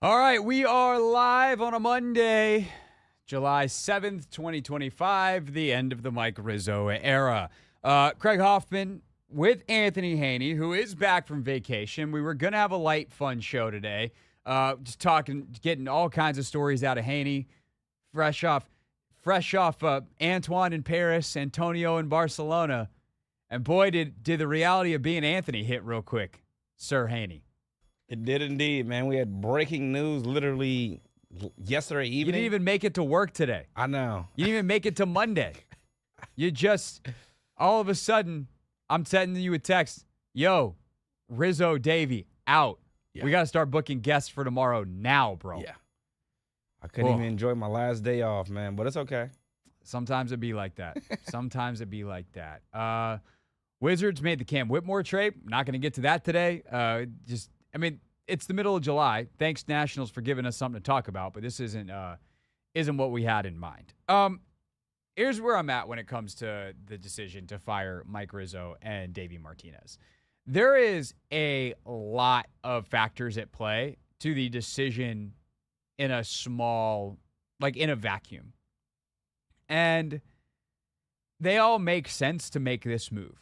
All right, we are live on a Monday, July 7th, 2025, the end of the Mike Rizzo era. Craig Hoffman with Anthony Haney, who is back from vacation. We were going to have a light, fun show today. Just talking, getting all kinds of stories out of Haney, fresh off Antoine in Paris, Antonio in Barcelona. And boy, did the reality of being Anthony hit real quick, Sir Haney. It did indeed, man. We had breaking news literally yesterday evening. You didn't even make it to work today. I know. You didn't even make it to Monday. You just, all of a sudden, I'm sending you a text. Yo, Rizzo, Davey, out. Yeah. We got to start booking guests for tomorrow now, bro. Yeah. I couldn't even enjoy my last day off, man, but it's okay. Sometimes it be like that. Wizards made the Cam Whitmore trade. Not going to get to that today. It's the middle of July. Thanks, Nationals, for giving us something to talk about, but this isn't what we had in mind. Here's where I'm at when it comes to the decision to fire Mike Rizzo and Davey Martinez. There is a lot of factors at play to the decision in a vacuum. And they all make sense to make this move.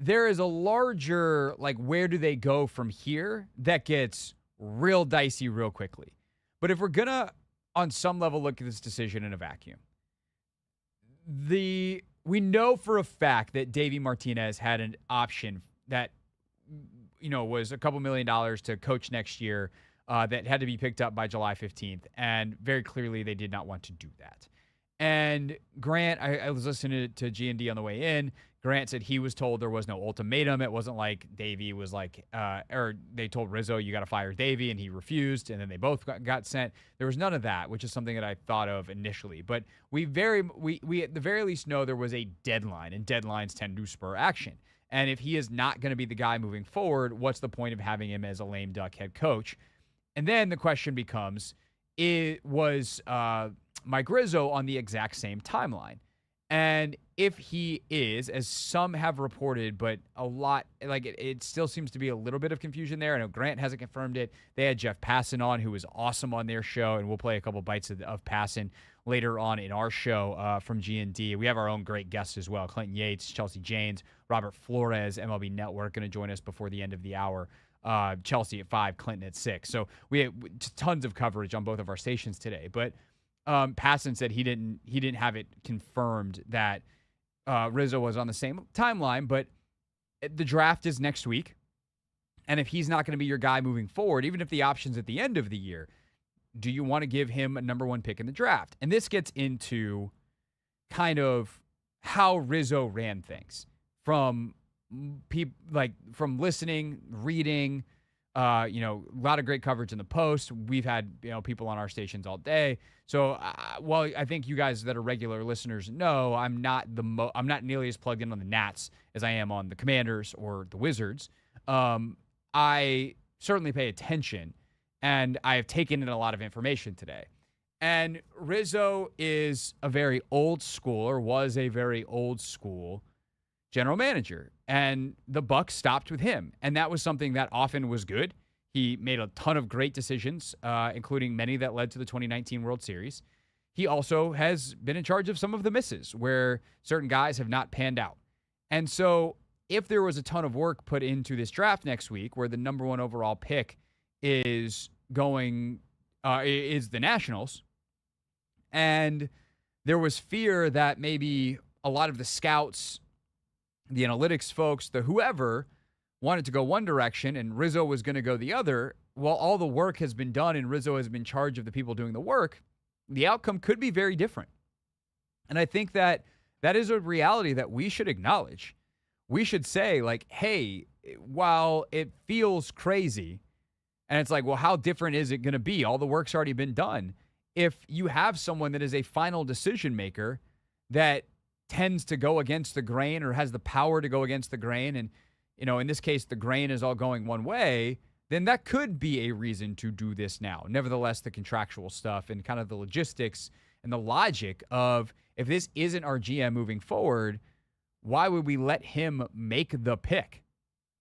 There is a larger, where do they go from here that gets real dicey real quickly. But if we're going to, on some level, look at this decision in a vacuum, we know for a fact that Davey Martinez had an option that, was a couple $1 million to coach next year that had to be picked up by July 15th. And very clearly they did not want to do that. And Grant, I was listening to G&D on the way in. Grant said he was told there was no ultimatum. It wasn't like Davey was or they told Rizzo, you got to fire Davey, and he refused, and then they both got sent. There was none of that, which is something that I thought of initially. But we at the very least know there was a deadline, and deadlines tend to spur action. And if he is not going to be the guy moving forward, what's the point of having him as a lame duck head coach? And then the question becomes, was Mike Rizzo on the exact same timeline? And if he is, as some have reported, but a lot, it still seems to be a little bit of confusion there. I know Grant hasn't confirmed it. They had Jeff Passan on, who was awesome on their show, and we'll play a couple bites of Passan later on in our show from G&D. We have our own great guests as well, Clinton Yates, Chelsea Janes, Robert Flores, MLB Network, going to join us before the end of the hour. Chelsea at 5, Clinton at 6. So we had tons of coverage on both of our stations today. But Passan said he didn't have it confirmed that Rizzo was on the same timeline, but the draft is next week. And if he's not going to be your guy moving forward, even if the option's at the end of the year, do you want to give him a number one pick in the draft? And this gets into kind of how Rizzo ran things from from listening, reading, a lot of great coverage in the Post. We've had, people on our stations all day. So while I think you guys that are regular listeners know, I'm not nearly as plugged in on the Nats as I am on the Commanders or the Wizards. I certainly pay attention, and I have taken in a lot of information today. And Rizzo is a very old school, or was a very old school general manager, and the buck stopped with him, and that was something that often was good. He made a ton of great decisions, including many that led to the 2019 World Series. He also has been in charge of some of the misses where certain guys have not panned out. And so if there was a ton of work put into this draft next week, where the number one overall pick is the Nationals, and there was fear that maybe a lot of the scouts, the analytics folks, the whoever, wanted to go one direction and Rizzo was going to go the other, while all the work has been done and Rizzo has been in charge of the people doing the work, the outcome could be very different. And I think that is a reality that we should acknowledge. We should say, hey, while it feels crazy, and it's well, how different is it going to be? All the work's already been done. If you have someone that is a final decision maker that tends to go against the grain or has the power to go against the grain, and in this case the grain is all going one way, then that could be a reason to do this now. Nevertheless, the contractual stuff and kind of the logistics and the logic of, if this isn't our GM moving forward, why would we let him make the pick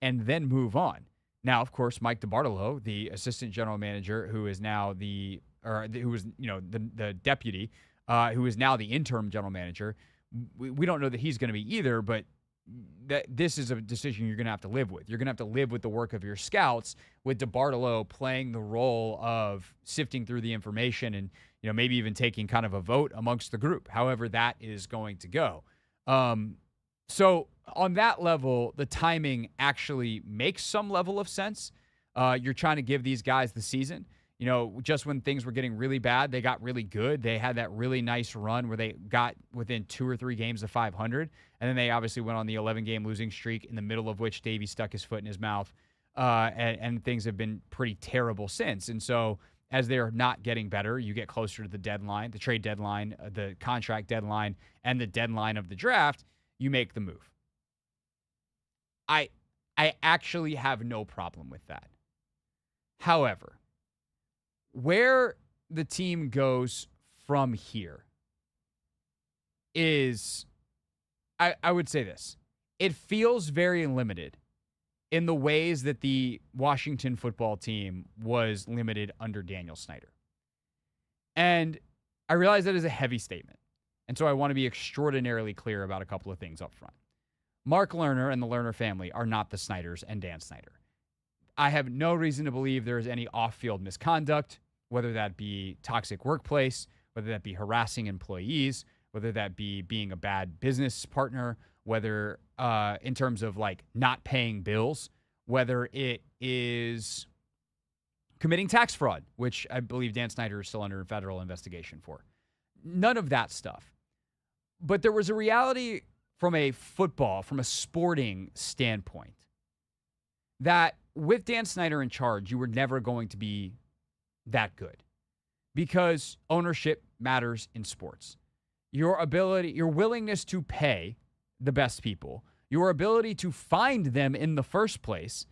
and then move on? Now, of course, Mike DiBartolo, the assistant general manager, who is now who was, the deputy, who is now the interim general manager, we don't know that he's going to be either, but that this is a decision you're going to have to live with. You're going to have to live with the work of your scouts, with DiBartolo playing the role of sifting through the information and, maybe even taking kind of a vote amongst the group, however that is going to go. So on that level, the timing actually makes some level of sense. You're trying to give these guys the season. Just when things were getting really bad, they got really good. They had that really nice run where they got within 2 or 3 games of 500. And then they obviously went on the 11-game losing streak, in the middle of which Davey stuck his foot in his mouth. And things have been pretty terrible since. And so as they're not getting better, you get closer to the deadline, the trade deadline, the contract deadline, and the deadline of the draft, you make the move. I actually have no problem with that. However, where the team goes from here is, I would say this. It feels very limited in the ways that the Washington football team was limited under Daniel Snyder. And I realize that is a heavy statement. And so I want to be extraordinarily clear about a couple of things up front. Mark Lerner and the Lerner family are not the Snyders and Dan Snyder. I have no reason to believe there is any off-field misconduct, whether that be toxic workplace, whether that be harassing employees, whether that be being a bad business partner, whether in terms of like not paying bills, whether it is committing tax fraud, which I believe Dan Snyder is still under federal investigation for. None of that stuff. But there was a reality from a sporting standpoint, that with Dan Snyder in charge, you were never going to be that good, because ownership matters in sports. Your willingness to pay the best people, your ability to find them in the first place,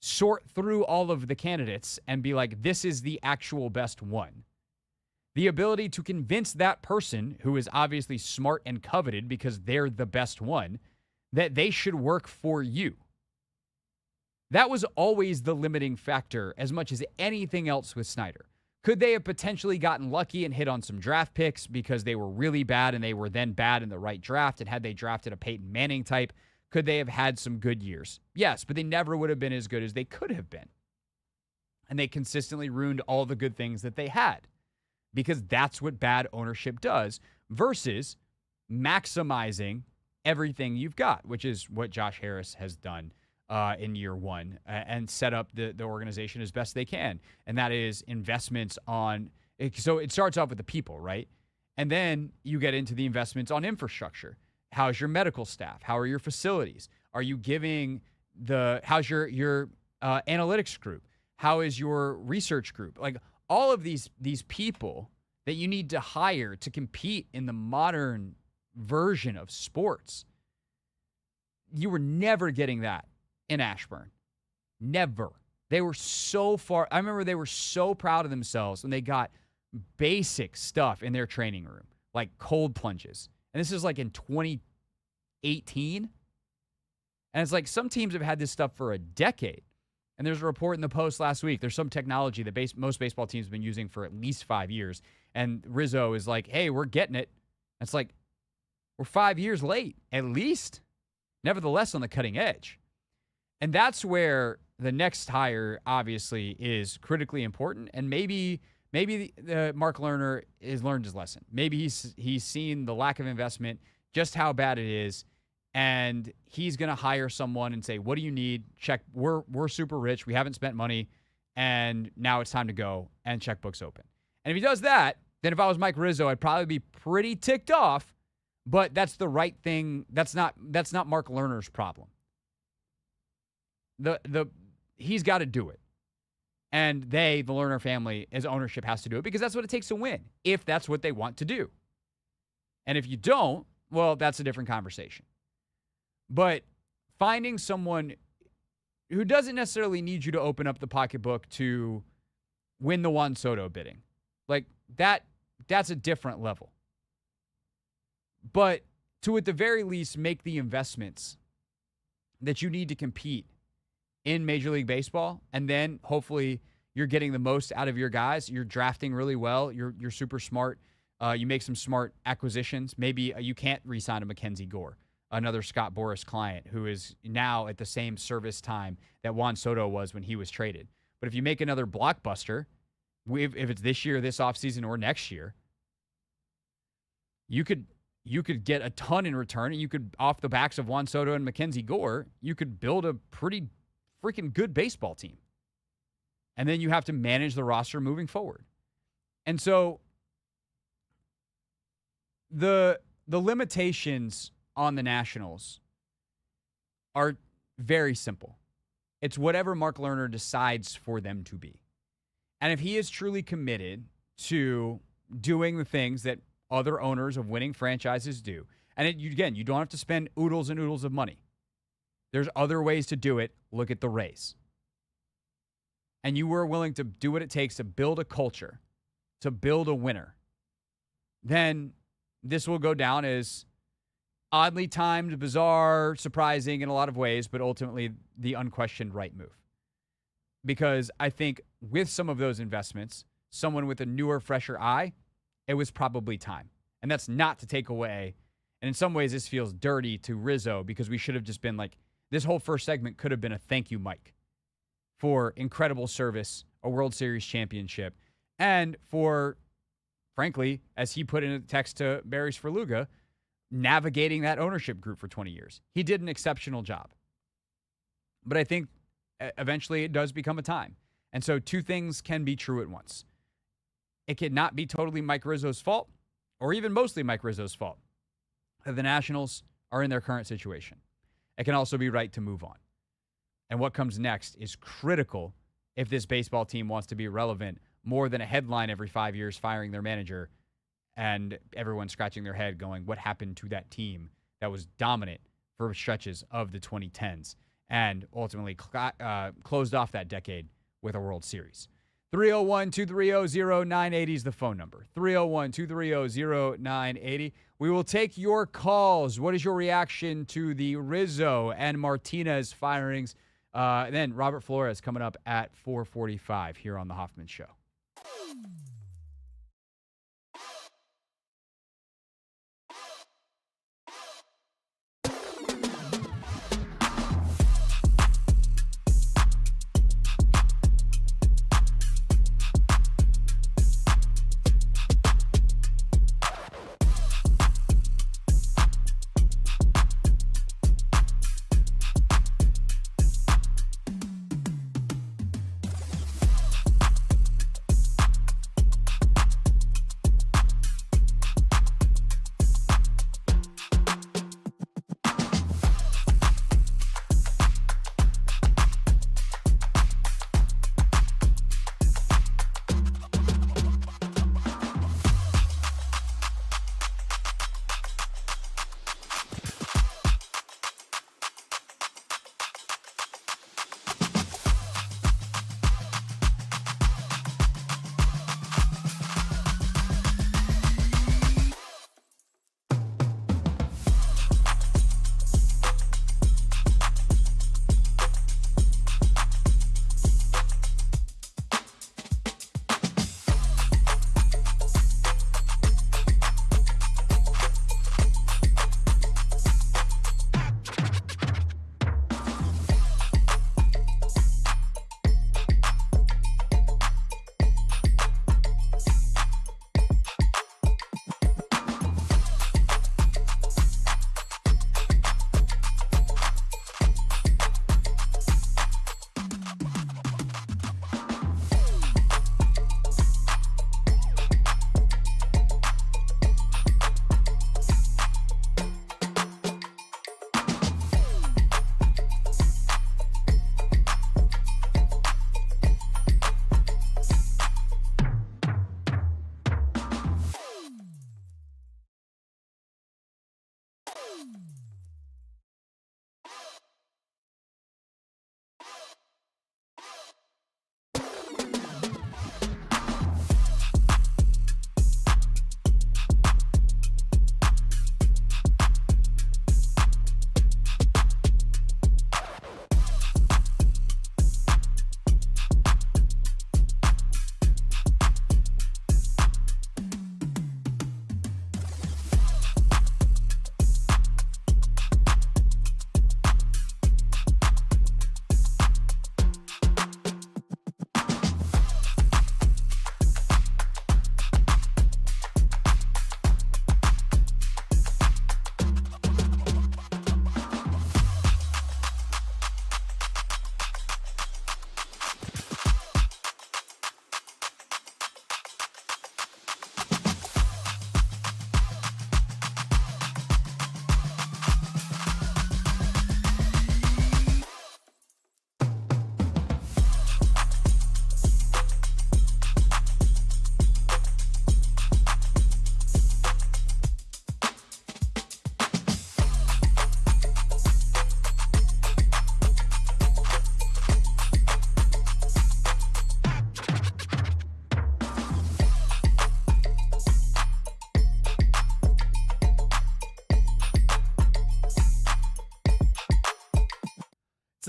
sort through all of the candidates and be like, this is the actual best one. The ability to convince that person, who is obviously smart and coveted because they're the best one, that they should work for you. That was always the limiting factor as much as anything else with Snyder. Could they have potentially gotten lucky and hit on some draft picks because they were really bad and they were then bad in the right draft? And had they drafted a Peyton Manning type, could they have had some good years? Yes, but they never would have been as good as they could have been. And they consistently ruined all the good things that they had, because that's what bad ownership does, versus maximizing everything you've got, which is what Josh Harris has done in year one, and set up the organization as best they can. And that is investments on, so it starts off with the people, right? And then you get into the investments on infrastructure. How's your medical staff? How are your facilities? Are you giving how's your analytics group? How is your research group? Like, all of these people that you need to hire to compete in the modern version of sports, you were never getting that in Ashburn. Never. They were so far. I remember they were so proud of themselves when they got basic stuff in their training room, like cold plunges. And this is like in 2018. And it's like some teams have had this stuff for a decade. And there's a report in the Post last week. There's some technology that most baseball teams have been using for at least 5 years. And Rizzo is like, hey, we're getting it. It's like, we're 5 years late, at least. Nevertheless, on the cutting edge. And that's where the next hire, obviously, is critically important. And maybe Mark Lerner has learned his lesson. Maybe he's seen the lack of investment, just how bad it is. And he's going to hire someone and say, what do you need? Check. We're super rich. We haven't spent money. And now it's time to go, and checkbook's open. And if he does that, then if I was Mike Rizzo, I'd probably be pretty ticked off. But that's the right thing. That's not Mark Lerner's problem. He's got to do it. And the Lerner family, as ownership, has to do it, because that's what it takes to win, if that's what they want to do. And if you don't, well, that's a different conversation. But finding someone who doesn't necessarily need you to open up the pocketbook to win the Juan Soto bidding, like that's a different level. But to, at the very least, make the investments that you need to compete in Major League Baseball, and then hopefully you're getting the most out of your guys. You're drafting really well. You're super smart. You make some smart acquisitions. Maybe you can't re-sign a Mackenzie Gore, another Scott Boras client who is now at the same service time that Juan Soto was when he was traded. But if you make another blockbuster, if it's this year, this offseason, or next year, you could get a ton in return, and you could, off the backs of Juan Soto and Mackenzie Gore, you could build a pretty freaking good baseball team. And then you have to manage the roster moving forward. And so the limitations on the Nationals are very simple. It's whatever Mark Lerner decides for them to be. And if he is truly committed to doing the things that other owners of winning franchises do, and again, you don't have to spend oodles and oodles of money. There's other ways to do it. Look at the Rays. And you were willing to do what it takes to build a culture, to build a winner, then this will go down as oddly timed, bizarre, surprising in a lot of ways, but ultimately the unquestioned right move. Because I think with some of those investments, someone with a newer, fresher eye, it was probably time. And that's not to take away. And in some ways, this feels dirty to Rizzo because we should have just been like, this whole first segment could have been a thank you, Mike, for incredible service, a World Series championship, and for, frankly, as he put in a text to Barry Svrluga, navigating that ownership group for 20 years. He did an exceptional job. But I think eventually it does become a time. And so two things can be true at once. It cannot be totally Mike Rizzo's fault, or even mostly Mike Rizzo's fault, that the Nationals are in their current situation. It can also be right to move on. And what comes next is critical if this baseball team wants to be relevant, more than a headline every 5 years firing their manager and everyone scratching their head going, what happened to that team that was dominant for stretches of the 2010s and ultimately closed off that decade with a World Series. 301-230-0980 is the phone number. 301-230-0980. We will take your calls. What is your reaction to the Rizzo and Martinez firings? And then Robert Flores coming up at 4:45 here on The Hoffman Show.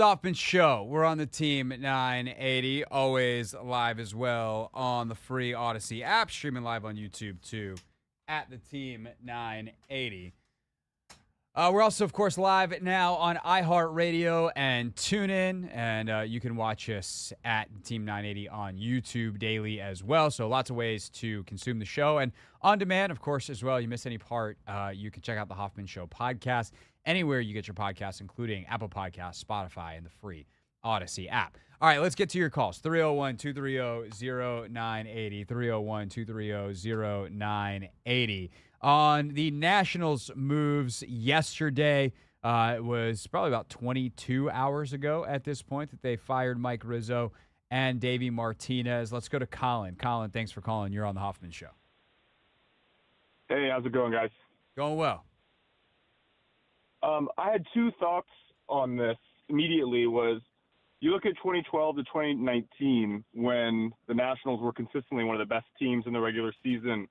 the Hoffman Show. We're on the Team 980, always live as well on the free Odyssey app, streaming live on YouTube too, at the Team 980. We're also, of course, live now on iHeartRadio and TuneIn, and you can watch us at Team 980 on YouTube daily as well. So lots of ways to consume the show. And on demand, of course, as well. You miss any part, you can check out the Hoffman Show podcast anywhere you get your podcasts, including Apple Podcasts, Spotify, and the free Odyssey app. All right, let's get to your calls. 301-230-0980, 301-230-0980. On the Nationals' moves yesterday, it was probably about 22 hours ago at this point that they fired Mike Rizzo and Davey Martinez. Let's go to Colin. Colin, thanks for calling. You're on the Hoffman Show. Hey, how's it going, guys? Going well. I had two thoughts on this immediately. Was you look at 2012 to 2019 when the Nationals were consistently one of the best teams in the regular season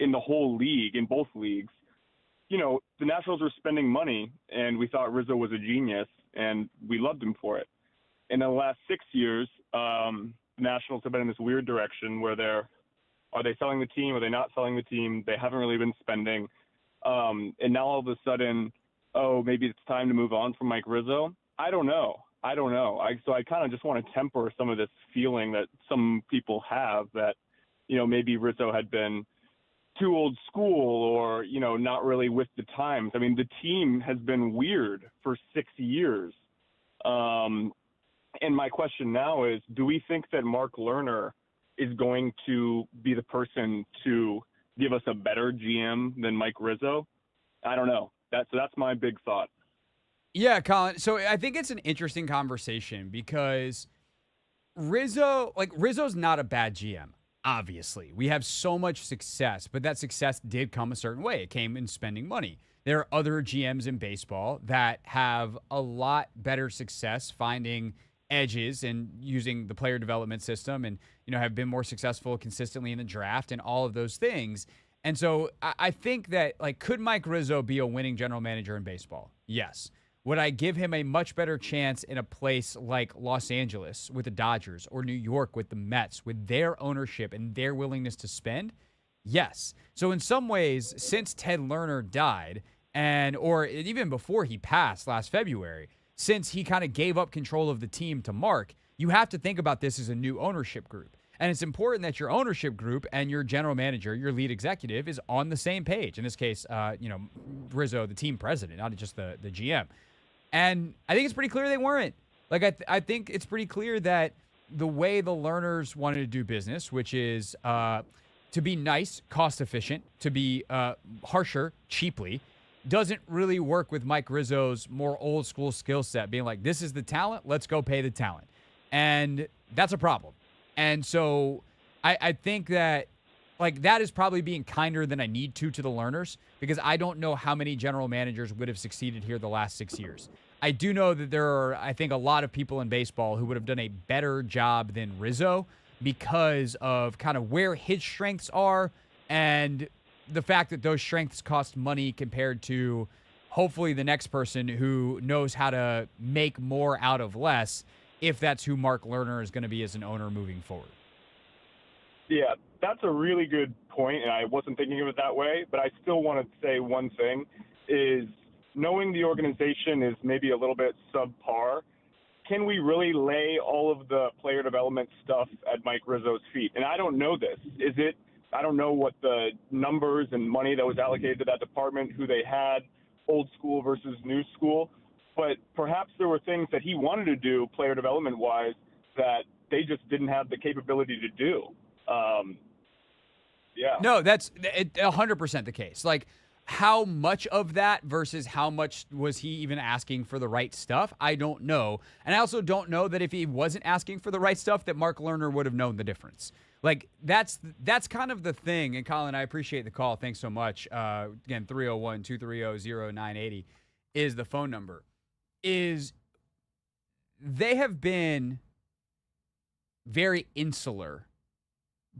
in the whole league, in both leagues. You know, the Nationals were spending money, and we thought Rizzo was a genius, and we loved him for it. In the last 6 years, the Nationals have been in this weird direction where are they selling the team? Are they not selling the team? They haven't really been spending. And now all of a sudden, maybe it's time to move on from Mike Rizzo. I don't know. So I kind of just want to temper some of this feeling that some people have that, you know, maybe Rizzo had been too old school or, you know, not really with the times. I mean, the team has been weird for 6 years. And my question now is, do we think that Mark Lerner is going to be the person to give us a better GM than Mike Rizzo? I don't know. That's my big thought. Yeah, Colin. So I think it's an interesting conversation because Rizzo's not a bad GM. Obviously, we have so much success, but that success did come a certain way. It came in spending money. There are other GMs in baseball that have a lot better success finding edges and using the player development system and, you know, have been more successful consistently in the draft and all of those things. And so I think that, like, could Mike Rizzo be a winning general manager in baseball? Yes. Would I give him a much better chance in a place like Los Angeles with the Dodgers or New York with the Mets with their ownership and their willingness to spend? Yes. So in some ways, since Ted Lerner died or even before he passed last February, since he kind of gave up control of the team to Mark, you have to think about this as a new ownership group. And it's important that your ownership group and your general manager, your lead executive, is on the same page. In this case, Rizzo, the team president, not just the GM. And I think it's pretty clear they weren't. Like, I think it's pretty clear that the way the Lerners wanted to do business, which is to be nice, cost efficient, to be harsher, cheaply, doesn't really work with Mike Rizzo's more old school skill set, being like, this is the talent, let's go pay the talent. And that's a problem. And so I think that, like, that is probably being kinder than I need to the Lerners, because I don't know how many general managers would have succeeded here the last 6 years. I do know that there are, I think, a lot of people in baseball who would have done a better job than Rizzo because of kind of where his strengths are and the fact that those strengths cost money compared to hopefully the next person who knows how to make more out of less, if that's who Mark Lerner is going to be as an owner moving forward. Yeah, that's a really good point, and I wasn't thinking of it that way, but I still want to say one thing is knowing the organization is maybe a little bit subpar, can we really lay all of the player development stuff at Mike Rizzo's feet? And I don't know this. I don't know what the numbers and money that was allocated to that department, who they had, old school versus new school, but perhaps there were things that he wanted to do player development-wise that they just didn't have the capability to do. No, that's 100% the case. Like, how much of that versus how much was he even asking for the right stuff? I don't know. And I also don't know that if he wasn't asking for the right stuff, that Mark Lerner would have known the difference. Like, that's kind of the thing. And Colin, I appreciate the call. Thanks so much. Again, 301-230-0980 is the phone number. Is they have been very insular,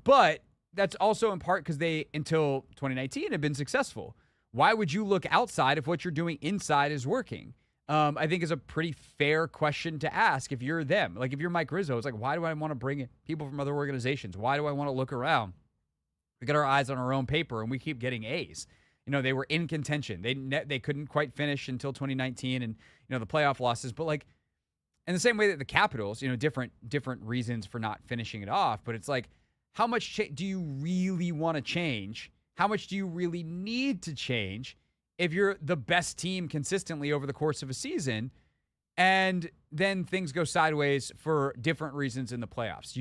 but that's also in part because they, until 2019, have been successful. Why would you look outside if what you're doing inside is working? I think is a pretty fair question to ask if you're them. Like if you're Mike Rizzo, it's like, why do I want to bring in people from other organizations? Why do I want to look around? We got our eyes on our own paper, and we keep getting A's. They were in contention. They couldn't quite finish until 2019, and the playoff losses. But like in the same way that the Capitals, different reasons for not finishing it off. But it's like, how much do you really want to change? How much do you really need to change if you're the best team consistently over the course of a season, and then things go sideways for different reasons in the playoffs?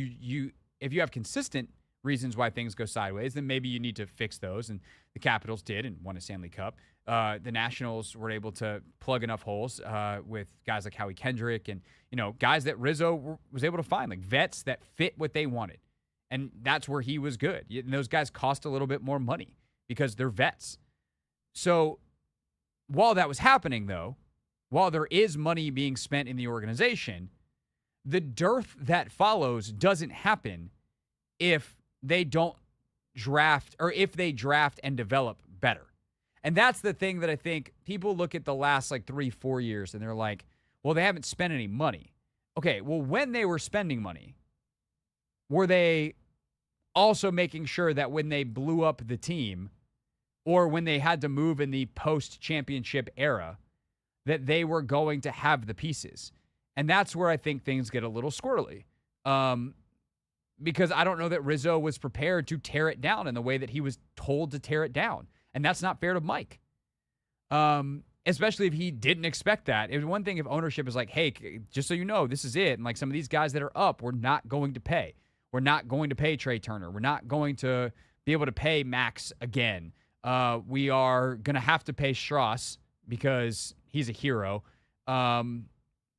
If you have consistent reasons why things go sideways, then maybe you need to fix those. And the Capitals did and won a Stanley Cup. The Nationals were able to plug enough holes with guys like Howie Kendrick and, guys that Rizzo was able to find, like vets that fit what they wanted. And that's where he was good. And those guys cost a little bit more money because they're vets. So while that was happening, though, while there is money being spent in the organization, the dearth that follows doesn't happen if they don't draft, or if they draft and develop better. And that's the thing that I think people look at the last 3-4 years and they're like, well, they haven't spent any money. Okay, well, when they were spending money, were they also making sure that when they blew up the team or when they had to move in the post-championship era, that they were going to have the pieces? And that's where I think things get a little squirrely. Because I don't know that Rizzo was prepared to tear it down in the way that he was told to tear it down. And that's not fair to Mike. Especially if he didn't expect that. It was one thing if ownership is like, hey, just so you know, this is it. And some of these guys that are up, we're not going to pay. We're not going to pay Trey Turner. We're not going to be able to pay Max again. We are going to have to pay Strauss because he's a hero. And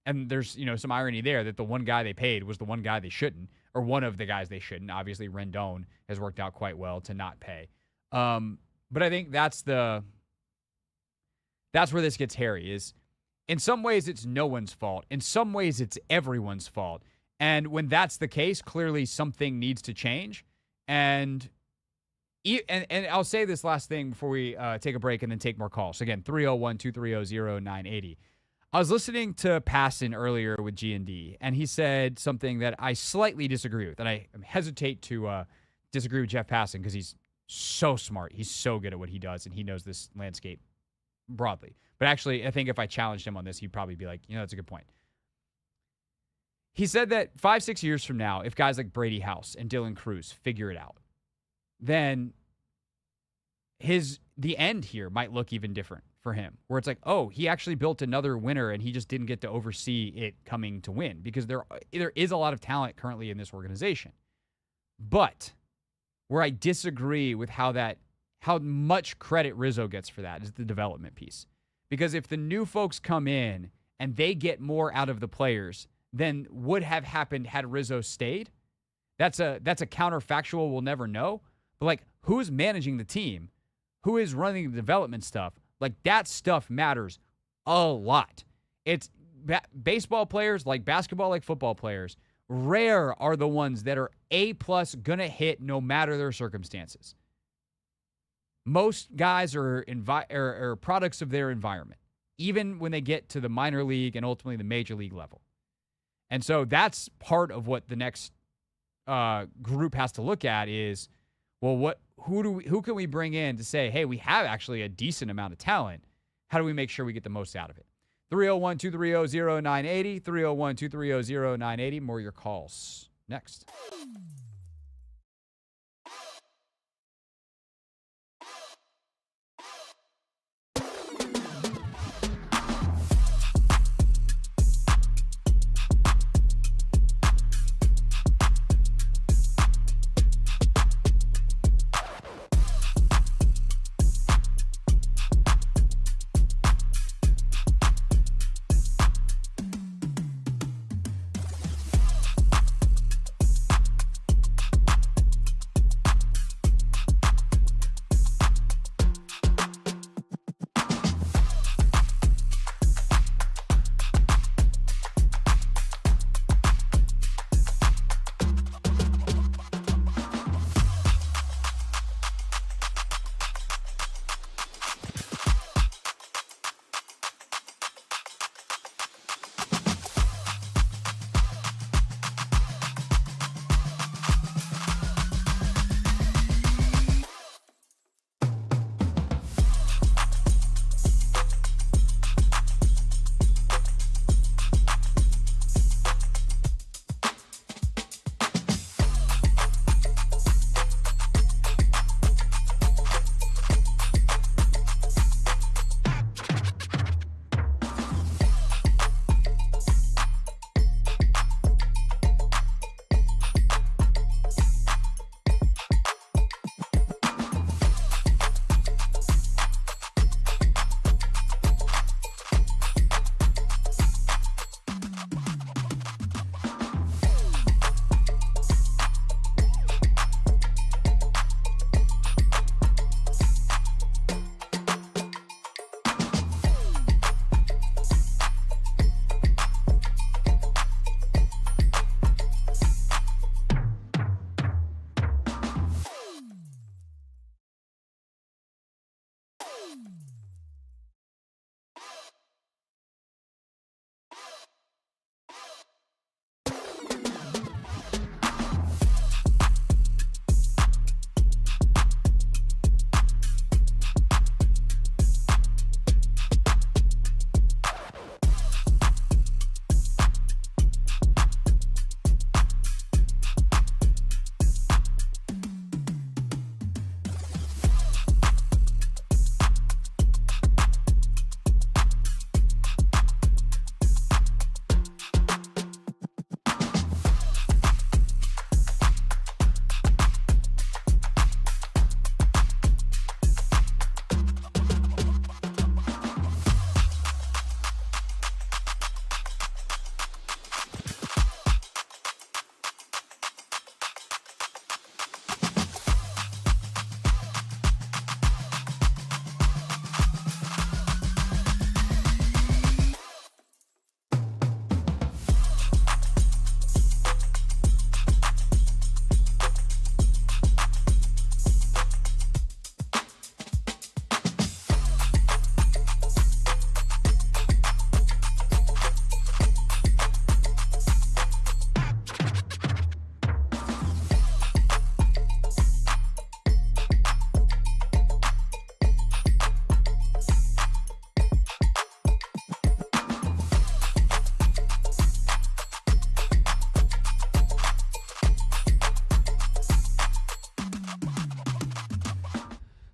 there's, some irony there that the one guy they paid was the one guy they shouldn't, or one of the guys they shouldn't. Obviously, Rendon has worked out quite well to not pay. But I think that's where this gets hairy, is in some ways it's no one's fault. In some ways it's everyone's fault. And when that's the case, clearly something needs to change. And I'll say this last thing before we take a break and then take more calls. So again, 301-230-0980. I was listening to Passon earlier with G&D, and he said something that I slightly disagree with. And I hesitate to disagree with Jeff Passon because he's so smart. He's so good at what he does, and he knows this landscape broadly. But actually, I think if I challenged him on this, he'd probably be like, that's a good point. He said that 5-6 years from now, if guys like Brady House and Dylan Cruz figure it out, then the end here might look even different for him, where it's like, oh, he actually built another winner and he just didn't get to oversee it coming to win, because there is a lot of talent currently in this organization. But where I disagree with how much credit Rizzo gets for that is the development piece. Because if the new folks come in and they get more out of the players than would have happened had Rizzo stayed, that's a counterfactual we'll never know. But who's managing the team? Who is running the development stuff? That stuff matters a lot. It's baseball players, like basketball, like football players. Rare are the ones that are A+ gonna hit no matter their circumstances. Most guys are products of their environment, even when they get to the minor league and ultimately the major league level. And so that's part of what the next group has to look at is, well, who can we bring in to say, hey, we have actually a decent amount of talent. How do we make sure we get the most out of it? 301-230-0980, 301-230-0980. More of your calls next.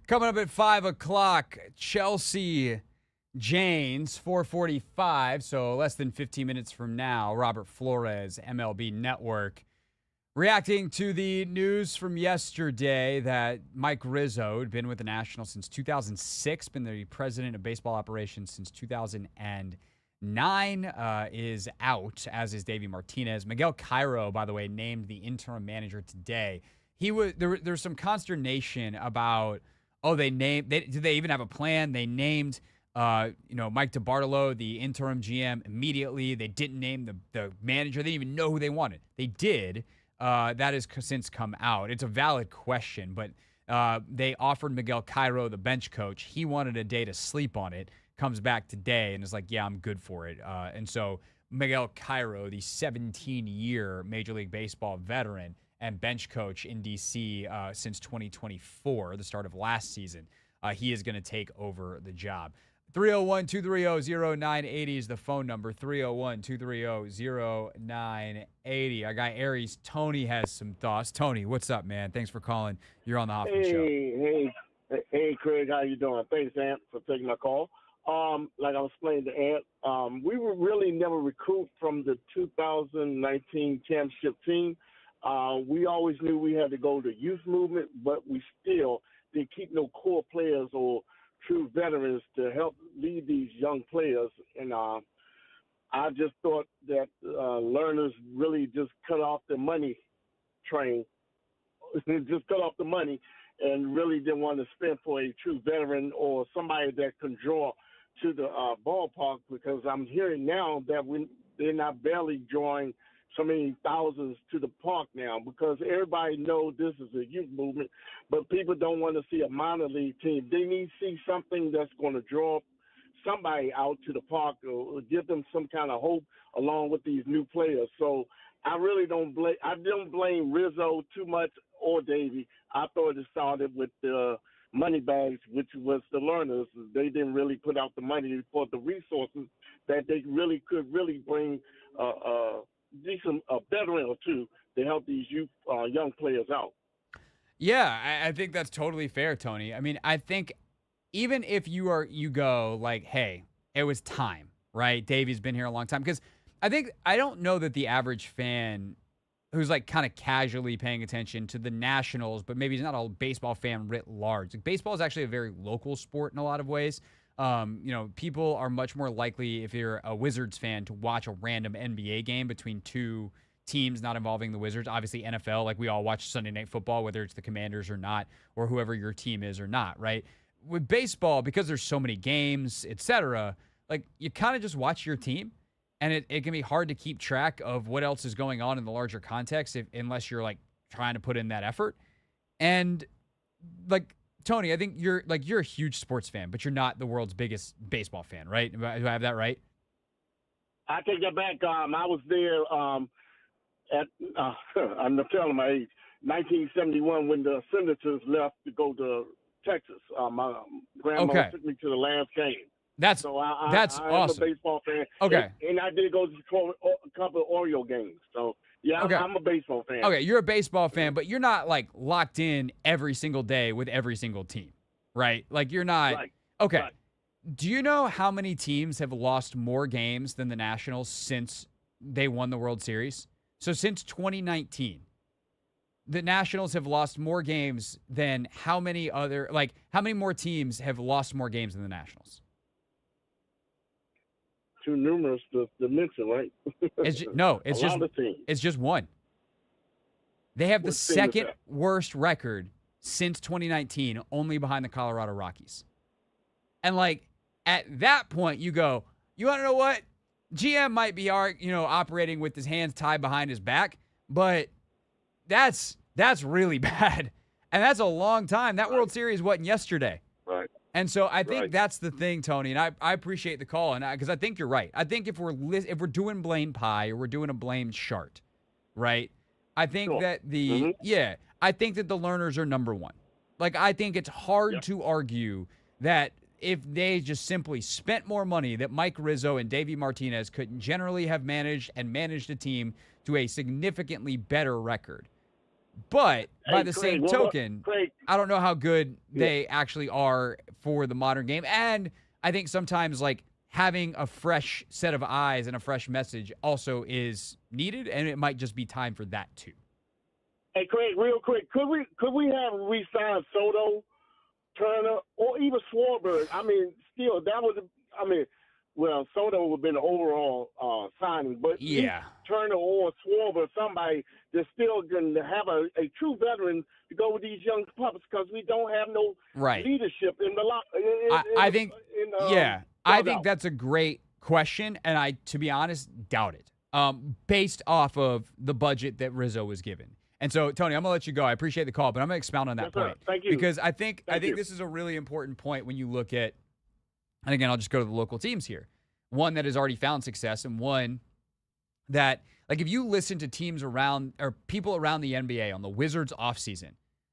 Coming up at 5 o'clock, Chelsea Janes, 4:45, so less than 15 minutes from now, Robert Flores, MLB Network, reacting to the news from yesterday that Mike Rizzo had been with the Nationals since 2006, been the president of baseball operations since 2009, is out, as is Davey Martinez. Miguel Cairo, by the way, named the interim manager today. There's some consternation about, do they even have a plan? They named Mike DiBartolo, the interim GM, immediately. They didn't name the manager. They didn't even know who they wanted. They did. That has since come out. It's a valid question, but they offered Miguel Cairo, the bench coach. He wanted a day to sleep on it. Comes back today and is like, yeah, I'm good for it. And so Miguel Cairo, the 17-year Major League Baseball veteran and bench coach in D.C. Since 2024, the start of last season, he is going to take over the job. 301-230-0980 is the phone number, 301-230-0980. Our guy Aries, Tony, has some thoughts. Tony, what's up, man? Thanks for calling. You're on the Hoffman Show. Hey, Craig, how you doing? Thanks, Ant, for taking my call. Like I was explaining to Ant, we were really never recruit from the 2019 championship team. We always knew we had to go to youth movement, but we still didn't keep no core players or true veterans to help lead these young players. And I just thought that learners really just cut off the money train, just cut off the money and really didn't want to spend for a true veteran or somebody that can draw to the ballpark, because I'm hearing now that they're not barely drawing so many thousands to the park now, because everybody knows this is a youth movement, but people don't want to see a minor league team. They need to see something that's going to draw somebody out to the park or give them some kind of hope along with these new players. So I really don't blame Rizzo too much or Davey. I thought it started with the money bags, which was the learners. They didn't really put out the money for the resources that they really could really bring a veteran or two to help these young players out. Yeah, I think that's totally fair, Tony. I mean, I think even if you go like, hey, it was time, right? Davey's been here a long time. Because I don't know that the average fan who's like kind of casually paying attention to the Nationals, but maybe he's not a baseball fan writ large. Like, baseball is actually a very local sport in a lot of ways. People are much more likely, if you're a Wizards fan, to watch a random NBA game between two teams not involving the Wizards. Obviously, NFL, like we all watch Sunday Night Football, whether it's the Commanders or not, or whoever your team is or not, right? With baseball, because there's so many games, etc., like you kind of just watch your team, and it can be hard to keep track of what else is going on in the larger context unless you're like trying to put in that effort. And like, Tony, I think you're a huge sports fan, but you're not the world's biggest baseball fan, right? Do I have that right? I take that back. I was there I'm telling my age, 1971, when the Senators left to go to Texas. My grandma took me to the last game. That's awesome. I'm a baseball fan. Okay. And I did go to a couple of Oriole games. So, yeah, okay. I'm a baseball fan. Okay, you're a baseball fan, but you're not, like, locked in every single day with every single team, right? Like, you're not. Right. Okay. Right. Do you know how many teams have lost more games than the Nationals since they won the World Series? So, since 2019, the Nationals have lost more games than how many more teams have lost more games than the Nationals? Too numerous to mention, right? It's just one. They have the second worst record since 2019, only behind the Colorado Rockies. And like at that point, you go, you want to know what? GM might be operating with his hands tied behind his back, but that's really bad, and that's a long time. That World Series wasn't yesterday. Right. And so I think that's the thing, Tony, and I appreciate the call, and because I think you're right. I think if we're doing blame pie or we're doing a blame chart, right? I think that I think that the learners are number one. Like, I think it's hard to argue that if they just simply spent more money, that Mike Rizzo and Davey Martinez could generally have managed a team to a significantly better record. But by the Craig, same token, Craig, I don't know how good they actually are for the modern game. And I think sometimes like having a fresh set of eyes and a fresh message also is needed, and it might just be time for that too. Hey, Craig, real quick, could we have re-signed Soto, Turner, or even Schwarber? I mean, still, that was, well, Soto would have been the overall signing, but Turner or Schwarber, somebody that's still going to have a true veteran to go with these young pups, because we don't have no leadership in the lot. I think that's a great question, and I, to be honest, doubt it. Based off of the budget that Rizzo was given. And so, Tony, I'm going to let you go. I appreciate the call, but I'm going to expound on that point. Thank you. Because I think this is a really important point when you look at, and again, I'll just go to the local teams here. One that has already found success, and one that, like, if you listen to teams around or people around the NBA on the Wizards offseason,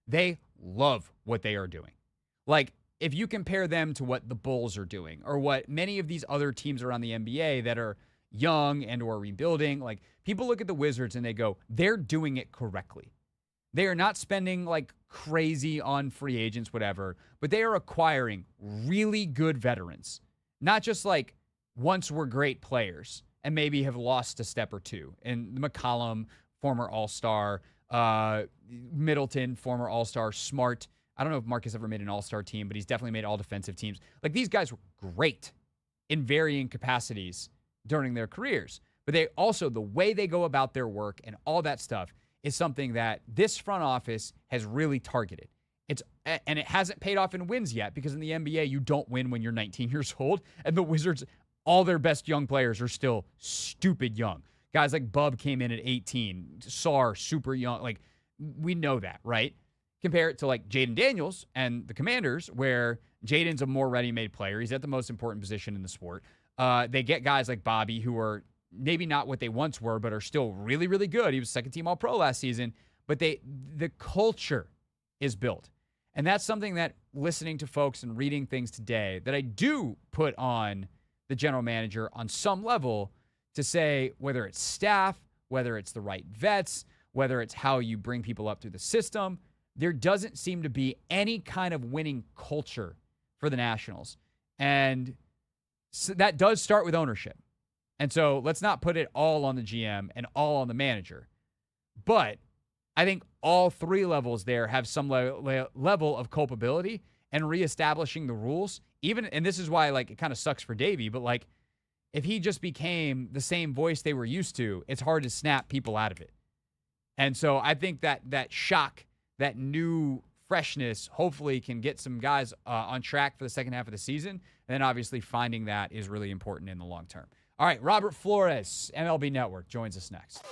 they love what they are doing. Like, if you compare them to what the Bulls are doing or what many of these other teams around the NBA that are young and or rebuilding, like, people look at the Wizards and they go, they're doing it correctly. They are not spending like crazy on free agents, whatever, but they are acquiring really good veterans. Not just like once were great players and maybe have lost a step or two. And McCollum, former All-Star, Middleton, former All-Star, Smart. I don't know if Marcus ever made an All-Star team, but he's definitely made all defensive teams. Like, these guys were great in varying capacities during their careers. But they also, the way they go about their work and all that stuff is something that this front office has really targeted. And it hasn't paid off in wins yet, because in the NBA, you don't win when you're 19 years old. And the Wizards, all their best young players are still stupid young. Guys like Bub came in at 18. Sar, super young. Like, we know that, right? Compare it to like Jaden Daniels and the Commanders, where Jaden's a more ready-made player. He's at the most important position in the sport. They get guys like Bobby, who are maybe not what they once were, but are still really, really good. He was second-team All-Pro last season. But the culture is built. And that's something that, listening to folks and reading things today, that I do put on the general manager on some level to say, whether it's staff, whether it's the right vets, whether it's how you bring people up through the system, there doesn't seem to be any kind of winning culture for the Nationals. And so that does start with ownership. And so let's not put it all on the GM and all on the manager. But I think all three levels there have some level of culpability, and reestablishing the rules. Even, and this is why, like, it kind of sucks for Davey, but like, if he just became the same voice they were used to, it's hard to snap people out of it. And so I think that shock, that new freshness, hopefully can get some guys on track for the second half of the season. And then obviously finding that is really important in the long term. All right, Robert Flores, MLB Network, joins us next.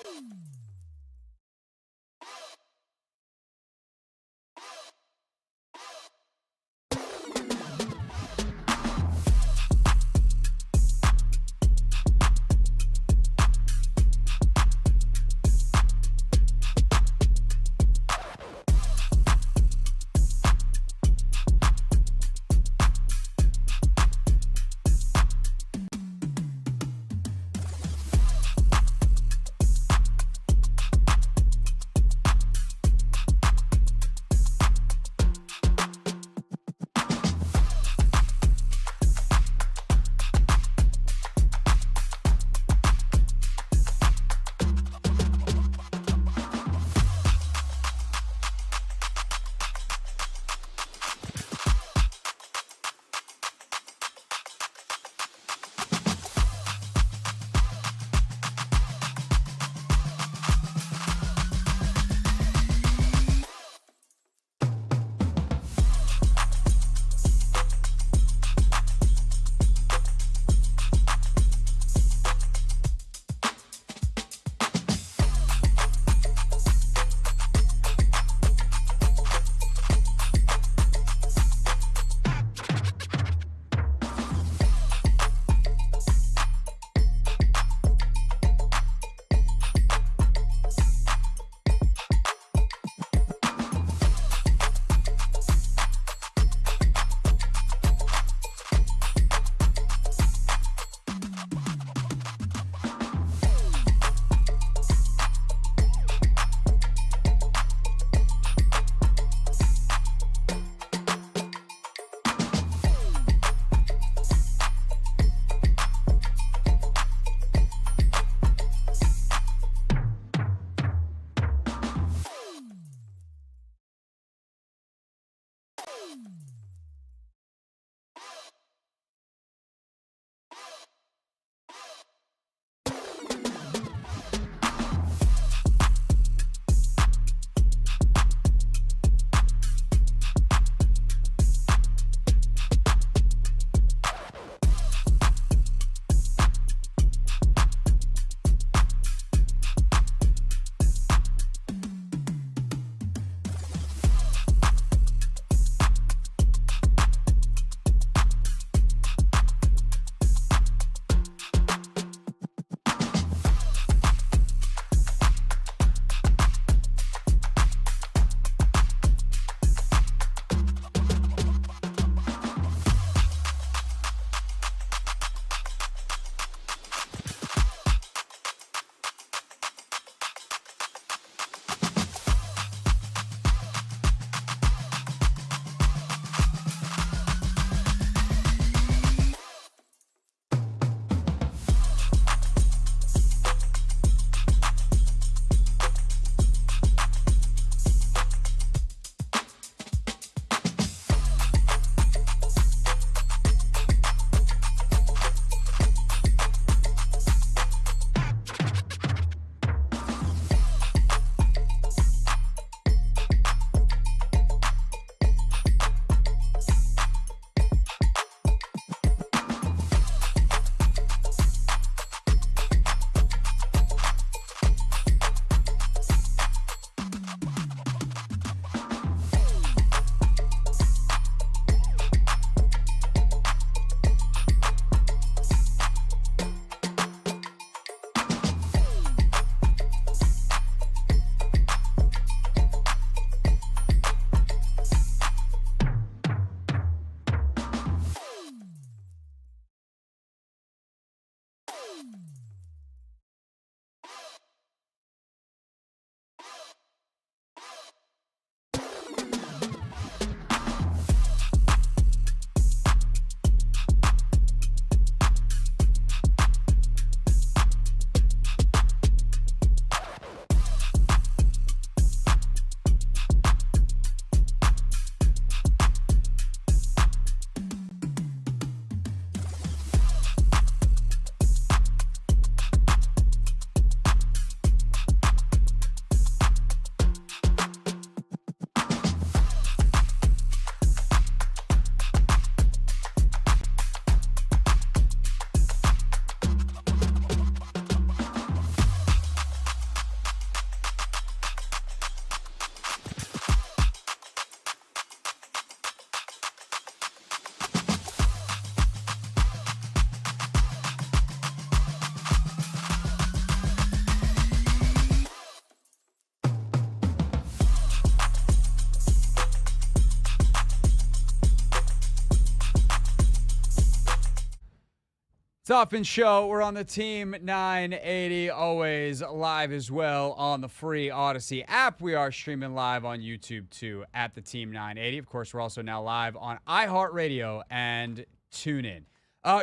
It's Hoffman Show. We're on the Team 980, always live as well on the free Odyssey app. We are streaming live on YouTube too at the Team 980. Of course, we're also now live on iHeartRadio and TuneIn.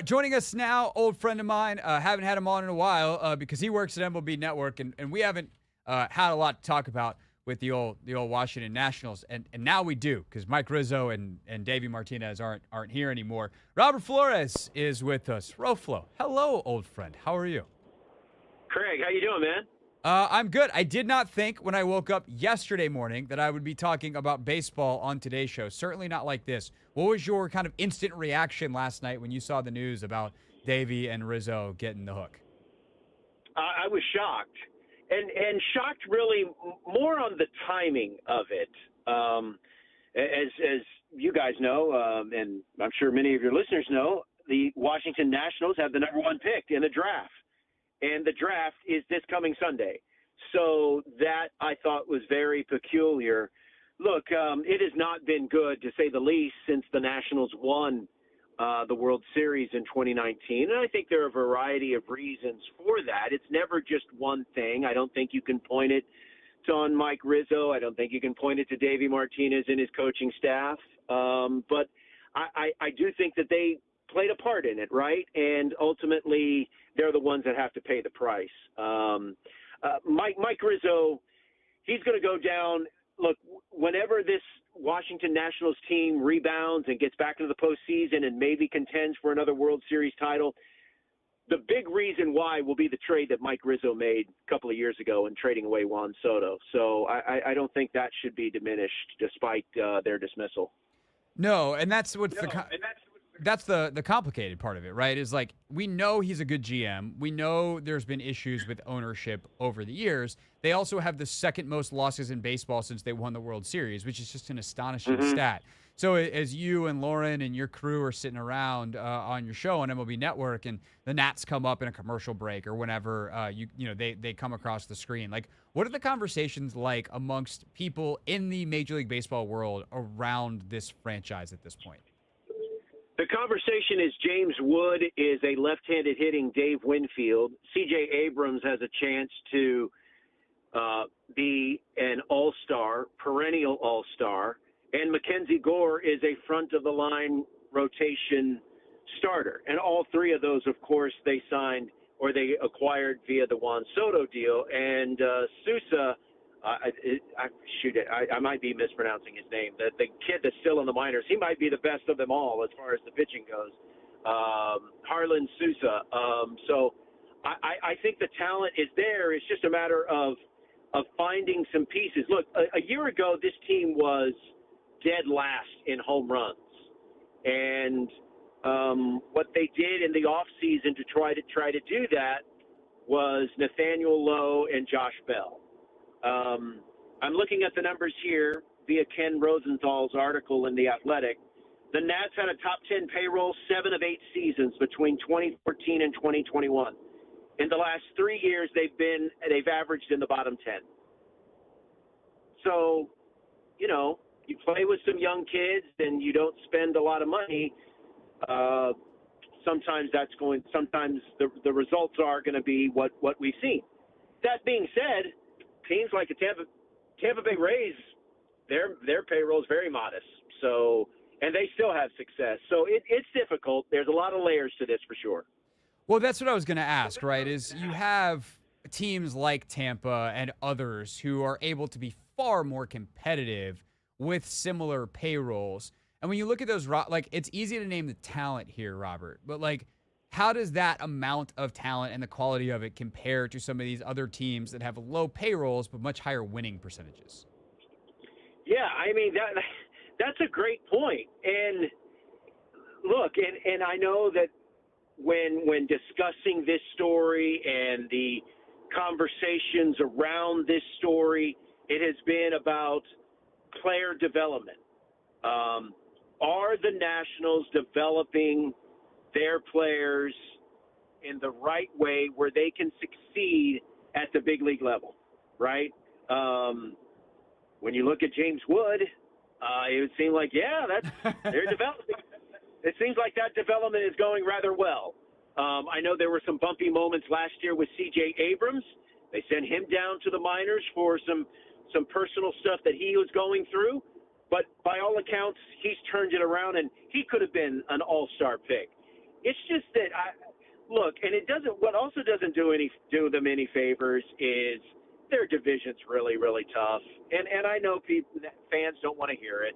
Joining us now, old friend of mine. Haven't had him on in a while because he works at MLB Network, and we haven't had a lot to talk about with the old Washington Nationals, and now we do, because Mike Rizzo and Davey Martinez aren't here anymore. Robert Flores is with us. Roflo, hello, old friend. How are you? Craig, how you doing, man? I'm good. I did not think when I woke up yesterday morning that I would be talking about baseball on today's show. Certainly not like this. What was your kind of instant reaction last night when you saw the news about Davey and Rizzo getting the hook? I was shocked. And shocked really more on the timing of it. As you guys know, and I'm sure many of your listeners know, the Washington Nationals have the number one pick in the draft. And the draft is this coming Sunday. So that I thought was very peculiar. Look, it has not been good, to say the least, since the Nationals won the World Series in 2019. And I think there are a variety of reasons for that. It's never just one thing. I don't think you can point it to Mike Rizzo. I don't think you can point it to Davey Martinez and his coaching staff. But I do think that they played a part in it, right? And ultimately, they're the ones that have to pay the price. Mike Rizzo, he's going to go down. Look, whenever this Washington Nationals team rebounds and gets back into the postseason and maybe contends for another World Series title, the big reason why will be the trade that Mike Rizzo made a couple of years ago in trading away Juan Soto. So I don't think that should be diminished despite their dismissal. No, and that's that's the complicated part of it, right? Is like, we know he's a good GM. We know there's been issues with ownership over the years. They also have the second most losses in baseball since they won the World Series, which is just an astonishing stat. So as you and Lauren and your crew are sitting around on your show on MLB Network, and the Nats come up in a commercial break or whenever they come across the screen, like, what are the conversations like amongst people in the Major League Baseball world around this franchise at this point? The conversation is James Wood is a left-handed hitting Dave Winfield. C.J. Abrams has a chance to be an all-star, perennial all-star. And Mackenzie Gore is a front-of-the-line rotation starter. And all three of those, of course, they signed or they acquired via the Juan Soto deal. And Sousa, I might be mispronouncing his name. The kid that's still in the minors, he might be the best of them all as far as the pitching goes. Harlan Sousa. So I think the talent is there. It's just a matter of finding some pieces. Look, a year ago, this team was dead last in home runs. And what they did in the offseason to try to do that was Nathaniel Lowe and Josh Bell. I'm looking at the numbers here via Ken Rosenthal's article in The Athletic. The Nats had a top 10 payroll 7 of 8 seasons between 2014 and 2021. In the last 3 years, they've averaged in the bottom 10. So, you play with some young kids and you don't spend a lot of money. Sometimes the results are going to be what we've seen. That being said, teams like the Tampa Bay Rays, their payroll is very modest. So, and they still have success. So it's difficult. There's a lot of layers to this for sure. Well, that's what I was going to ask, right? Is you have teams like Tampa and others who are able to be far more competitive with similar payrolls. And when you look at those, like, it's easy to name the talent here, Robert, but like, how does that amount of talent and the quality of it compare to some of these other teams that have low payrolls but much higher winning percentages? Yeah, I mean, that's a great point. And look, and I know that when discussing this story and the conversations around this story, it has been about player development. Are the Nationals developing their players in the right way where they can succeed at the big league level, right? When you look at James Wood, it would seem like, they're developing. It seems like that development is going rather well. I know there were some bumpy moments last year with C.J. Abrams. They sent him down to the minors for some personal stuff that he was going through. But by all accounts, he's turned it around, and he could have been an all-star pick. It's just that what also doesn't do them any favors is their division's really, really tough. And I know fans don't want to hear it.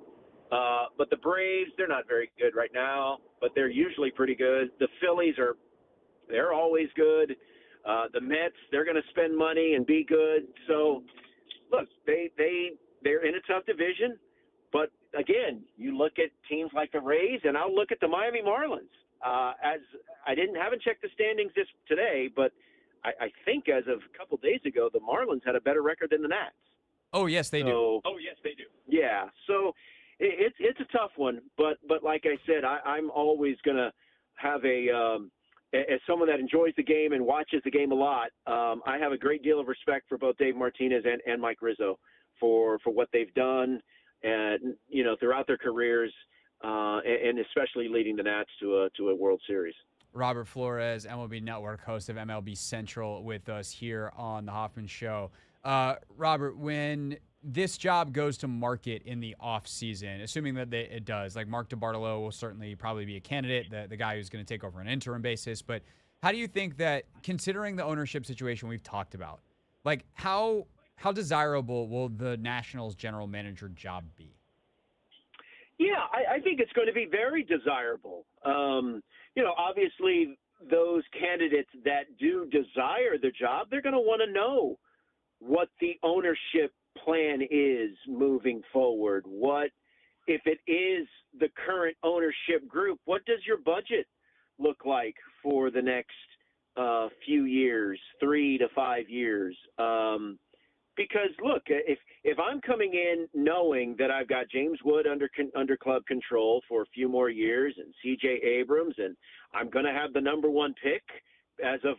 But the Braves, they're not very good right now, but they're usually pretty good. The Phillies they're always good. The Mets, they're going to spend money and be good. So, look, they're in a tough division. But again, you look at teams like the Rays, and I'll look at the Miami Marlins. As I haven't checked the standings today, but I think as of a couple days ago, the Marlins had a better record than the Nats. Oh yes, they do. Yeah, so it's a tough one, but like I said, I'm always gonna have as someone that enjoys the game and watches the game a lot. I have a great deal of respect for both Dave Martinez and Mike Rizzo for what they've done, and throughout their careers, and especially leading the Nats to a World Series. Robert Flores, MLB Network host of MLB Central, with us here on the Hoffman Show. Robert, when this job goes to market in the offseason, assuming that it does, like Mark DiBartolo will certainly probably be a candidate, the guy who's going to take over an interim basis. But how do you think that, considering the ownership situation we've talked about, like how desirable will the Nationals general manager job be? Yeah, I think it's going to be very desirable. Obviously those candidates that do desire the job, they're going to want to know what the ownership plan is moving forward. What, if it is the current ownership group, what does your budget look like for the next few years, 3 to 5 years? Because look, if I'm coming in knowing that I've got James Wood under club control for a few more years and C.J. Abrams, and I'm going to have the number 1 pick as of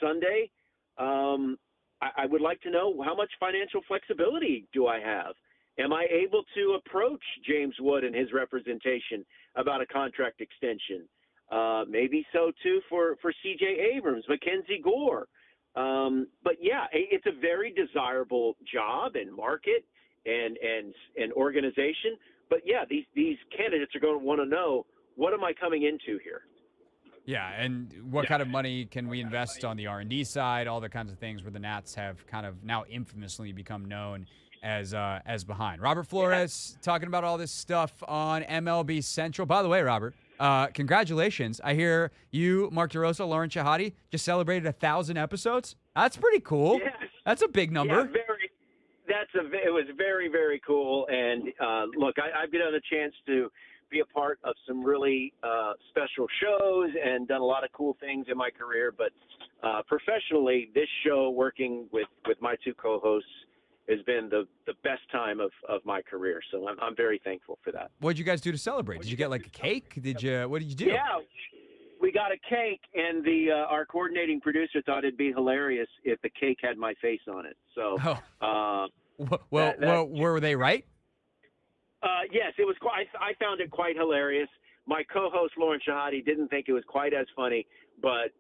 Sunday, I would like to know, how much financial flexibility do I have? Am I able to approach James Wood and his representation about a contract extension? Maybe so too for C.J. Abrams, Mackenzie Gore. But yeah, it's a very desirable job and market and organization. But yeah, these candidates are going to want to know, what am I coming into here? Yeah, and what kind of money can we invest on the R&D side, all the kinds of things where the Nats have kind of now infamously become known as behind. Robert Flores talking about all this stuff on MLB Central. By the way, Robert, congratulations. I hear you, Mark DeRosa, Lauren Shahadi just celebrated 1,000 episodes. That's pretty cool. Yes. That's a big number. Yeah, it was very, very cool. And look, I've gotten a chance to be a part of some really special shows and done a lot of cool things in my career. But professionally, this show, working with my 2 co-hosts, has been the best time of my career. So I'm very thankful for that. What did you guys do to celebrate? Did you get like a cake? What did you do? Yeah, we got a cake, and our coordinating producer thought it'd be hilarious if the cake had my face on it. So, were they right? Yes, it was quite. I found it quite hilarious. My co-host Lauren Shahadi didn't think it was quite as funny, but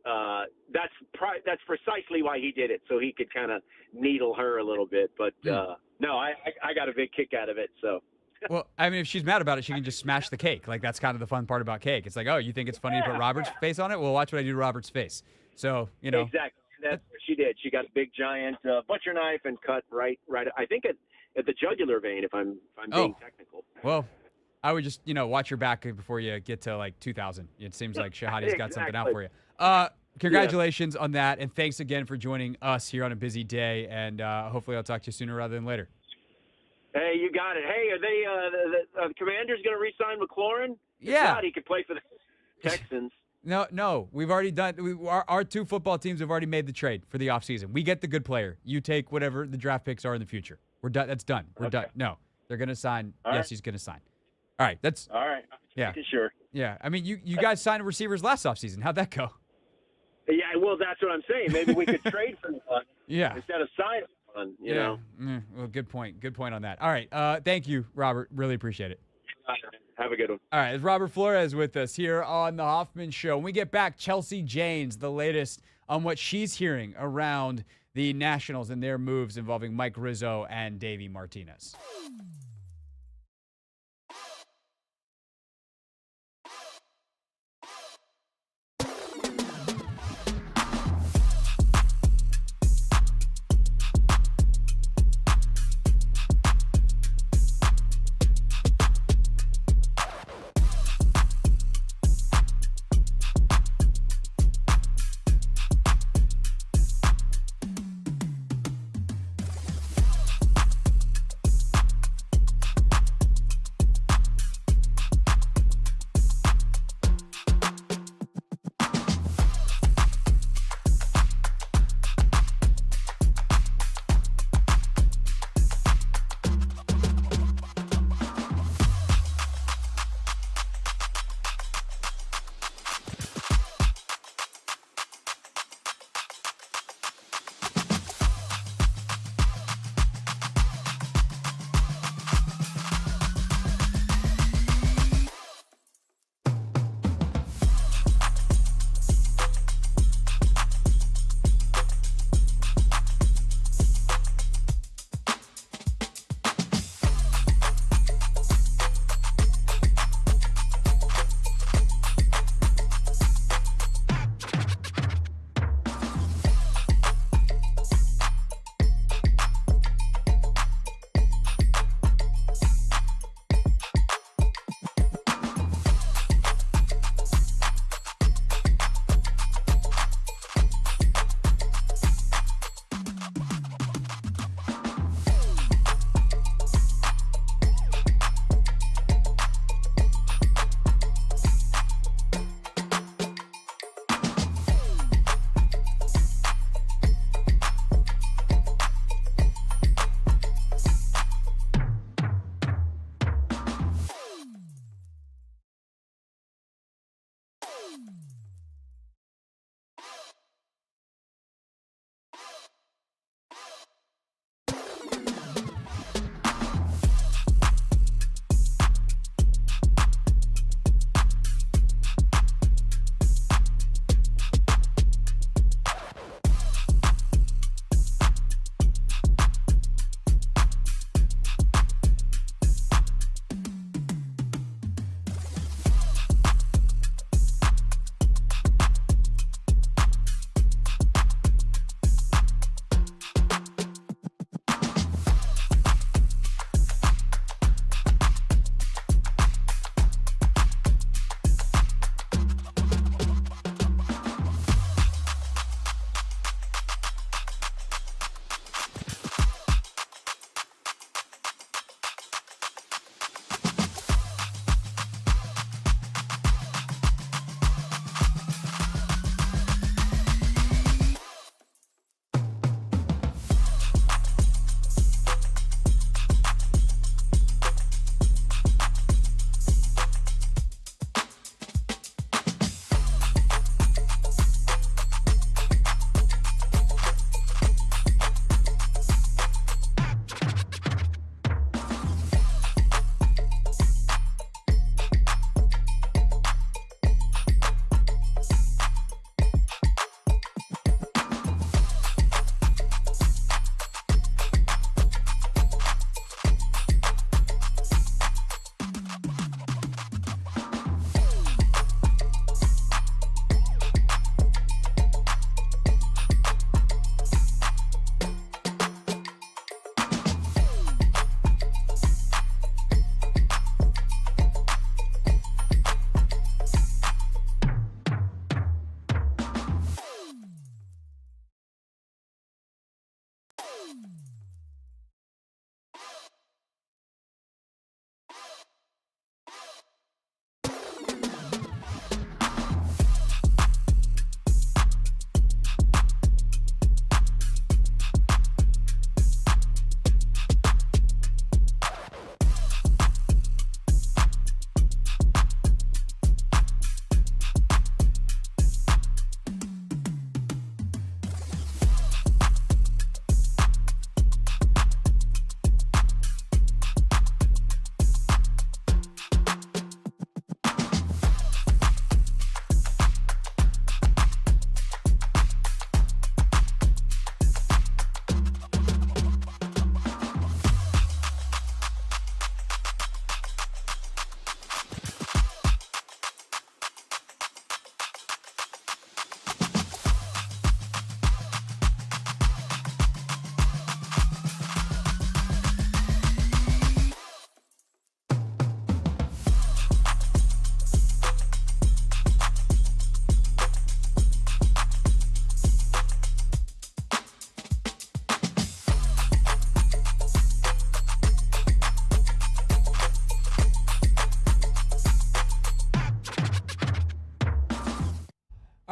that's precisely why he did it, so he could kind of needle her a little bit. But no, I got a big kick out of it. So. Well, I mean, if she's mad about it, she can just smash the cake. Like, that's kind of the fun part about cake. It's like, oh, you think it's funny to put Robert's face on it? Well, watch what I do to Robert's face. So, Exactly. That's what she did. She got a big, giant butcher knife and cut right. I think at the jugular vein, if I'm being technical. Well, I would just, watch your back before you get to, like, 2,000. It seems like Shahadi's got something out for you. Congratulations on that, and thanks again for joining us here on a busy day, and hopefully I'll talk to you sooner rather than later. Hey, you got it. Hey, are they the Commanders going to re-sign McLaurin? Yeah. If not, he could play for the Texans. No. We've already done. Our 2 football teams have already made the trade for the offseason. We get the good player. You take whatever the draft picks are in the future. We're done. That's done. We're done. No, they're going to sign. All yes, right. He's going to sign. All right. That's all right. Yeah. Sure. Yeah. I mean, you guys signed receivers last offseason. How'd that go? Yeah. Well, that's what I'm saying. Maybe we could trade for one. Yeah. Instead of signing one. You know. Well, good point. Good point on that. All right. Thank you, Robert. Really appreciate it. Have a good one. All right, it's Robert Flores with us here on the Hoffman Show. When we get back, Chelsea Janes, the latest on what she's hearing around the Nationals and their moves involving Mike Rizzo and Davey Martinez.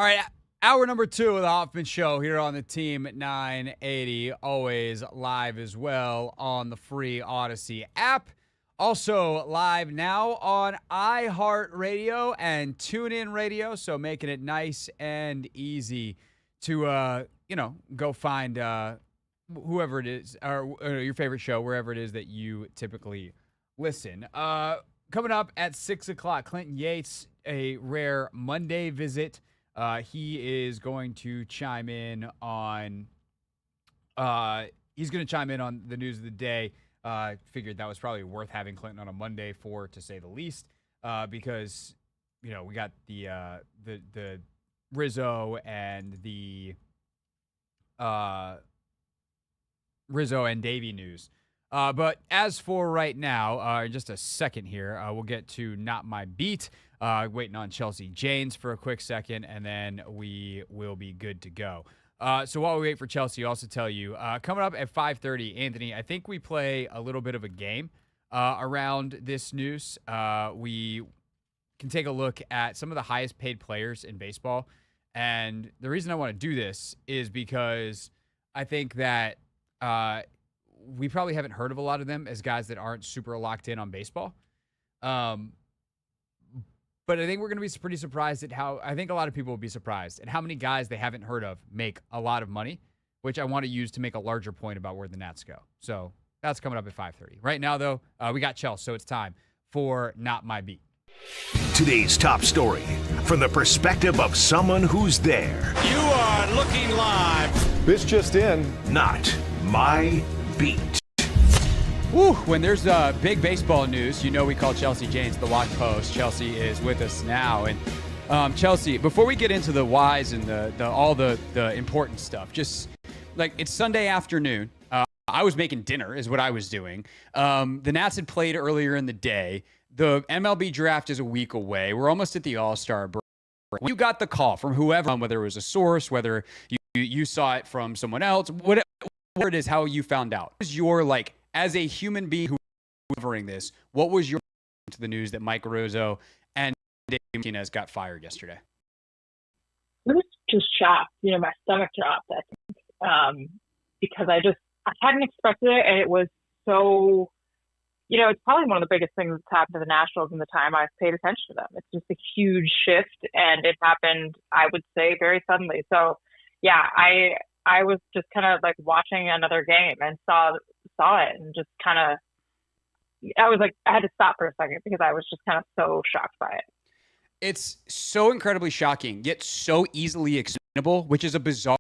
All right, hour number 2 of the Hoffman Show here on the Team 980, always live as well on the free Odyssey app. Also live now on iHeartRadio and TuneIn Radio, so making it nice and easy to, go find whoever it is, or your favorite show, wherever it is that you typically listen. Coming up at 6 o'clock, Clinton Yates, a rare Monday visit. He is going to chime in on the news of the day. Figured that was probably worth having Clinton on a Monday for, to say the least, because we got the Rizzo and the Rizzo and Davey news. But as for right now, just a second here, we'll get to Not My Beat. Waiting on Chelsea Janes for a quick second, and then we will be good to go. So while we wait for Chelsea, I'll also tell you, coming up at 5:30, Anthony, I think we play a little bit of a game around this news. We can take a look at some of the highest paid players in baseball. And the reason I want to do this is because I think that we probably haven't heard of a lot of them as guys that aren't super locked in on baseball. But I think we're going to be pretty surprised at I think a lot of people will be surprised at how many guys they haven't heard of make a lot of money, which I want to use to make a larger point about where the Nats go. So that's coming up at 5:30. Right now, though, we got Chelsea, so it's time for Not My Beat. Today's top story from the perspective of someone who's there. You are looking live. This just in. Not My Beat. Woo, when there's big baseball news, we call Chelsea Janes the Watch Post. Chelsea is with us now. And Chelsea, before we get into the whys and all the important stuff, just like it's Sunday afternoon. I was making dinner is what I was doing. The Nats had played earlier in the day. The MLB draft is a week away. We're almost at the All-Star break. When you got the call from whoever, whether it was a source, whether you saw it from someone else, whatever it is, how you found out. What was your, as a human being who was covering this, what was your reaction to the news that Mike Rizzo and Davey Martinez got fired yesterday? I was just shocked. My stomach dropped, I think, because I hadn't expected it, and it was so, it's probably one of the biggest things that's happened to the Nationals in the time I've paid attention to them. It's just a huge shift, and it happened, I would say, very suddenly. So, yeah, I was just kind of like watching another game and saw it and just kind of, I had to stop for a second because I was just kind of so shocked by it. It's so incredibly shocking, yet so easily explainable, which is a bizarre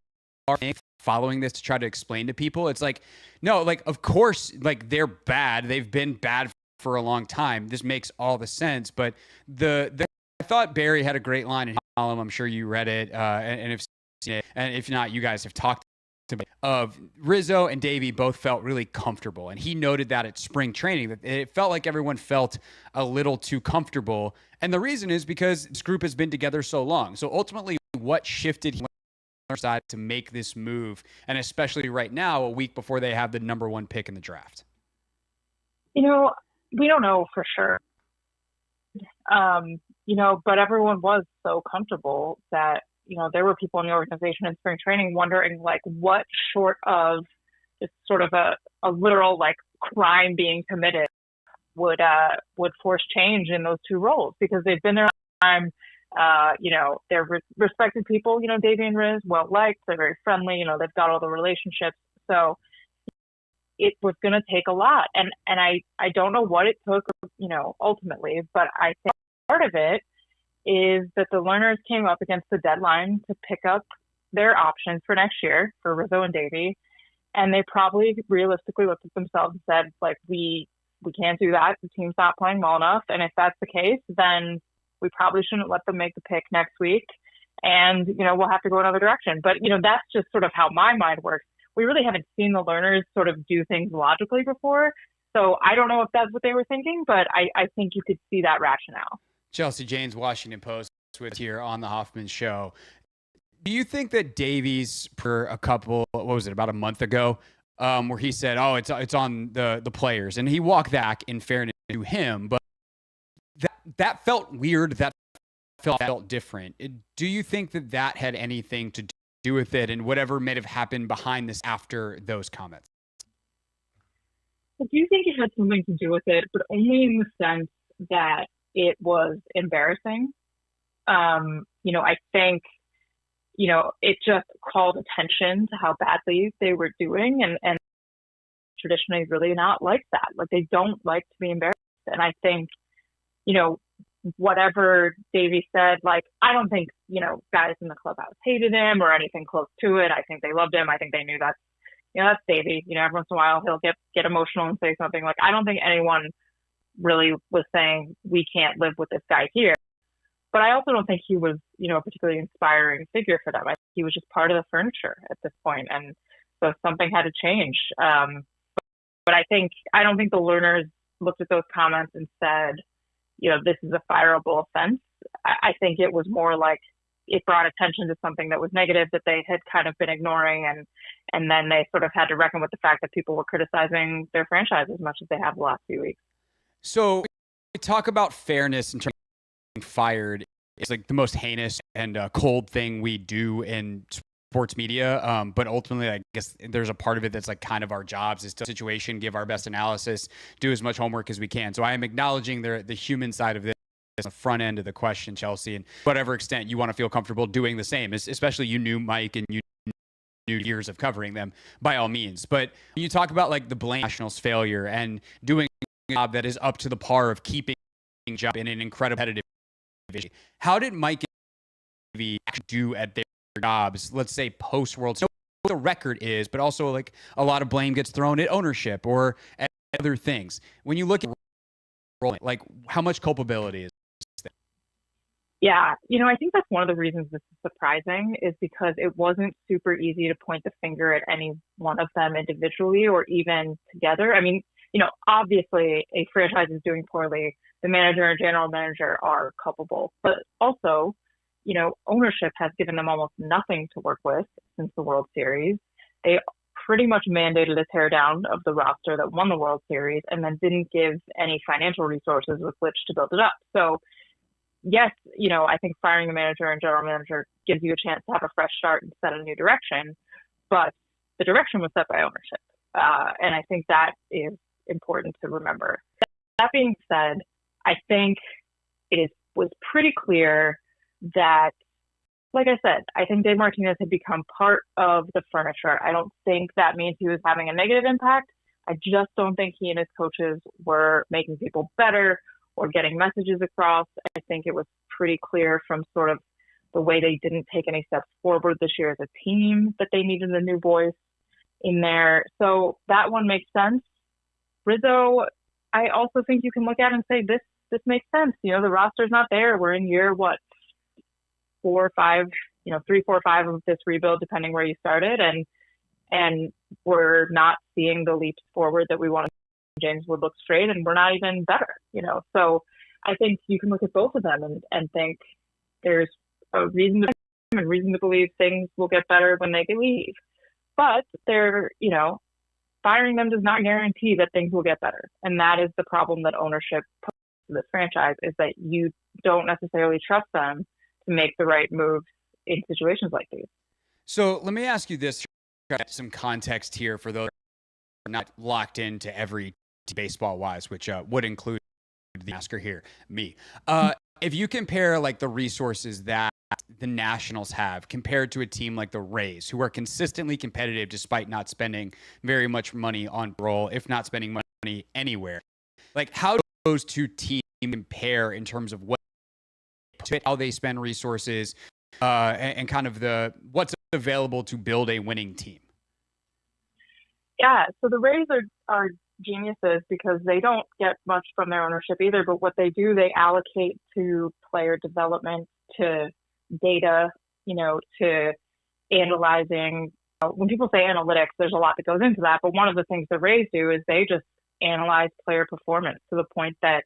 thing following this to try to explain to people. It's of course, they're bad. They've been bad for a long time. This makes all the sense. But I thought Barry had a great line in his column. I'm sure you read it. And if seen it, and if not, you guys have talked to me of Rizzo and Davey both felt really comfortable. And he noted that at spring training, that it felt like everyone felt a little too comfortable. And the reason is because this group has been together so long. So ultimately, what shifted on their side to make this move, and especially right now, a week before they have the number 1 pick in the draft? We don't know for sure. But everyone was so comfortable that, there were people in the organization in spring training wondering, what short of just sort of a literal, crime being committed would force change in those two roles, because they've been there a long time. They're respected people. Davey and Riz, well liked. They're very friendly. They've got all the relationships. So it was going to take a lot, and I don't know what it took, ultimately, but I think part of it is that the learners came up against the deadline to pick up their options for next year for Rizzo and Davey, and they probably realistically looked at themselves and said, we can't do that. The team's not playing well enough, and if that's the case, then we probably shouldn't let them make the pick next week, and we'll have to go another direction. But that's just sort of how my mind works. We really haven't seen the learners sort of do things logically before, so I don't know if that's what they were thinking, but I think you could see that rationale. Chelsea Janes, Washington Post, with here on the Hoffman Show. Do you think that Davies, for about a month ago, where he said, it's on the players, and he walked back in fairness to him, but that felt weird. That felt different. Do you think that that had anything to do with it and whatever may have happened behind this after those comments? I do think it had something to do with it, but only in the sense that it was embarrassing. I think, it just called attention to how badly they were doing, and traditionally really not like that. Like, they don't like to be embarrassed. And I think, whatever Davey said, like, I don't think, guys in the clubhouse hated him or anything close to it. I think they loved him. I think they knew that's Davey. Every once in a while he'll get emotional and say something. Like, I don't think anyone really was saying we can't live with this guy here. But I also don't think he was, a particularly inspiring figure for them. I think he was just part of the furniture at this point, and so something had to change. But I don't think the learners looked at those comments and said, this is a fireable offense. I think it was more like it brought attention to something that was negative that they had kind of been ignoring, and then they sort of had to reckon with the fact that people were criticizing their franchise as much as they have the last few weeks. So we talk about fairness in terms of being fired. It's like the most heinous and cold thing we do in sports media. But ultimately, I guess there's a part of it that's like kind of our jobs is to situation, give our best analysis, do as much homework as we can. So I am acknowledging the human side of this on the front end of the question, Chelsea, and whatever extent you want to feel comfortable doing the same, especially you knew Mike and you knew years of covering them, by all means. But when you talk about like the blame Nationals failure and doing a job that is up to the par of keeping a job in an incredible competitive division, how did Mike and Davey actually do at their jobs, let's say post World Series? What the record is, but also like a lot of blame gets thrown at ownership or at other things. When you look at like how much culpability is there? Yeah, I think that's one of the reasons this is surprising is because it wasn't super easy to point the finger at any one of them individually or even together. I mean, obviously a franchise is doing poorly. The manager and general manager are culpable, but also, ownership has given them almost nothing to work with since the World Series. They pretty much mandated a teardown of the roster that won the World Series and then didn't give any financial resources with which to build it up. So yes, I think firing the manager and general manager gives you a chance to have a fresh start and set a new direction, but the direction was set by ownership. And I think that is important to remember. That being said, I think was pretty clear that, like I said, I think Dave Martinez had become part of the furniture. I don't think that means he was having a negative impact. I just don't think he and his coaches were making people better or getting messages across. I think it was pretty clear from sort of the way they didn't take any steps forward this year as a team that they needed a new voice in there. So that one makes sense. Rizzo, I also think you can look at it and say, this makes sense. The roster's not there. We're in year, 4 or 5, 3, 4, 5 of this rebuild, depending where you started. And we're not seeing the leaps forward that we want to see. James would look straight and we're not even better, So I think you can look at both of them and think there's a reason to believe things will get better when they leave. But firing them does not guarantee that things will get better. And that is the problem that ownership poses to this franchise, is that you don't necessarily trust them to make the right moves in situations like these. So let me ask you this, some context here for those who are not locked into every baseball wise, which would include the asker here, me. If you compare like the resources that the Nationals have compared to a team like the Rays, who are consistently competitive despite not spending very much money on role, if not spending money anywhere, like how do those two teams compare in terms of how they spend resources and kind of what's available to build a winning team? Yeah, so the Rays are geniuses because they don't get much from their ownership either, but what they do, they allocate to player development, to data, to analyzing. When people say analytics, there's a lot that goes into that, but one of the things the Rays do is they just analyze player performance to the point that,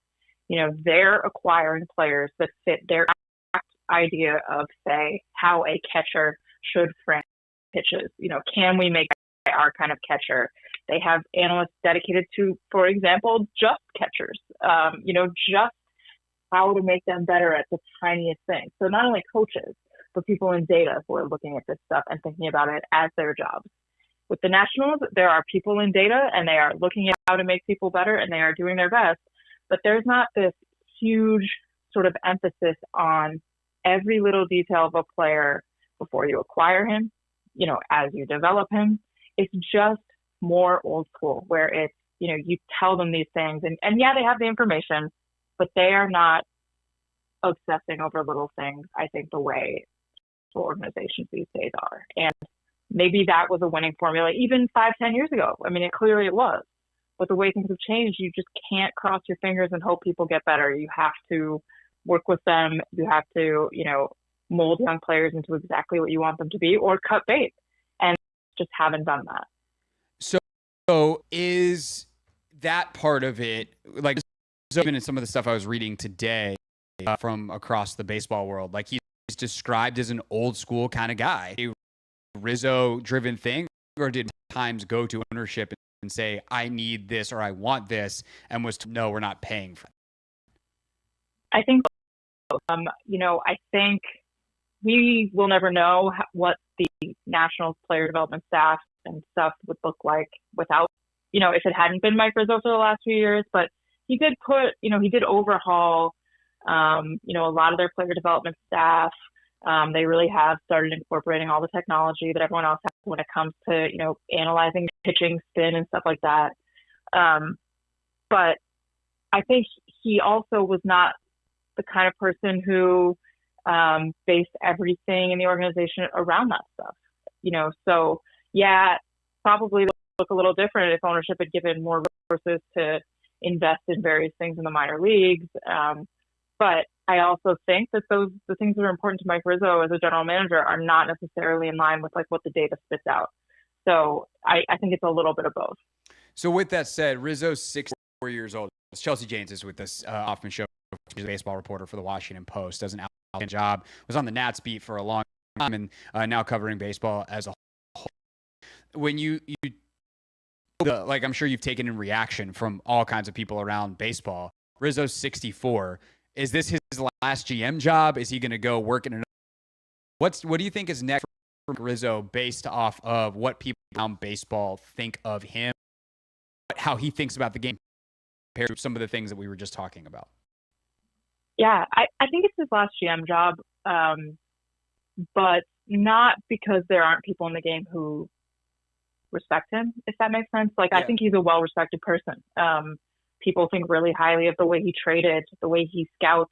they're acquiring players that fit their idea of, say, how a catcher should frame pitches. Can we make our kind of catcher? They have analysts dedicated to, for example, just catchers, just how to make them better at the tiniest things. So not only coaches, but people in data who are looking at this stuff and thinking about it as their jobs. With the Nationals, there are people in data and they are looking at how to make people better and they are doing their best. But there's not this huge sort of emphasis on every little detail of a player before you acquire him, as you develop him. It's just more old school where it's, you tell them these things and yeah, they have the information, but they are not obsessing over little things, I think, the way organizations these days are. And maybe that was a winning formula even 5-10 years ago. I mean, it clearly was. But the way things have changed, you just can't cross your fingers and hope people get better. You have to work with them. You have to, mold young players into exactly what you want them to be or cut bait. And just haven't done that. So is that part of it, like even in some of the stuff I was reading today from across the baseball world, like he's described as an old school kind of guy, a Rizzo driven thing, or did times go to ownership and say, I need this or I want this, and was no, we're not paying for it? I think, I think we will never know what the Nationals player development staff and stuff would look like without, if it hadn't been Mike Rizzo for the last few years. But he did he did overhaul, a lot of their player development staff. They really have started incorporating all the technology that everyone else has when it comes to, analyzing pitching spin and stuff like that. But I think he also was not the kind of person who based everything in the organization around that stuff. So yeah, probably look a little different if ownership had given more resources to invest in various things in the minor leagues. But I also think that the things that are important to Mike Rizzo as a general manager are not necessarily in line with like what the data spits out. So I think it's a little bit of both. So with that said, Rizzo's 64 years old. Chelsea Janes is with this Hoffman show. She's a baseball reporter for the Washington Post. Does an outstanding job. Was on the Nats beat for a long time and now covering baseball as a whole. When I'm sure you've taken in reaction from all kinds of people around baseball. Rizzo's 64. Is this his last GM job? Is he going to go work in another? What do you think is next for Rizzo based off of what people around baseball think of him, how he thinks about the game compared to some of the things that we were just talking about? Yeah, I think it's his last GM job, but not because there aren't people in the game who respect him, if that makes sense. Like, yeah. I think he's a well-respected person. People think really highly of the way he traded, the way he scouts.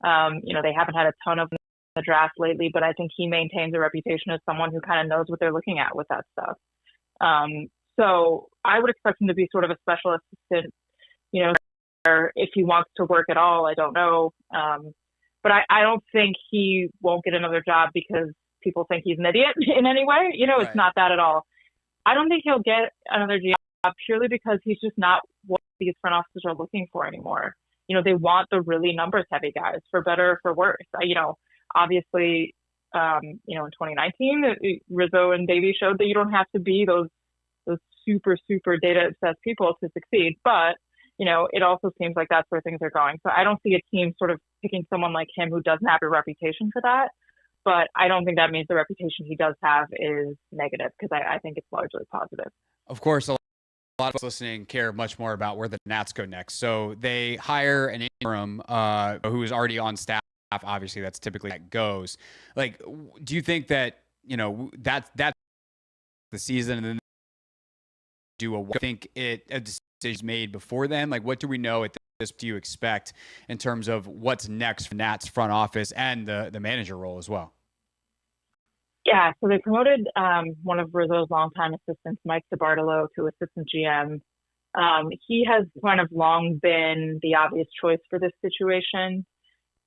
They haven't had a ton of the draft lately, but I think he maintains a reputation as someone who kind of knows what they're looking at with that stuff. So I would expect him to be sort of a special assistant, or if he wants to work at all, I don't know. But I don't think he won't get another job because people think he's an idiot in any way. Right. It's not that at all. I don't think he'll get another job purely because he's just not what these front offices are looking for anymore. They want the really numbers heavy guys, for better or for worse. Obviously, in 2019, Rizzo and Davey showed that you don't have to be those super, super data obsessed people to succeed. But, it also seems like that's where things are going. So I don't see a team sort of picking someone like him who doesn't have a reputation for that. But I don't think that means the reputation he does have is negative, because I think it's largely positive. Of course, a lot of us listening care much more about where the Nats go next. So they hire an interim who is already on staff. Obviously, that's typically how it goes. Like, do you think that, that's the season and then think a decision is made before then? Like, what do we know at this? Do you expect in terms of what's next for Nats front office and the manager role as well? Yeah, so they promoted one of Rizzo's longtime assistants, Mike DiBartolo, to assistant GM. He has kind of long been the obvious choice for this situation.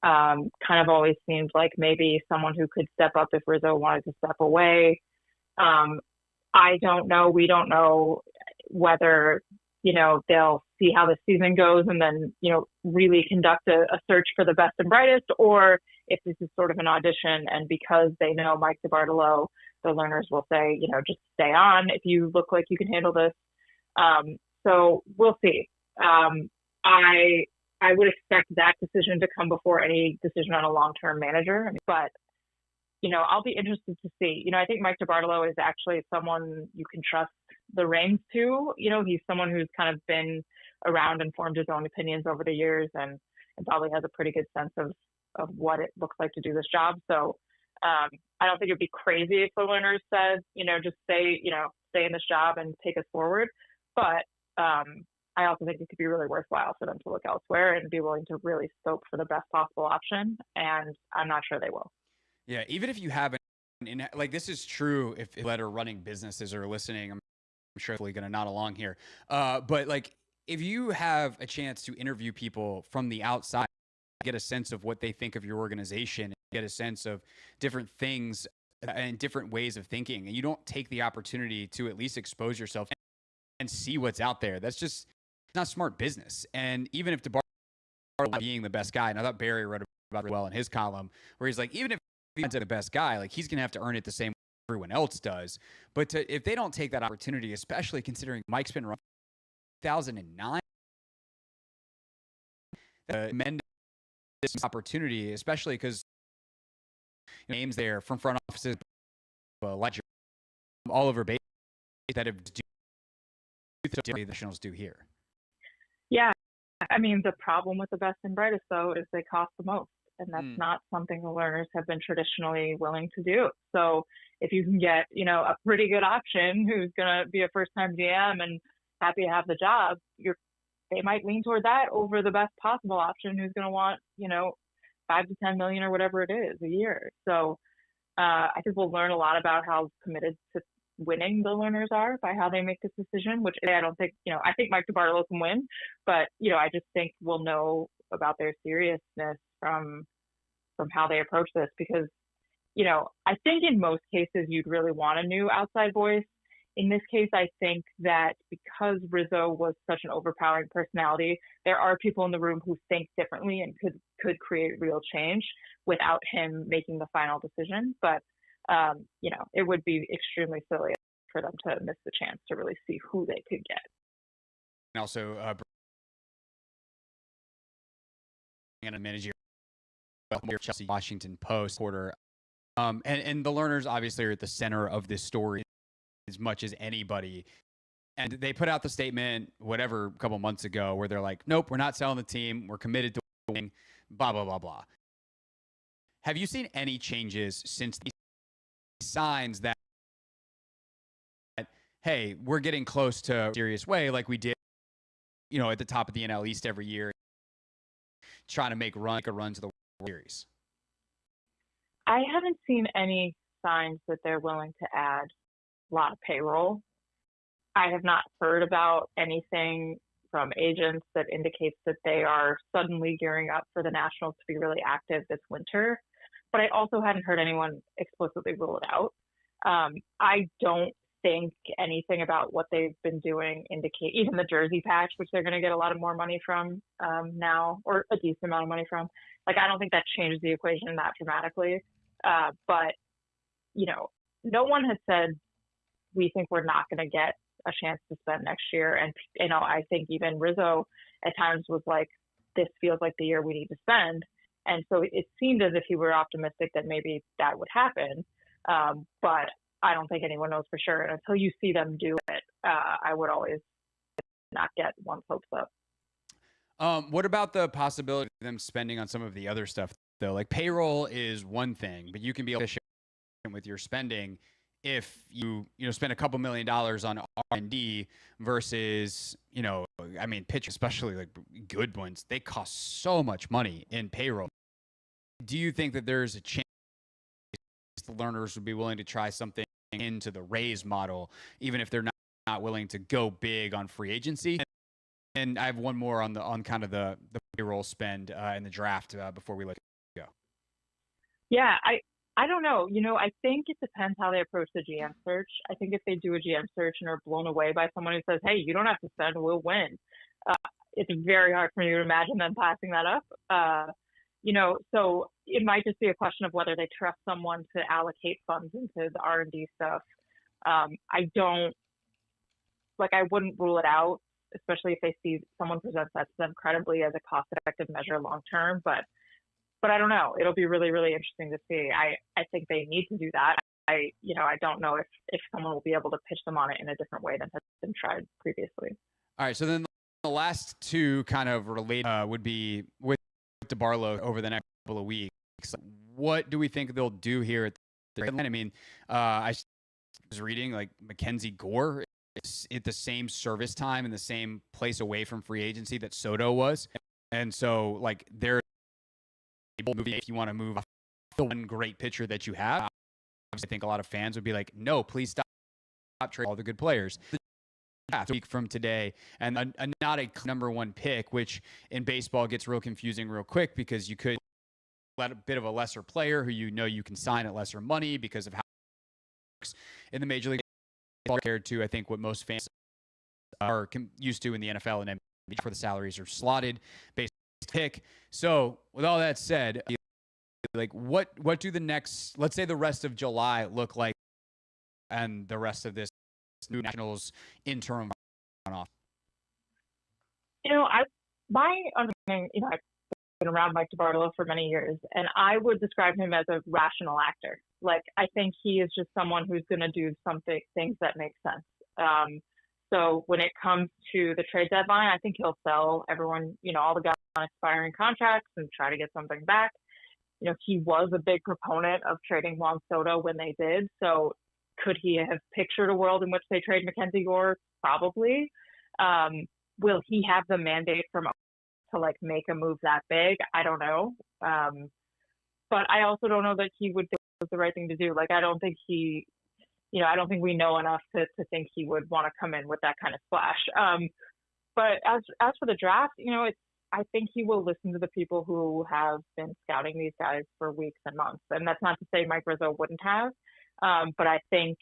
Kind of always seemed like maybe someone who could step up if Rizzo wanted to step away. I don't know. We don't know whether, they'll see how the season goes and then, really conduct a search for the best and brightest, or if this is sort of an audition, and because they know Mike DiBartolo, the learners will say, just stay on if you look like you can handle this. So we'll see. I I would expect that decision to come before any decision on a long-term manager. But, I'll be interested to see. I think Mike DiBartolo is actually someone you can trust the reins to. He's someone who's kind of been around and formed his own opinions over the years and probably has a pretty good sense of what it looks like to do this job. So I don't think it'd be crazy if the Lerners said, just stay in this job and take us forward. But I also think it could be really worthwhile for them to look elsewhere and be willing to really scope for the best possible option. And I'm not sure they will. Yeah, even if you haven't, like this is true if that are running businesses are listening, I'm sure they're going to nod along here. But like if you have a chance to interview people from the outside, get a sense of what they think of your organization, get a sense of different things and different ways of thinking, and you don't take the opportunity to at least expose yourself and see what's out there, that's just not smart business. And even if DiBartolo being the best guy, and I thought Barry wrote about it well in his column, where he's like, even if he's the best guy, like he's going to have to earn it the same way everyone else does. But if they don't take that opportunity, especially considering Mike's been running 2009, amend this opportunity, especially because names there from front offices, ledger, all over base that have the Nationals do here. Yeah, I mean the problem with the best and brightest though is they cost the most, and that's not something the Lerners have been traditionally willing to do. So if you can get a pretty good option who's going to be a first-time GM and happy to have the job, they might lean toward that over the best possible option who's going to want, 5 to 10 million or whatever it is a year. So I think we'll learn a lot about how committed to winning the Lerners are by how they make this decision, which I don't think, I think Mike DiBartolo can win, but, I just think we'll know about their seriousness from how they approach this because, I think in most cases you'd really want a new outside voice. In this case, I think that because Rizzo was such an overpowering personality, there are people in the room who think differently and could create real change without him making the final decision. But, it would be extremely silly for them to miss the chance to really see who they could get. And also, and manage your Chelsea Washington Post reporter. And the Lerners obviously are at the center of this story as much as anybody. And they put out the statement, whatever, a couple months ago, where they're like, nope, we're not selling the team. We're committed to winning, blah, blah, blah, blah. Have you seen any changes since these signs that, hey, we're getting close to a serious way like we did, at the top of the NL East every year, trying to make a run to the World Series? I haven't seen any signs that they're willing to add a lot of payroll. I have not heard about anything from agents that indicates that they are suddenly gearing up for the Nationals to be really active this winter. But I also hadn't heard anyone explicitly rule it out. I don't think anything about what they've been doing indicate, even the jersey patch, which they're going to get a lot of more money from now, or a decent amount of money from. I don't think that changes the equation that dramatically. But, no one has said, we think we're not going to get a chance to spend next year. And, I think even Rizzo at times was like, this feels like the year we need to spend. And so it seemed as if he were optimistic that maybe that would happen. But I don't think anyone knows for sure. And until you see them do it, I would always not get one's hopes up. What about the possibility of them spending on some of the other stuff, though? Like payroll is one thing, but you can be efficient with your spending if you spend a couple $1 million on R&D versus, pitch, especially like good ones, they cost so much money in payroll. Do you think that there's a chance the Lerners would be willing to try something into the Rays model, even if they're not willing to go big on free agency? And I have one more on kind of the payroll spend in the draft before we let go. Yeah, I don't know. I think it depends how they approach the GM search. I think if they do a GM search and are blown away by someone who says, hey, you don't have to spend, we'll win. It's very hard for me to imagine them passing that up. So it might just be a question of whether they trust someone to allocate funds into the R&D stuff. I wouldn't rule it out. especially if they see someone presents that to them credibly as a cost-effective measure long-term. But I don't know. It'll be really, really interesting to see. I think they need to do that. I don't know if someone will be able to pitch them on it in a different way than has been tried previously. All right. So then the last two kind of related would be with DeBarlo over the next couple of weeks. What do we think they'll do here at the deadline? I mean, I was reading like Mackenzie Gore is at the same service time and the same place away from free agency that Soto was. And so like they're moving, if you want to move off the one great pitcher that you have, I think a lot of fans would be like, no, please stop trading all the good players. A week from today, and not a number one pick, which in baseball gets real confusing real quick because you could let a bit of a lesser player who you can sign at lesser money because of how it works in the Major League compared to, I think, what most fans are used to in the NFL and NBA, where the salaries are slotted based on pick. So with all that said, like what do the next, let's say the rest of July look like and the rest of this new Nationals interim off? My understanding, I've been around Mike DeBartolo for many years, and I would describe him as a rational actor. Like, I think he is just someone who's going to do things that make sense. So when it comes to the trade deadline, I think he'll sell everyone, all the guys on expiring contracts and try to get something back. He was a big proponent of trading Juan Soto when they did. So could he have pictured a world in which they trade Mackenzie Gore? Probably. Will he have the mandate from to like make a move that big? I don't know. But I also don't know that he would think it was the right thing to do. Like, I don't think I don't think we know enough to think he would want to come in with that kind of splash. But as for the draft, I think he will listen to the people who have been scouting these guys for weeks and months. And that's not to say Mike Rizzo wouldn't have. But I think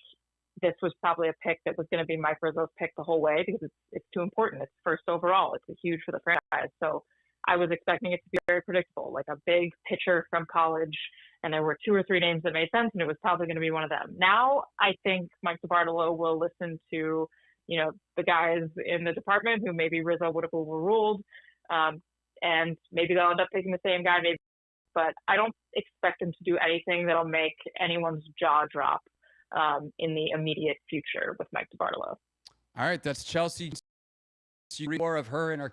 this was probably a pick that was going to be Mike Rizzo's pick the whole way because it's too important. It's first overall. It's huge for the franchise. So I was expecting it to be very predictable, like a big pitcher from college. And there were 2 or 3 names that made sense, and it was probably going to be one of them. Now I think Mike DeBartolo will listen to, the guys in the department who maybe Rizzo would have overruled. And maybe they'll end up picking the same guy, but I don't expect him to do anything that'll make anyone's jaw drop in the immediate future with Mike DeBartolo. All right, that's Chelsea. You read more of her in our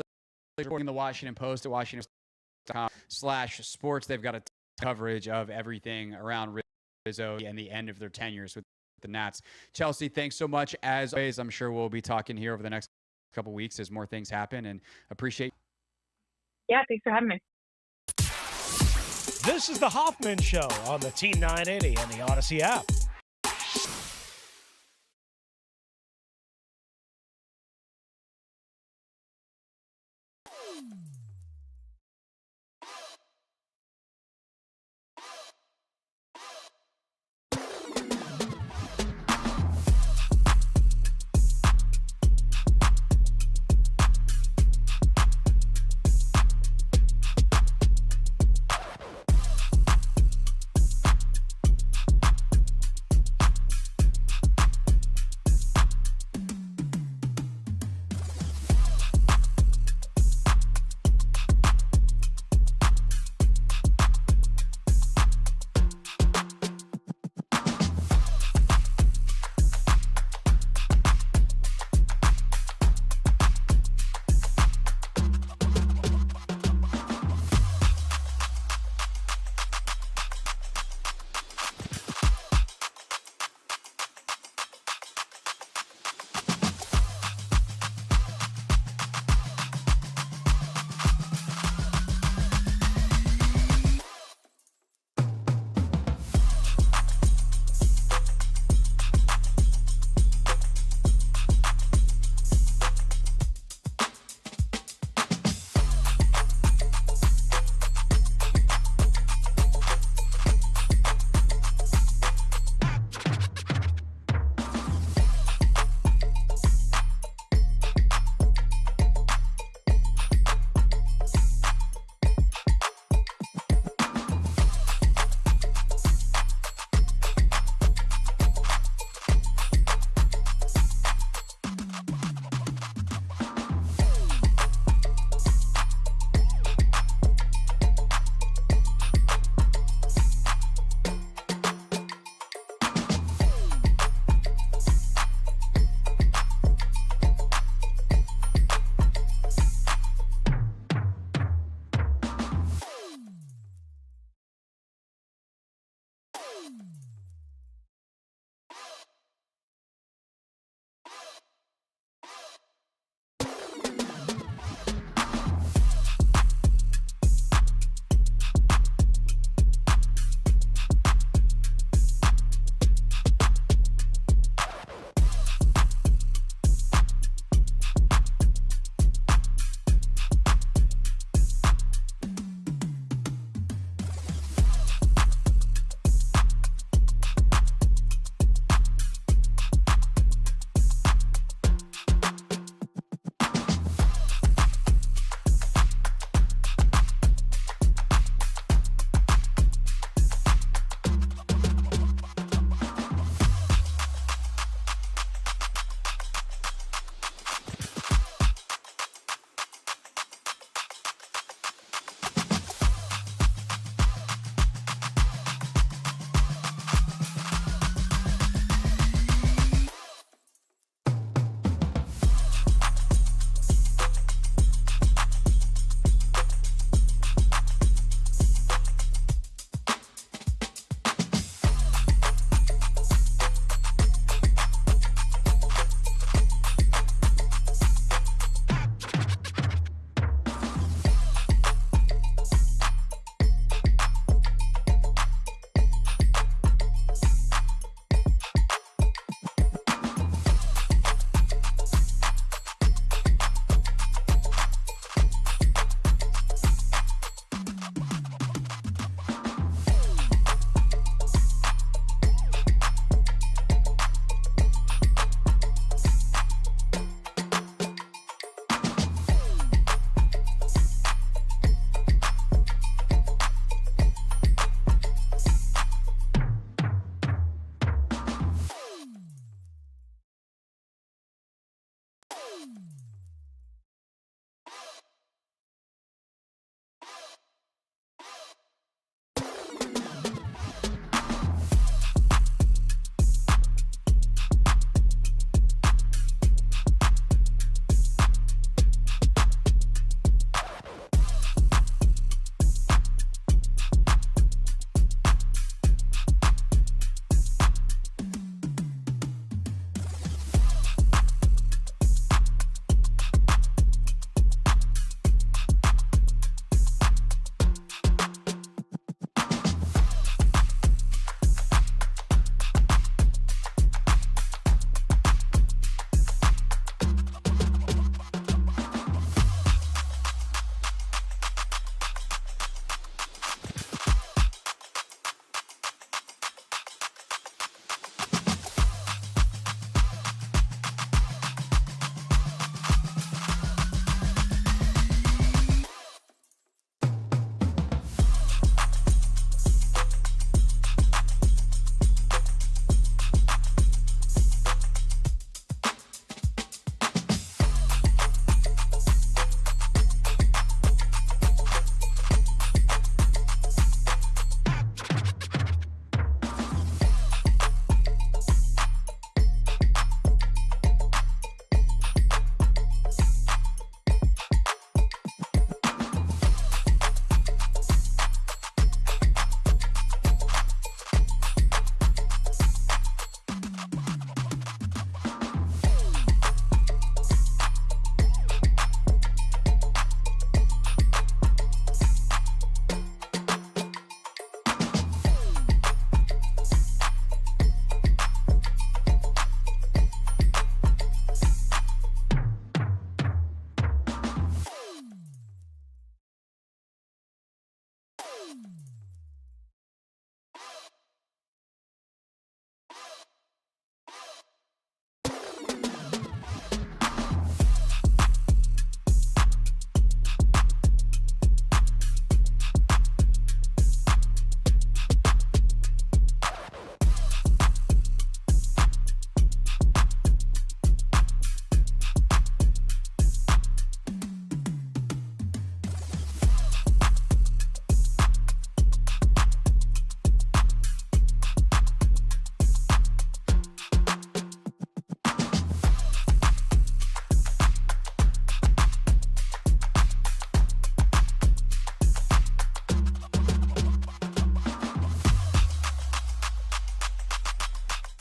reporting the Washington Post at washington.com/sports. They've got a coverage of everything around Rizzo and the end of their tenures with the Nats. Chelsea, thanks so much. As always, I'm sure we'll be talking here over the next couple of weeks as more things happen, and appreciate. Yeah, thanks for having me. This is the Hoffman Show on the Team 980 and the Odyssey app.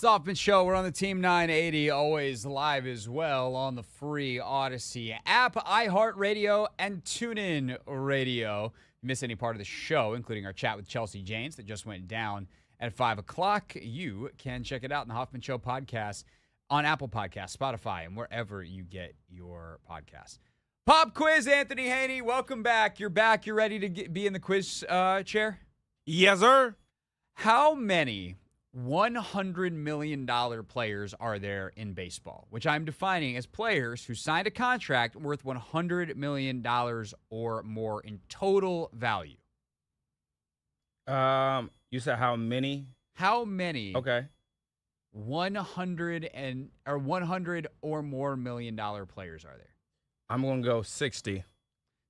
It's Hoffman Show. We're on the Team 980, always live as well on the free Odyssey app, iHeartRadio, and TuneIn Radio. If you miss any part of the show, including our chat with Chelsea Janes that just went down at 5 o'clock, you can check it out in the Hoffman Show podcast on Apple Podcasts, Spotify, and wherever you get your podcasts. Pop quiz, Anthony Haney. Welcome back. You're back. You're ready to be in the quiz chair? Yes, sir. How many $100 million players are there in baseball, which I'm defining as players who signed a contract worth $100 million or more in total value? You said how many? How many? Okay. 100 or more $1 million players are there? I'm going to go 60. It's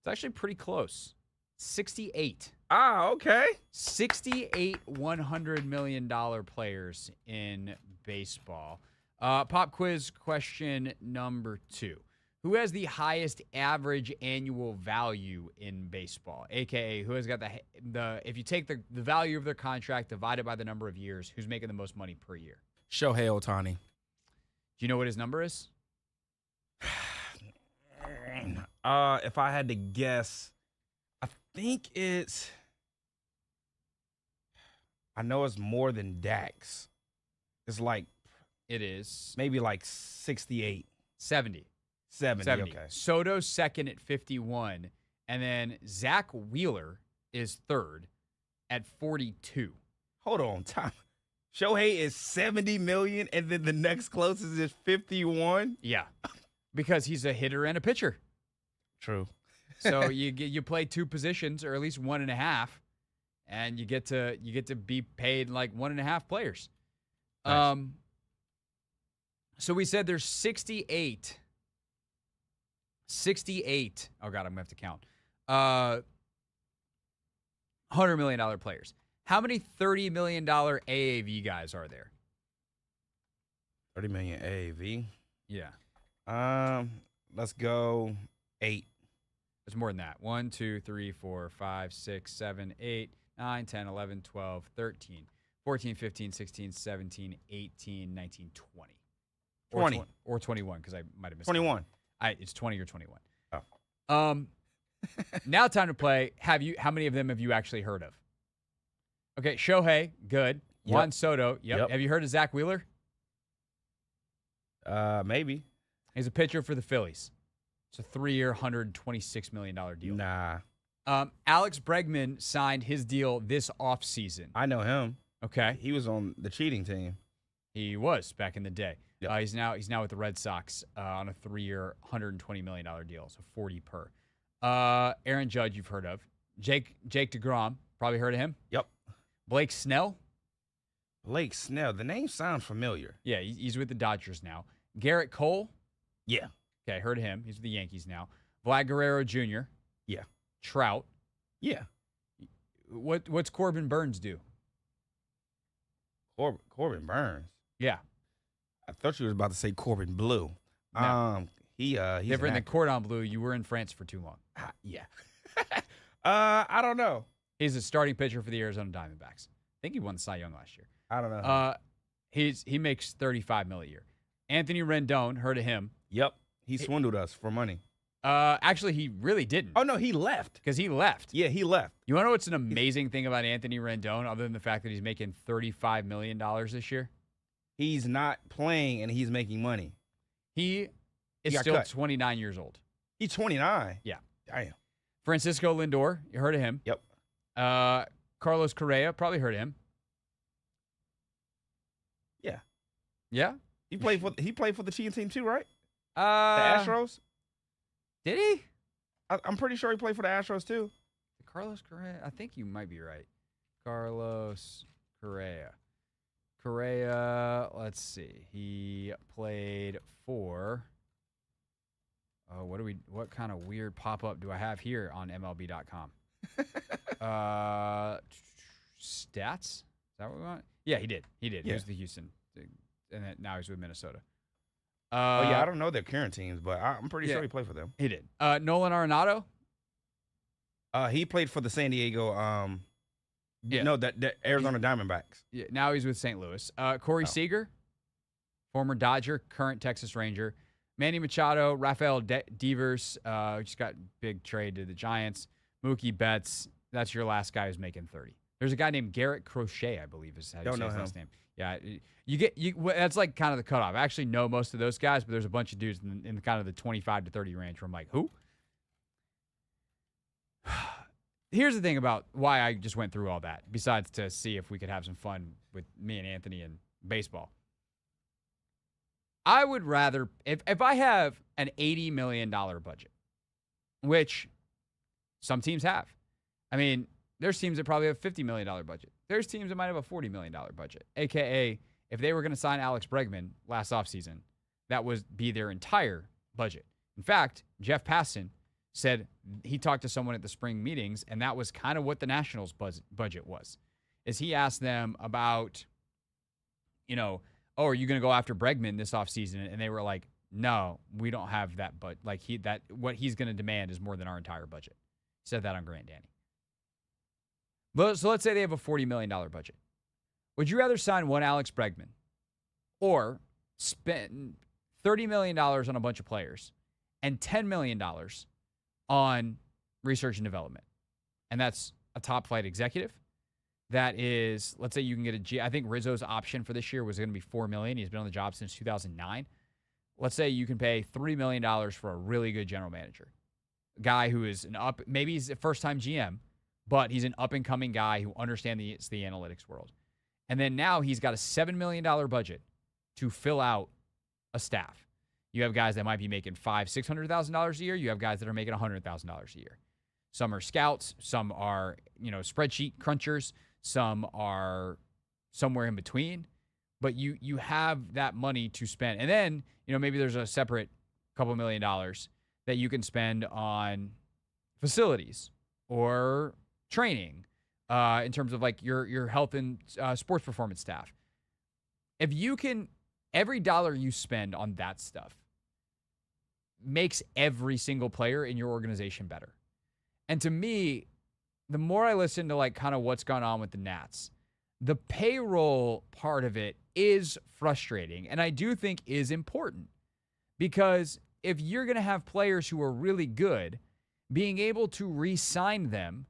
actually pretty close. 68. Ah, okay. 68 $100 million players in baseball. Pop quiz question number 2. Who has the highest average annual value in baseball? AKA, who has got the if you take the value of their contract divided by the number of years, who's making the most money per year? Shohei Ohtani. Do you know what his number is? If I had to guess, I think I know it's more than Dax. It's like It is maybe like 68. 70. 70, okay. Soto's second at 51, and then Zach Wheeler is third at 42. Hold on, time. Shohei is 70 million, and then the next closest is 51. Yeah, because he's a hitter and a pitcher. True. So you play two positions, or at least 1.5, and you get to be paid like 1.5 players. Nice. So we said there's 68. 68. Oh God, I'm gonna have to count. $100 million players. How many $30 million AAV guys are there? 30 million AAV. Yeah. Let's go 8. There's more than that. 1, 2, 3, 4, 5, 6, 7, 8, 9, 10, 11, 12, 13, 14, 15, 16, 17, 18, 19, 20. 20. Or 21, because I might have missed 21. It's 20 or 21. Oh. Now time to play. How many of them have you actually heard of? Okay, Shohei, good. Yep. Juan Soto, yep. Have you heard of Zach Wheeler? Maybe. He's a pitcher for the Phillies. It's a 3-year, $126 million deal. Nah. Alex Bregman signed his deal this offseason. I know him. Okay. He was on the cheating team. He was back in the day. Yep. He's now with the Red Sox on a 3-year, $120 million deal, so 40 per. Aaron Judge, you've heard of. Jake DeGrom, probably heard of him. Yep. Blake Snell. Blake Snell. The name sounds familiar. Yeah, he's with the Dodgers now. Garrett Cole. Yeah. Okay, heard of him. He's with the Yankees now. Vlad Guerrero Jr. Yeah. Trout. Yeah. What's Corbin Burns do? Corbin Burns. Yeah. I thought you was about to say Corbin Blue. No. He's different than Cordon Bleu. You were in France for too long. Yeah. I don't know. He's a starting pitcher for the Arizona Diamondbacks. I think he won the Cy Young last year. I don't know. He makes $35 million a year. Anthony Rendon, heard of him? Yep. He swindled us for money. Actually, he really didn't. Oh no, he left. Because he left. Yeah, he left. You want to know what's an amazing thing about Anthony Rendon, other than the fact that he's making $35 million this year? He's not playing and he's making money. He is still 29 years old. He's 29. Yeah. Damn. Francisco Lindor, you heard of him? Yep. Carlos Correa, probably heard of him. Yeah. Yeah? He played for the cheating team too, right? The Astros? Did he? I'm pretty sure he played for the Astros too. Carlos Correa? I think you might be right. Carlos Correa. Let's see. He played for what kind of weird pop-up do I have here on MLB.com? Stats? Is that what we want? Yeah, he did. He Yeah. was the Houston. And then now he's with Minnesota. I don't know their current teams, but I'm pretty sure he played for them. He did. Nolan Arenado? He played for the San Diego Yeah. No, the Arizona Diamondbacks. Yeah, now he's with St. Louis. Corey Seager? former Dodger, current Texas Ranger. Manny Machado, Rafael Devers, just got big trade to the Giants. Mookie Betts, that's your last guy who's making 30. There's a guy named Garrett Crochet, I believe is how you say his last name. Yeah, that's like kind of the cutoff. I actually know most of those guys, but there's a bunch of dudes in kind of the 25 to 30 range where I'm like, who? Here's the thing about why I just went through all that, besides to see if we could have some fun with me and Anthony and baseball. I would rather, if I have an $80 million budget, which some teams have. I mean, there's teams that probably have a $50 million budget. There's teams that might have a $40 million budget. AKA, if they were going to sign Alex Bregman last offseason, that would be their entire budget. In fact, Jeff Passan said he talked to someone at the spring meetings, and that was kind of what the Nationals' budget was. Is he asked them about, are you going to go after Bregman this offseason? And they were like, no, we don't have that. But what he's going to demand is more than our entire budget. He said that on Grant Danny. But so let's say they have a $40 million budget. Would you rather sign one Alex Bregman or spend $30 million on a bunch of players and $10 million on research and development? And that's a top flight executive. That is, let's say you can get I think Rizzo's option for this year was going to be $4 million. He's been on the job since 2009. Let's say you can pay $3 million for a really good general manager. A guy who is maybe he's a first-time GM, but he's an up-and-coming guy who understands the analytics world. And then now he's got a $7 million budget to fill out a staff. You have guys that might be making $500,000, $600,000 a year. You have guys that are making $100,000 a year. Some are scouts. Some are, spreadsheet crunchers. Some are somewhere in between. But you have that money to spend. And then, maybe there's a separate couple $1 million that you can spend on facilities or training in terms of like your health and sports performance staff. If you can, every dollar you spend on that stuff makes every single player in your organization better. And to me, the more I listen to like kind of what's gone on with the Nats, the payroll part of it is frustrating and I do think is important, because if you're going to have players who are really good, being able to re-sign them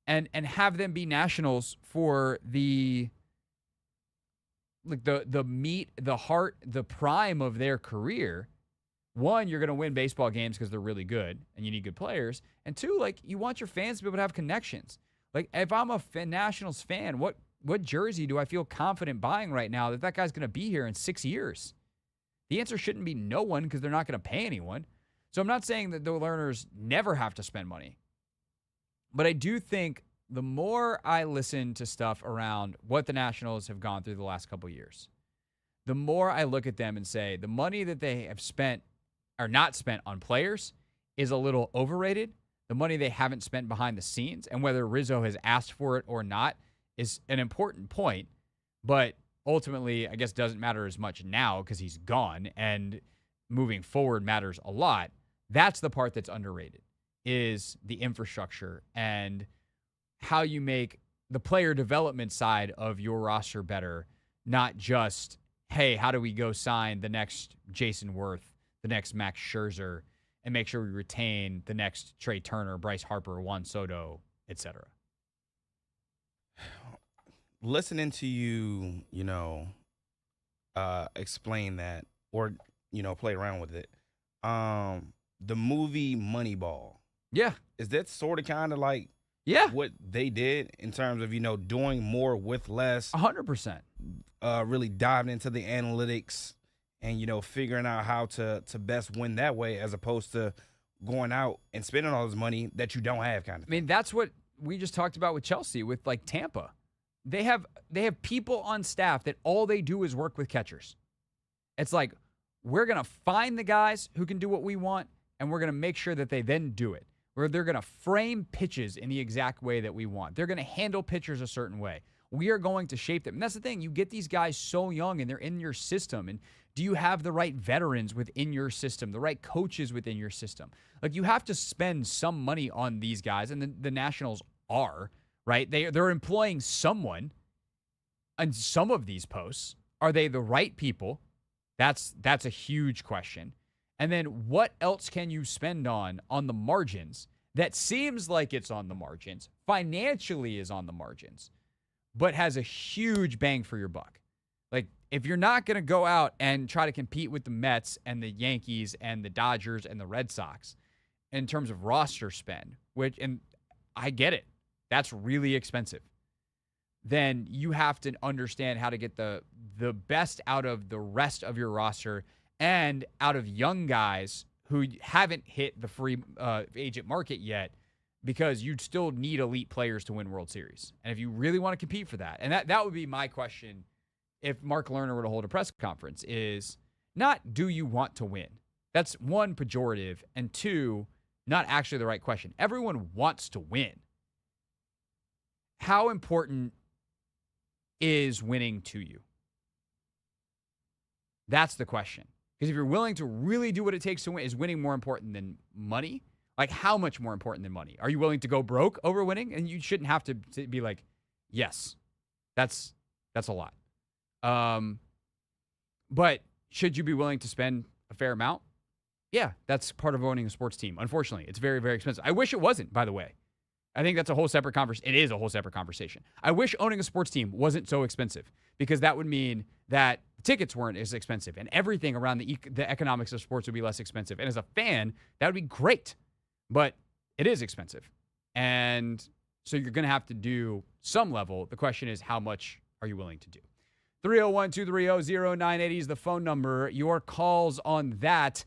and have them be Nationals for the meat, the heart, the prime of their career. One, you're going to win baseball games because they're really good and you need good players. And two, like, you want your fans to be able to have connections. Like, if I'm a Nationals fan, what jersey do I feel confident buying right now that guy's going to be here in 6 years? The answer shouldn't be no one, because they're not going to pay anyone. So I'm not saying that the learners never have to spend money. But I do think the more I listen to stuff around what the Nationals have gone through the last couple of years, the more I look at them and say the money that they have spent or not spent on players is a little overrated. The money they haven't spent behind the scenes, and whether Rizzo has asked for it or not, is an important point. But ultimately, I guess doesn't matter as much now because he's gone, and moving forward matters a lot. That's the part that's underrated, is the infrastructure and how you make the player development side of your roster better, not just, hey, how do we go sign the next Jason Worth, the next Max Scherzer, and make sure we retain the next Trey Turner, Bryce Harper, Juan Soto, etc. Listening to you, explain that or, play around with it. The movie Moneyball. Yeah. Is that sort of kind of like what they did in terms of, doing more with less? 100%. Really diving into the analytics and, figuring out how to best win that way, as opposed to going out and spending all this money that you don't have, kind of thing. I mean, that's what we just talked about with Chelsea, with like Tampa. They have people on staff that all they do is work with catchers. It's like, we're going to find the guys who can do what we want, and we're going to make sure that they then do it. Where they're going to frame pitches in the exact way that we want. They're going to handle pitchers a certain way. We are going to shape them. And that's the thing. You get these guys so young, and they're in your system. And do you have the right veterans within your system, the right coaches within your system? Like, you have to spend some money on these guys, and the Nationals are, right? They're employing someone on some of these posts. Are they the right people? That's a huge question. And then what else can you spend on the margins that seems like it's on the margins, financially is on the margins, but has a huge bang for your buck? Like, if you're not going to go out and try to compete with the Mets and the Yankees and the Dodgers and the Red Sox in terms of roster spend, and I get it, that's really expensive, then you have to understand how to get the best out of the rest of your roster and out of young guys who haven't hit the free agent market yet, because you'd still need elite players to win World Series. And if you really want to compete for that, and that would be my question if Mark Lerner were to hold a press conference, is not do you want to win? That's one, pejorative, and two, not actually the right question. Everyone wants to win. How important is winning to you? That's the question. Because if you're willing to really do what it takes to win, is winning more important than money? Like, how much more important than money? Are you willing to go broke over winning? And you shouldn't have to be like, yes, that's a lot. But should you be willing to spend a fair amount? Yeah, that's part of owning a sports team. Unfortunately, it's very, very expensive. I wish it wasn't, by the way. I think that's a whole separate conversation. It is a whole separate conversation. I wish owning a sports team wasn't so expensive, because that would mean that tickets weren't as expensive and everything around the economics of sports would be less expensive. And as a fan, that would be great. But it is expensive. And so you're going to have to do some level. The question is, how much are you willing to do? 301-230-0980 is the phone number. Your calls on that,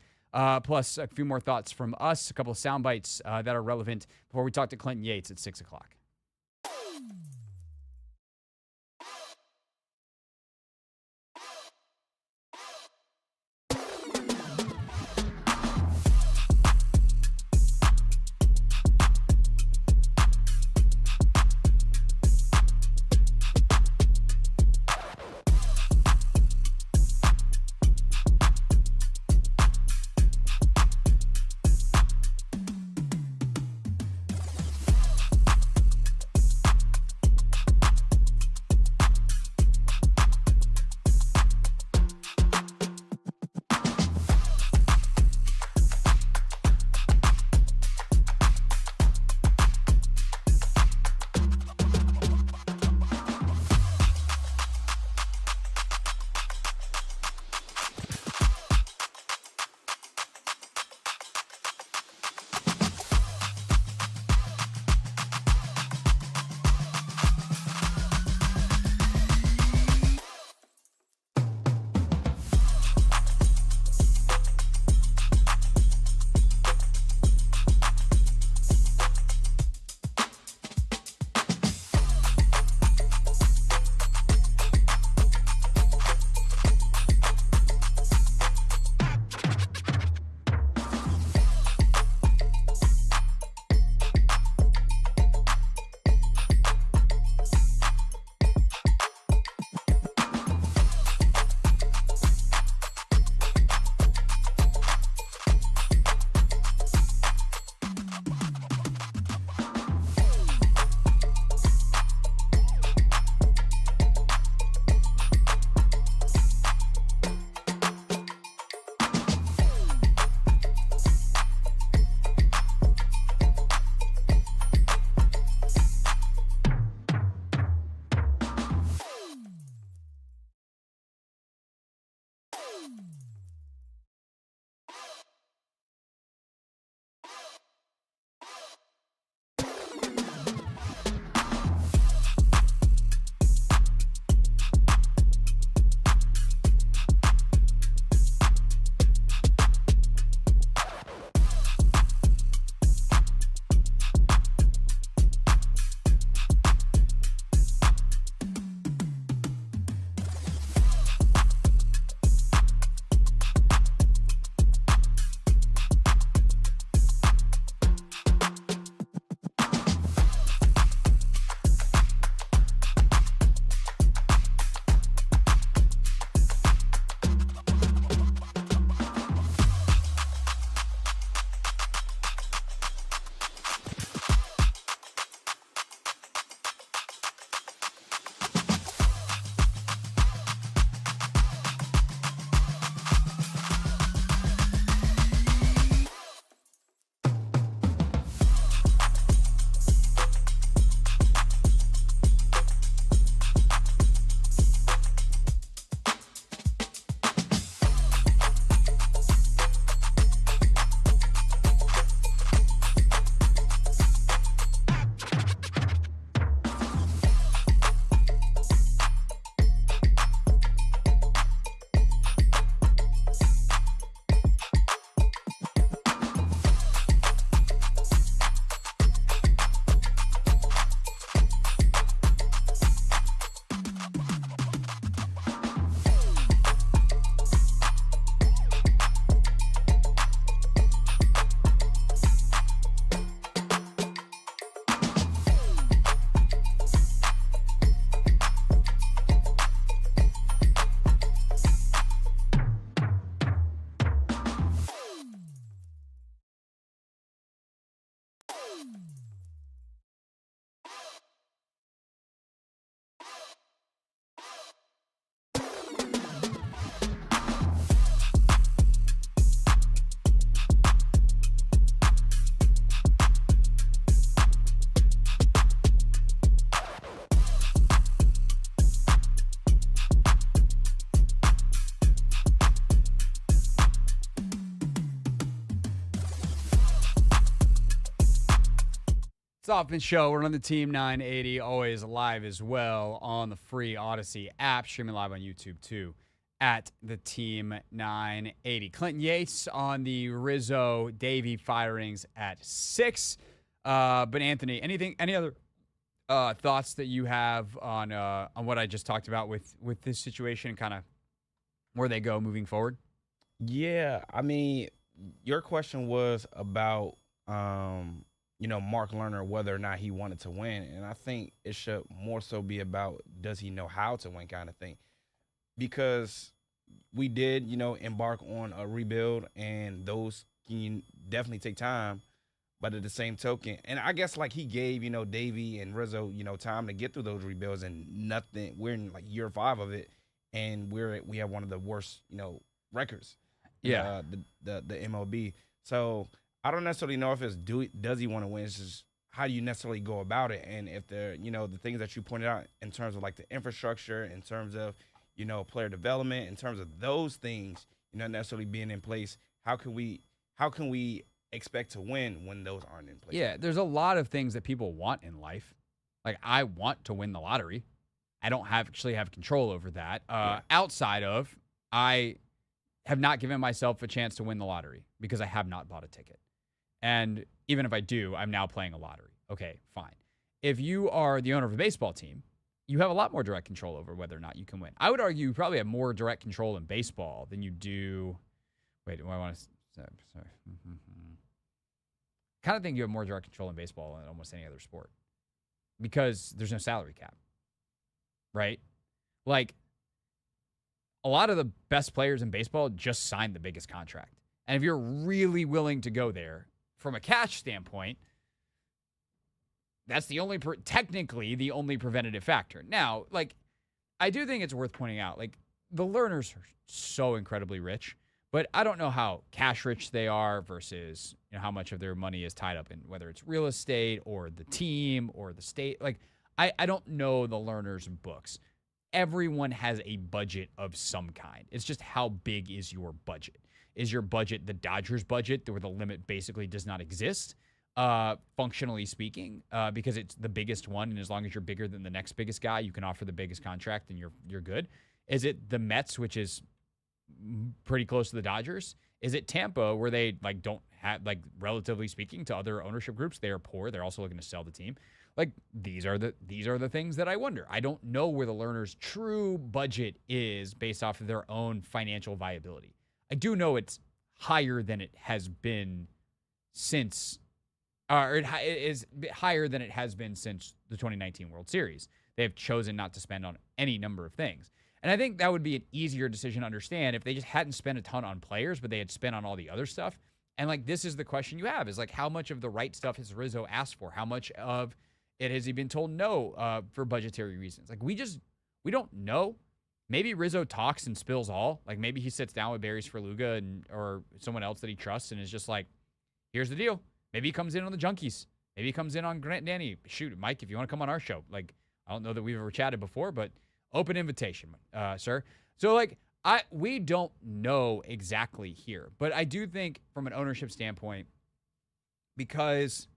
plus a few more thoughts from us, a couple of sound bites that are relevant before we talk to Clinton Yates at 6 o'clock. It's Hoffman Show. We're on the Team 980, always live as well on the free Odyssey app, streaming live on YouTube too, at the Team 980. Clinton Yates on the Rizzo Davey firings at 6. But Anthony, any other thoughts that you have on what I just talked about with this situation and kind of where they go moving forward? Yeah, I mean, your question was about Mark Lerner, whether or not he wanted to win. And I think it should more so be about, does he know how to win, kind of thing. Because we did, embark on a rebuild, and those can definitely take time. But at the same token, and I guess like he gave, Davey and Rizzo, time to get through those rebuilds, and nothing. We're in like year 5 of it, and we have one of the worst, records. Yeah. The MLB. So I don't necessarily know if it's does he want to win. It's just how do you necessarily go about it, and if the the things that you pointed out in terms of like the infrastructure, in terms of player development, in terms of those things, not necessarily being in place. How can we expect to win when those aren't in place? Yeah, there's a lot of things that people want in life. Like, I want to win the lottery. I don't actually have control over that. Outside of, I have not given myself a chance to win the lottery because I have not bought a ticket. And even if I do, I'm now playing a lottery. Okay, fine. If you are the owner of a baseball team, you have a lot more direct control over whether or not you can win. I would argue you probably have more direct control in baseball than you do. Wait, do I want to? Sorry. Kind of think you have more direct control in baseball than almost any other sport because there's no salary cap, right? Like, a lot of the best players in baseball just signed the biggest contract. And if you're really willing to go there from a cash standpoint, that's technically the only preventative factor. Now, like, I do think it's worth pointing out, like, the Lerners are so incredibly rich, but I don't know how cash rich they are versus how much of their money is tied up in whether it's real estate or the team or the state. Like, I don't know the Lerners' books. Everyone has a budget of some kind. It's just how big is your budget? Is your budget the Dodgers budget where the limit basically does not exist, functionally speaking, because it's the biggest one, and as long as you're bigger than the next biggest guy, you can offer the biggest contract and you're good? Is it the Mets, which is pretty close to the Dodgers? Is it Tampa, where they don't have, relatively speaking to other ownership groups, they are poor. They're also looking to sell the team. Like, these are the things that I wonder. I don't know where the Lerners' true budget is based off of their own financial viability. I do know it's higher than it has been since, or it is higher than it has been since the 2019 World Series. They have chosen not to spend on any number of things. And I think that would be an easier decision to understand if they just hadn't spent a ton on players, but they had spent on all the other stuff. And this is the question you have, is how much of the right stuff has Rizzo asked for? How much of it has he been told no for budgetary reasons? We don't know. Maybe Rizzo talks and spills all. Maybe he sits down with Barry Svrluga or someone else that he trusts and is just like, here's the deal. Maybe he comes in on the Junkies. Maybe he comes in on Grant Danny. Shoot, Mike, if you want to come on our show. I don't know that we've ever chatted before, but open invitation, sir. So, we don't know exactly here. But I do think from an ownership standpoint, because,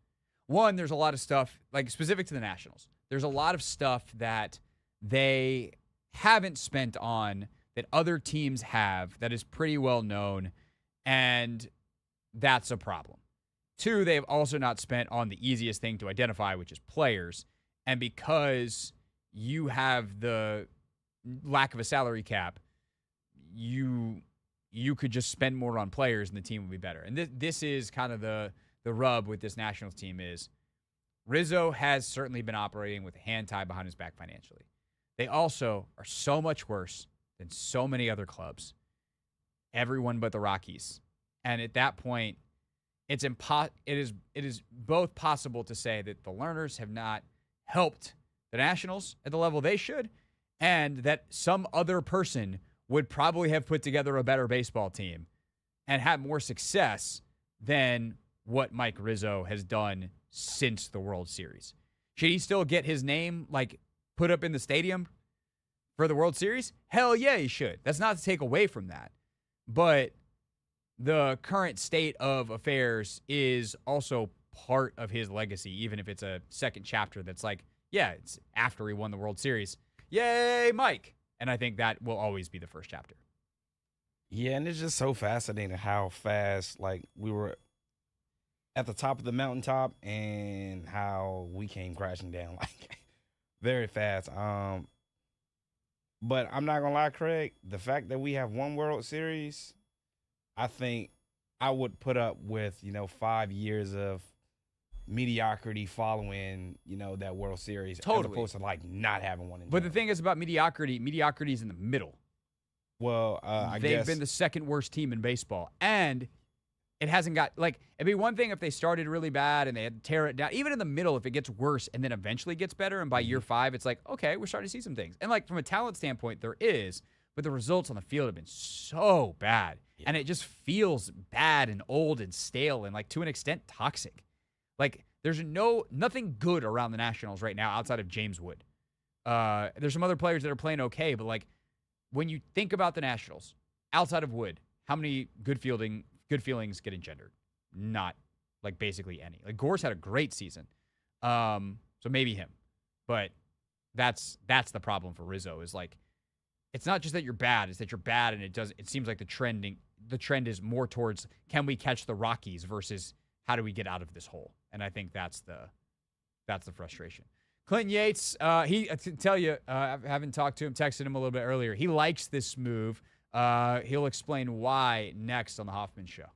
one, there's a lot of stuff, specific to the Nationals. There's a lot of stuff that they haven't spent on that other teams have that is pretty well known, and that's a problem. Two, they've also not spent on the easiest thing to identify, which is players. And because you have the lack of a salary cap, you could just spend more on players and the team would be better. And this is kind of the rub with this Nationals team is Rizzo has certainly been operating with a hand tied behind his back financially. They also are so much worse than so many other clubs, everyone but the Rockies. And at that point, it is both possible to say that the Lerners have not helped the Nationals at the level they should, and that some other person would probably have put together a better baseball team and had more success than what Mike Rizzo has done since the World Series. Should he still get his name put up in the stadium for the World Series? Hell yeah, he should. That's not to take away from that. But the current state of affairs is also part of his legacy, even if it's a second chapter that's like, yeah, it's after he won the World Series. Yay, Mike. And I think that will always be the first chapter. Yeah, and it's just so fascinating how fast, like, we were at the top of the mountaintop and how we came crashing down, like, very fast. But I'm not going to lie, Craig, the fact that we have one World Series, I think I would put up with, 5 years of mediocrity following, that World Series. Totally. As opposed to, like, not having one in But the general. thing is about mediocrity is in the middle. Well, I They've guess been the second worst team in baseball. And it hasn't got, like, it'd be one thing if they started really bad and they had to tear it down. Even in the middle, if it gets worse and then eventually gets better, and by year 5, it's like, okay, we're starting to see some things. And, like, from a talent standpoint, there is, but the results on the field have been so bad. Yeah. And it just feels bad and old and stale and, like, to an extent, toxic. Like, there's nothing good around the Nationals right now outside of James Wood. There's some other players that are playing okay, but, like, when you think about the Nationals, outside of Wood, how many good feelings get engendered? Not, like, basically any. Like, Gore's had a great season, so maybe him. But that's the problem for Rizzo is, like, it's not just that you're bad, it's that you're bad, and it seems like the trend is more towards can we catch the Rockies versus how do we get out of this hole? And I think that's the frustration. Clinton Yates, I can tell you, I haven't talked to him, texted him a little bit earlier. He likes this move. He'll explain why next on the Hoffman Show.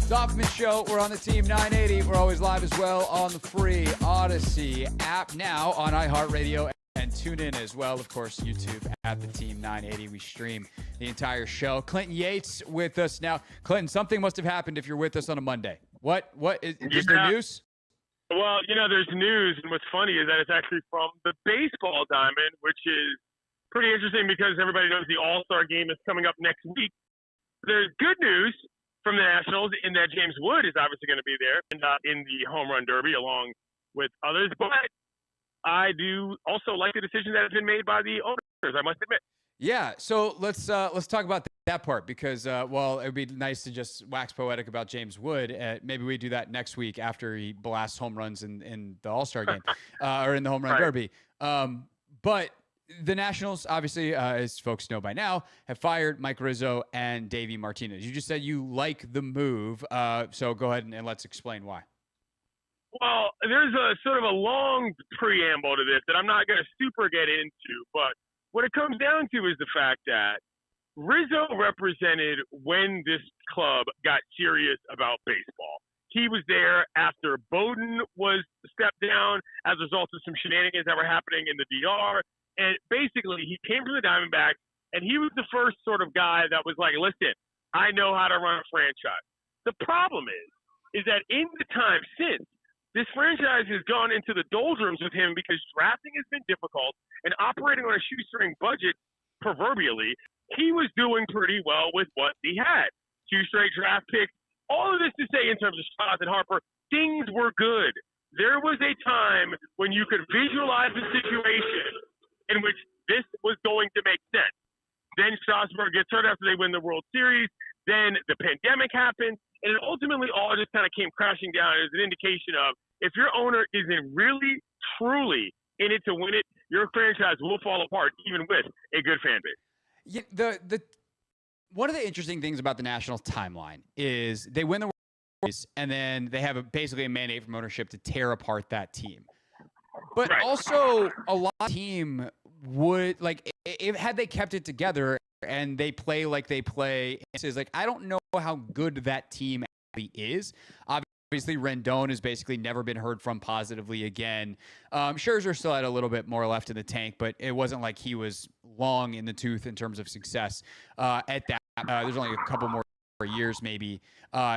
The Hoffman Show. We're on the Team 980. We're always live as well on the free Odyssey app, now on iHeartRadio and tune in as well. Of course, YouTube at the Team 980. We stream the entire show. Clinton Yates with us now. Clinton, something must have happened if you're with us on a Monday. What is there news? Well, there's news, and what's funny is that it's actually from the baseball diamond, which is pretty interesting because everybody knows the All-Star game is coming up next week. There's good news from the Nationals in that James Wood is obviously going to be there in the home run derby along with others. But I do also like the decision that has been made by the owners, I must admit. Yeah, so let's talk about that part because, it would be nice to just wax poetic about James Wood. Maybe we do that next week after he blasts home runs in the All-Star game or in the home run derby. But the Nationals, obviously, as folks know by now, have fired Mike Rizzo and Davey Martinez. You just said you like the move, so go ahead and let's explain why. Well, there's a sort of a long preamble to this that I'm not going to super get into, but what it comes down to is the fact that Rizzo represented when this club got serious about baseball. He was there after Bowden was stepped down as a result of some shenanigans that were happening in the DR. And basically, he came from the Diamondbacks, and he was the first sort of guy that was like, listen, I know how to run a franchise. The problem is that in the time since, this franchise has gone into the doldrums with him because drafting has been difficult, and operating on a shoestring budget, proverbially, he was doing pretty well with what he had. 2 straight draft picks. All of this to say in terms of Strauss and Harper, things were good. There was a time when you could visualize the situation in which this was going to make sense. Then Strasburg gets hurt after they win the World Series. Then the pandemic happened. And it ultimately all just kind of came crashing down as an indication of if your owner isn't really, truly in it to win it, your franchise will fall apart even with a good fan base. Yeah, one of the interesting things about the Nationals timeline is they win the World Series and then they have basically a mandate from ownership to tear apart that team. But also a lot of team would had they kept it together and they play like they play. It's like, I don't know how good that team actually is. Obviously, Rendon has basically never been heard from positively again. Scherzer still had a little bit more left in the tank, but it wasn't like he was long in the tooth in terms of success at that. There's only a couple more years maybe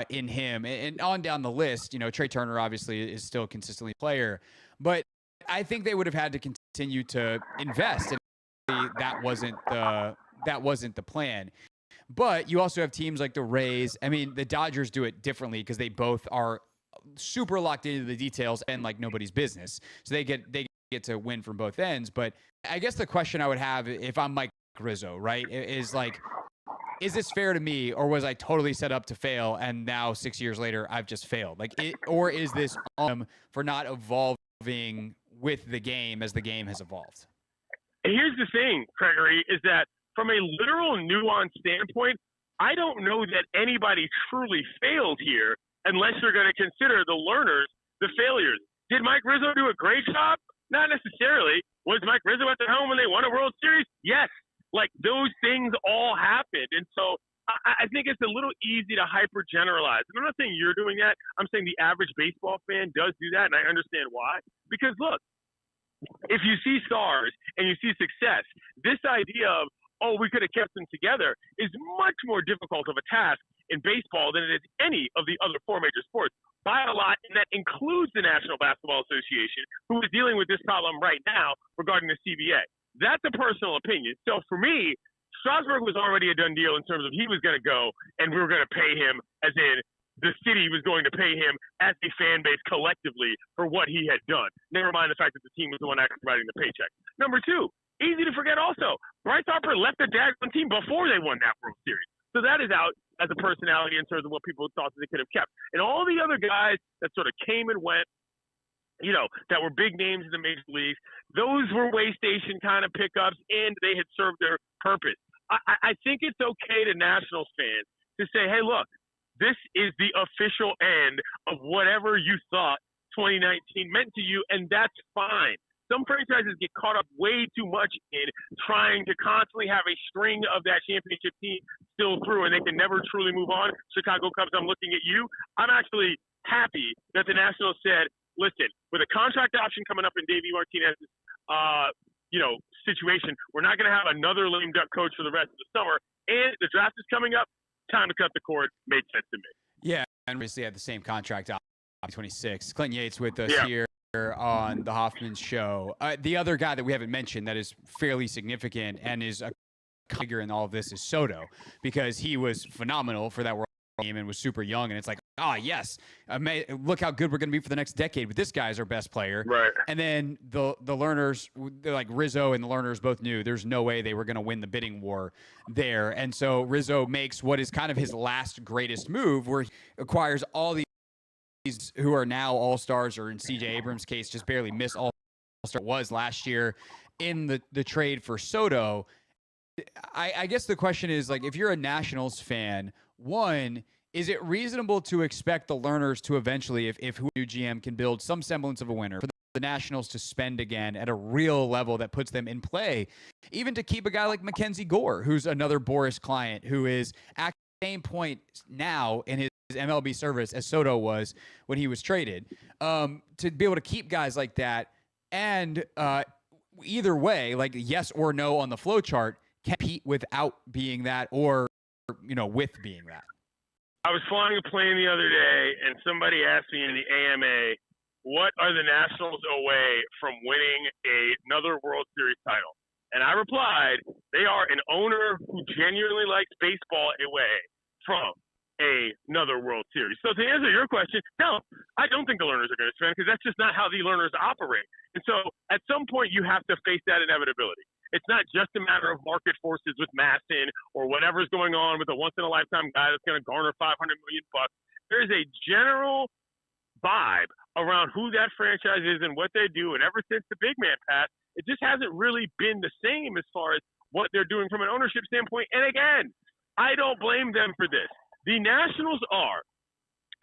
in him. And on down the list, Trey Turner obviously is still a consistently player. But I think they would have had to continue to invest, and that wasn't the plan. But you also have teams like the Rays. I mean, the Dodgers do it differently because they both are super locked into the details and like nobody's business. So they get to win from both ends. But I guess the question I would have if I'm Mike Rizzo, right, is like, is this fair to me, or was I totally set up to fail and now 6 years later I've just failed? Or is this for not evolving with the game as the game has evolved? Here's the thing, Gregory, is that from a literal nuance standpoint, I don't know that anybody truly failed here unless you're going to consider the learners the failures. Did Mike Rizzo do a great job? Not necessarily. Was Mike Rizzo at the helm when they won a World Series? Yes. Those things all happened. And so I think it's a little easy to hyper generalize. And I'm not saying you're doing that. I'm saying the average baseball fan does do that, and I understand why. Because look, if you see stars and you see success, this idea of, we could have kept them together is much more difficult of a task in baseball than it is any of the other 4 major sports by a lot, and that includes the National Basketball Association, who is dealing with this problem right now regarding the CBA. That's a personal opinion. So for me, Strasburg was already a done deal in terms of he was going to go and we were going to pay him, as in the city was going to pay him as a fan base collectively for what he had done. Never mind the fact that the team was the one actually providing the paycheck. Number 2, easy to forget also, Bryce Harper left the Dagon team before they won that World Series. So that is out as a personality in terms of what people thought that they could have kept. And all the other guys that sort of came and went, that were big names in the major leagues, those were way station kind of pickups, and they had served their purpose. I think it's okay to Nationals fans to say, hey, look, this is the official end of whatever you thought 2019 meant to you, and that's fine. Some franchises get caught up way too much in trying to constantly have a string of that championship team still through and they can never truly move on. Chicago Cubs, I'm looking at you. I'm actually happy that the Nationals said, listen, with a contract option coming up in Davey Martinez's, situation, we're not going to have another lame duck coach for the rest of the summer. And the draft is coming up. Time to cut the cord. Made sense to me. Yeah, and obviously had the same contract option, 26. Clinton Yates with us here on the Hoffman show. The other guy that we haven't mentioned that is fairly significant and is a figure in all of this is Soto, because he was phenomenal for that World game and was super young, and it's like, yes, look how good we're going to be for the next decade, but this guy's our best player. Right. And then the Lerners, like Rizzo and the Lerners both knew there's no way they were going to win the bidding war there. And so Rizzo makes what is kind of his last greatest move, where he acquires all these who are now all-stars, or in C.J. Abrams' case, just barely missed all-star was last year in the trade for Soto. I guess the question is, like, if you're a Nationals fan, one, is it reasonable to expect the Lerners to eventually, if who new GM can build some semblance of a winner, for the Nationals to spend again at a real level that puts them in play, even to keep a guy like Mackenzie Gore, who's another Boris client, who is at the same point now in his MLB service as Soto was when he was traded, to be able to keep guys like that, and either way, like yes or no on the flow chart, compete without being that, or with being that. I was flying a plane the other day, and somebody asked me in the AMA, what are the Nationals away from winning another World Series title? And I replied, they are an owner who genuinely likes baseball away from another World Series. So to answer your question, no, I don't think the Lerners are going to spend, because that's just not how the Lerners operate. And so at some point, you have to face that inevitability. It's not just a matter of market forces with Masson or whatever's going on with a once-in-a-lifetime guy that's going to garner $500 million. There is a general vibe around who that franchise is and what they do, and ever since the big man passed, it just hasn't really been the same as far as what they're doing from an ownership standpoint. And again, I don't blame them for this. The Nationals are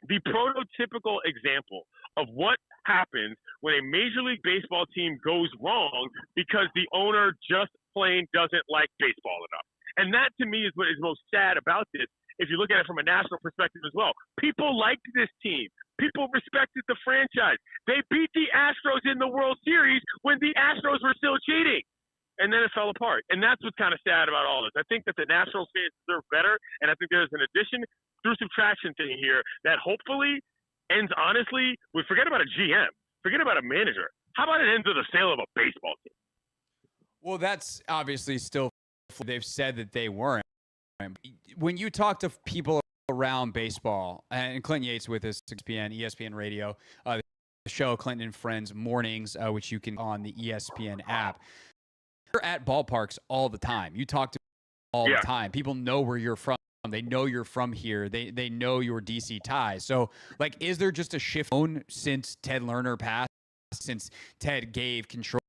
the prototypical example of what happens when a Major League Baseball team goes wrong because the owner just plain doesn't like baseball enough. And that, to me, is what is most sad about this, if you look at it from a national perspective as well. People liked this team. People respected the franchise. They beat the Astros in the World Series when the Astros were still cheating. And then it fell apart. And that's what's kind of sad about all this. I think that the Nationals fans deserve better, and I think there's an addition through subtraction thing here that hopefully ends honestly with, forget about a GM, forget about a manager. How about it ends with a sale of a baseball team? Well, that's obviously still, they've said that they weren't. When you talk to people around baseball, and Clinton Yates with us, ESPN Radio, the show Clinton and Friends Mornings, which you can on the ESPN app. You're at ballparks all the time. You talk to people all the time. People know where you're from. They know you're from here. They know your DC ties. So, like, is there just a shift since Ted Lerner passed, since Ted gave control?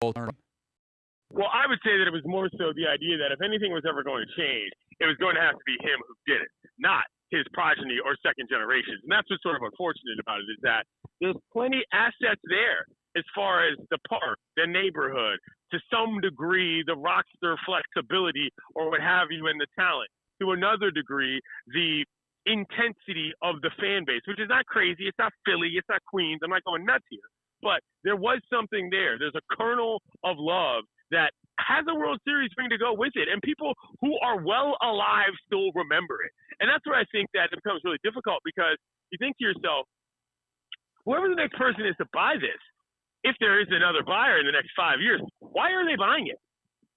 Well, I would say that it was more so the idea that if anything was ever going to change, it was going to have to be him who did it, not his progeny or second generations. And that's what's sort of unfortunate about it, is that there's plenty assets there as far as the park, the neighborhood, to some degree, the roster flexibility or what have you, and the talent. To another degree, the intensity of the fan base, which is not crazy. It's not Philly. It's not Queens. I'm not going nuts here. But there was something there. There's a kernel of love that has a World Series ring to go with it. And people who are well alive still remember it. And that's where I think that it becomes really difficult, because you think to yourself, whoever the next person is to buy this, if there is another buyer in the next 5 years, why are they buying it?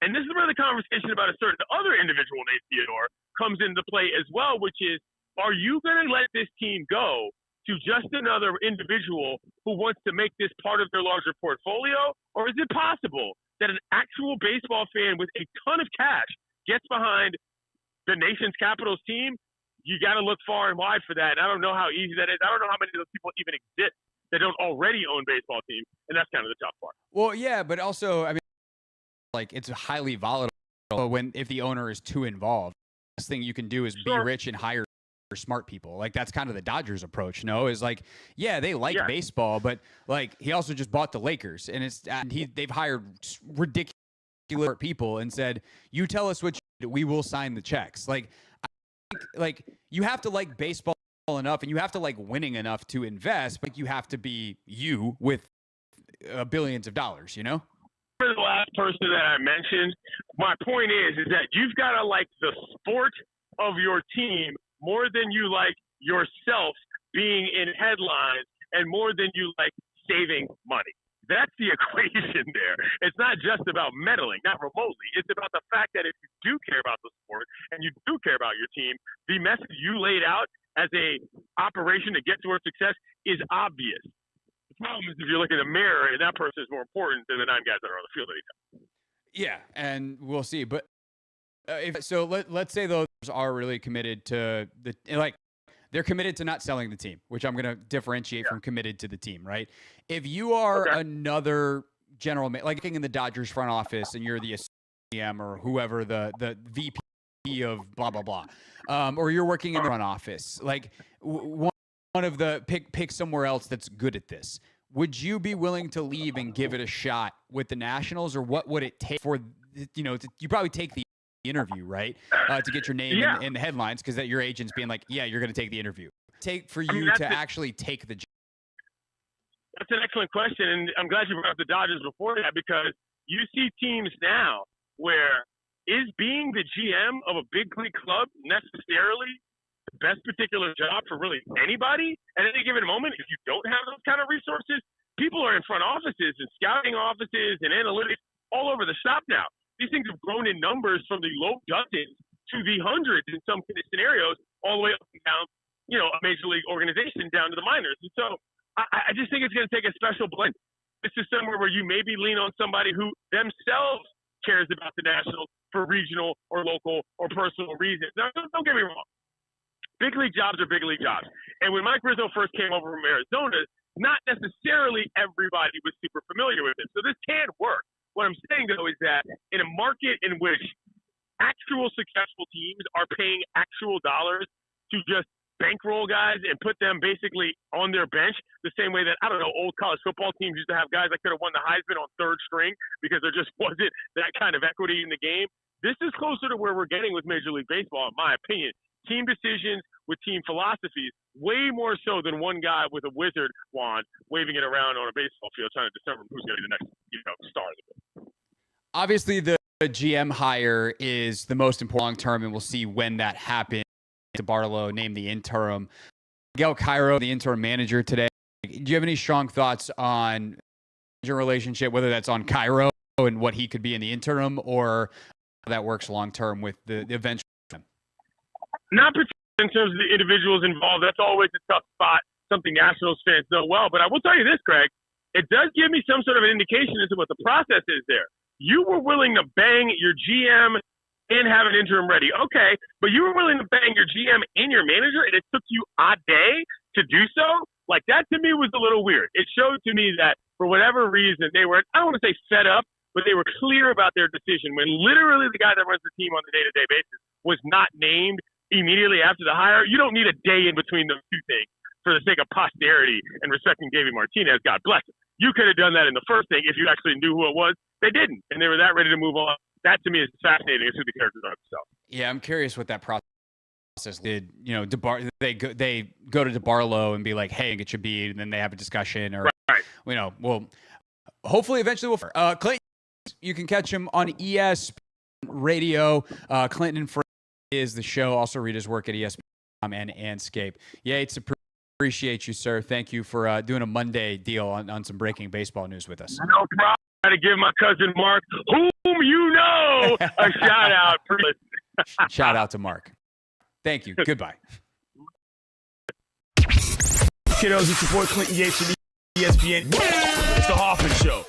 And this is where the conversation about a certain other individual named Theodore comes into play as well, which is, are you going to let this team go to just another individual who wants to make this part of their larger portfolio? Or is it possible that an actual baseball fan with a ton of cash gets behind the nation's Capitals team? You got to look far and wide for that. And I don't know how easy that is. I don't know how many of those people even exist that don't already own baseball teams, and that's kind of the tough part. Well, yeah, but also, I mean, like, it's highly volatile if the owner is too involved. The best thing you can do is be rich and hire smart people. Like, that's kind of the Dodgers approach, is like, yeah, they like baseball, but like, he also just bought the Lakers, and they've hired ridiculous people and said, you tell us what we will sign the checks. Like, I think, like, you have to like baseball enough and you have to like winning enough to invest, but you have to be you with billions of dollars, you know? For the last person that I mentioned, my point is that you've got to like the sport of your team more than you like yourself being in headlines and more than you like saving money. That's the equation there. It's not just about meddling, not remotely. It's about the fact that if you do care about the sport and you do care about your team, the message you laid out as a operation to get towards success is obvious. The problem is if you look in the mirror and that person is more important than the 9 guys that are on the field anytime. Yeah, and we'll see. But let's say those are really committed to they're committed to not selling the team, which I'm going to differentiate from committed to the team, right? If you are another general, like in the Dodgers front office and you're the GM or whoever, the VP of blah, blah, blah, or you're working in the front office, like one of the pick somewhere else that's good at this. Would you be willing to leave and give it a shot with the Nationals, or what would it take for, you probably take the interview, right? To get your name in the headlines, because that your agent's being like, yeah, you're going to take the interview. Take for you to actually take the job. That's an excellent question, and I'm glad you brought up the Dodgers before that, because you see teams now where is being the GM of a big league club necessarily the best particular job for really anybody at any given moment? If you don't have those kind of resources, people are in front offices and scouting offices and analytics all over the shop now. These things have grown in numbers from the low dozens to the hundreds in some scenarios, all the way up and down, a major league organization down to the minors. And so I just think it's going to take a special blend. This is somewhere where you maybe lean on somebody who themselves cares about the Nationals for regional or local or personal reasons. Now, don't get me wrong. Big league jobs are big league jobs. And when Mike Rizzo first came over from Arizona, not necessarily everybody was super familiar with him. So this can work. What I'm saying, though, is that in a market in which actual successful teams are paying actual dollars to just bankroll guys and put them basically on their bench the same way that, old college football teams used to have guys that could have won the Heisman on third string because there just wasn't that kind of equity in the game. This is closer to where we're getting with Major League Baseball, in my opinion. Team decisions with team philosophies, way more so than one guy with a wizard wand waving it around on a baseball field trying to determine who's going to be the next star of the game. Obviously, the GM hire is the most important long term, and we'll see when that happens. DeBartolo named the interim. Miguel Cairo, the interim manager today. Do you have any strong thoughts on your relationship, whether that's on Cairo and what he could be in the interim, or how that works long term with the eventual? Not particularly in terms of the individuals involved. That's always a tough spot, something Nationals fans know well. But I will tell you this, Craig. It does give me some sort of an indication as to what the process is there. You were willing to bang your GM and have an interim ready. Okay, but you were willing to bang your GM and your manager, and it took you a day to do so? Like, that to me was a little weird. It showed to me that for whatever reason, they were, I don't want to say fed up, but they were clear about their decision when literally the guy that runs the team on a day-to-day basis was not named immediately after the hire. You don't need a day in between those two things for the sake of posterity and respecting Davey Martinez. God bless him. You could have done that in the first thing if you actually knew who it was. They didn't, and they were that ready to move on. That to me is fascinating as who the characters are themselves. Yeah, I'm curious what that process did. They go to DeBartolo and be like, "Hey, it should be," and then they have a discussion, or well, hopefully, eventually, we'll. Clinton, you can catch him on ESPN Radio. Clinton and Friends is the show. Also, read his work at ESPN and Anscape. Yates, appreciate you, sir. Thank you for doing a Monday deal on some breaking baseball news with us. No problem. I got to give my cousin Mark, whom you know, a shout out. Shout out to Mark. Thank you. Goodbye. Kiddos, it's your boy Clinton Yates from ESPN. It's the Hoffman Show.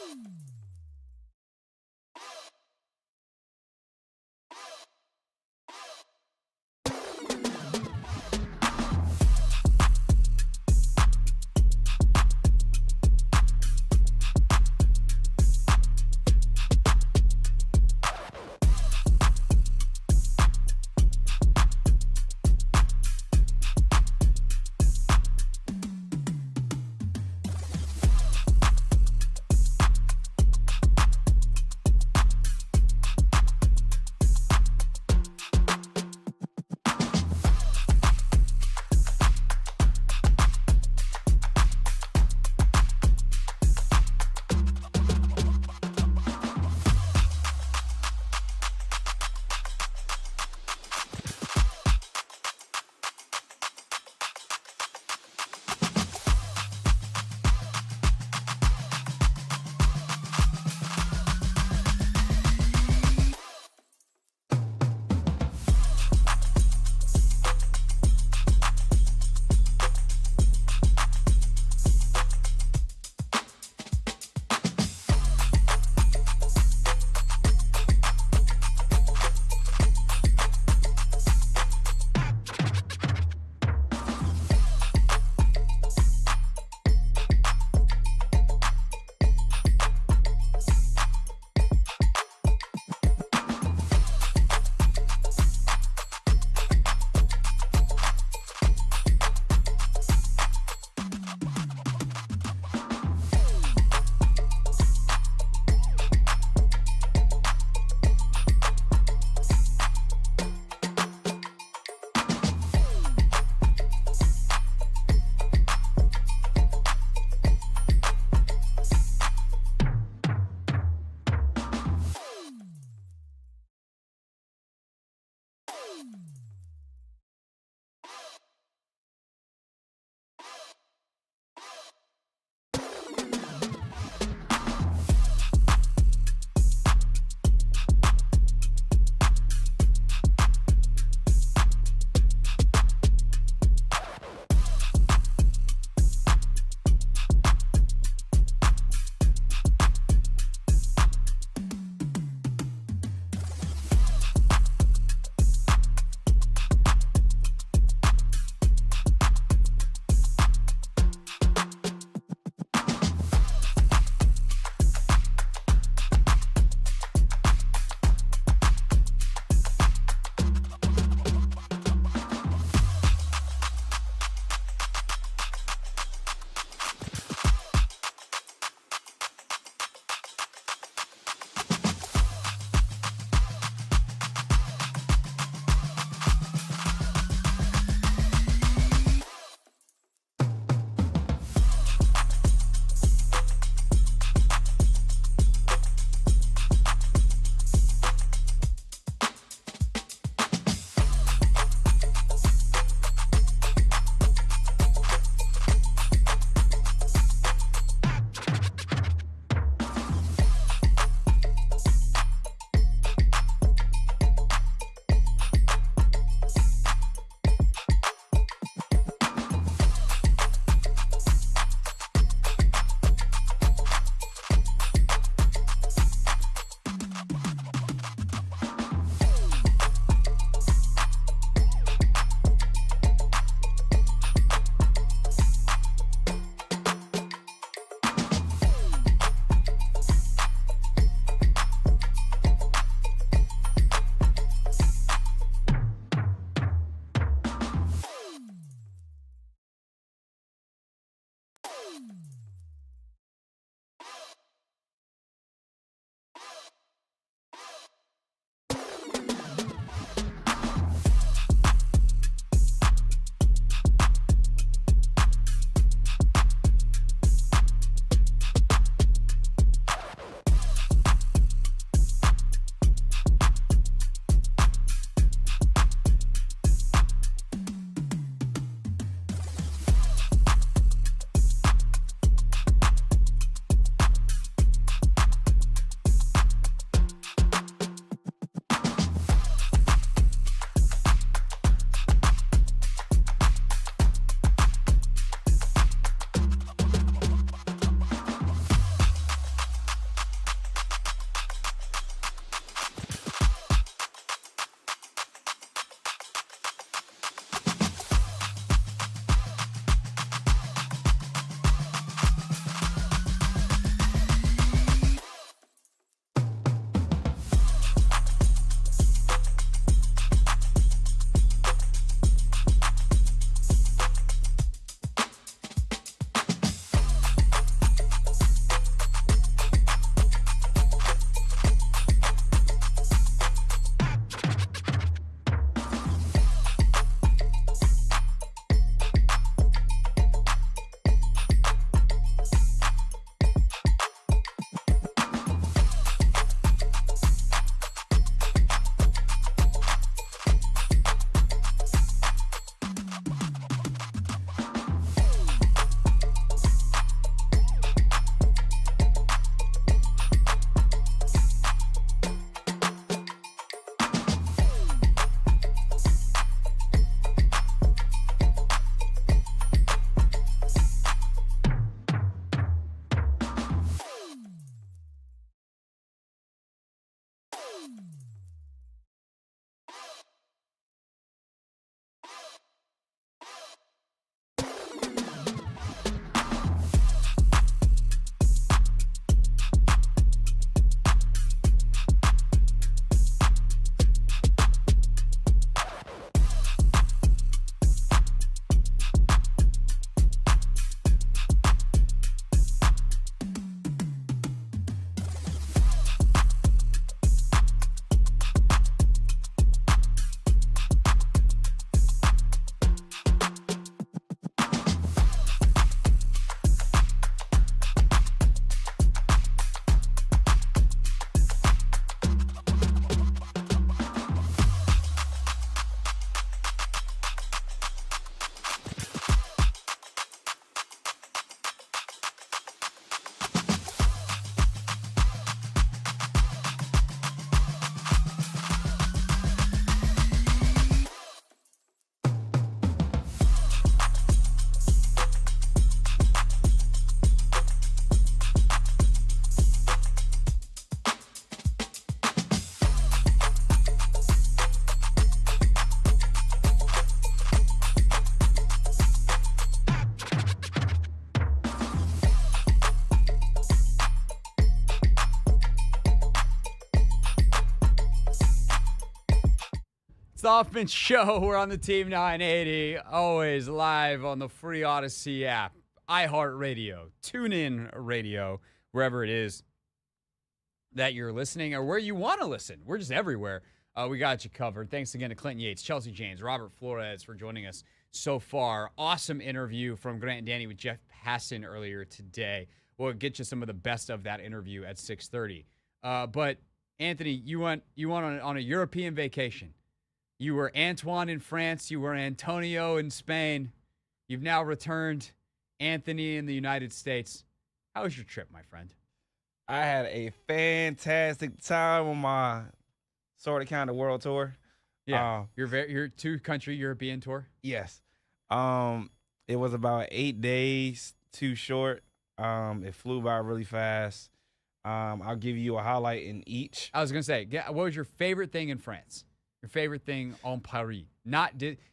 It's the Hoffman Show. We're on the Team 980, always live on the free Odyssey app, iHeartRadio, TuneIn Radio, wherever it is that you're listening or where you want to listen. We're just everywhere. We got you covered. Thanks again to Clinton Yates, Chelsea James, Robert Flores for joining us so far. Awesome interview from Grant and Danny with Jeff Passan earlier today. We'll get you some of the best of that interview at 6:30. But Anthony, you went on a European vacation. You were Antoine in France. You were Antonio in Spain. You've now returned, Anthony in the United States. How was your trip, my friend? I had a fantastic time on my sort of kind of world tour. Yeah, your two-country European tour. Yes. It was about 8 days, too short. It flew by really fast. I'll give you a highlight in each. I was gonna say, what was your favorite thing in France? Your favorite thing en Paris?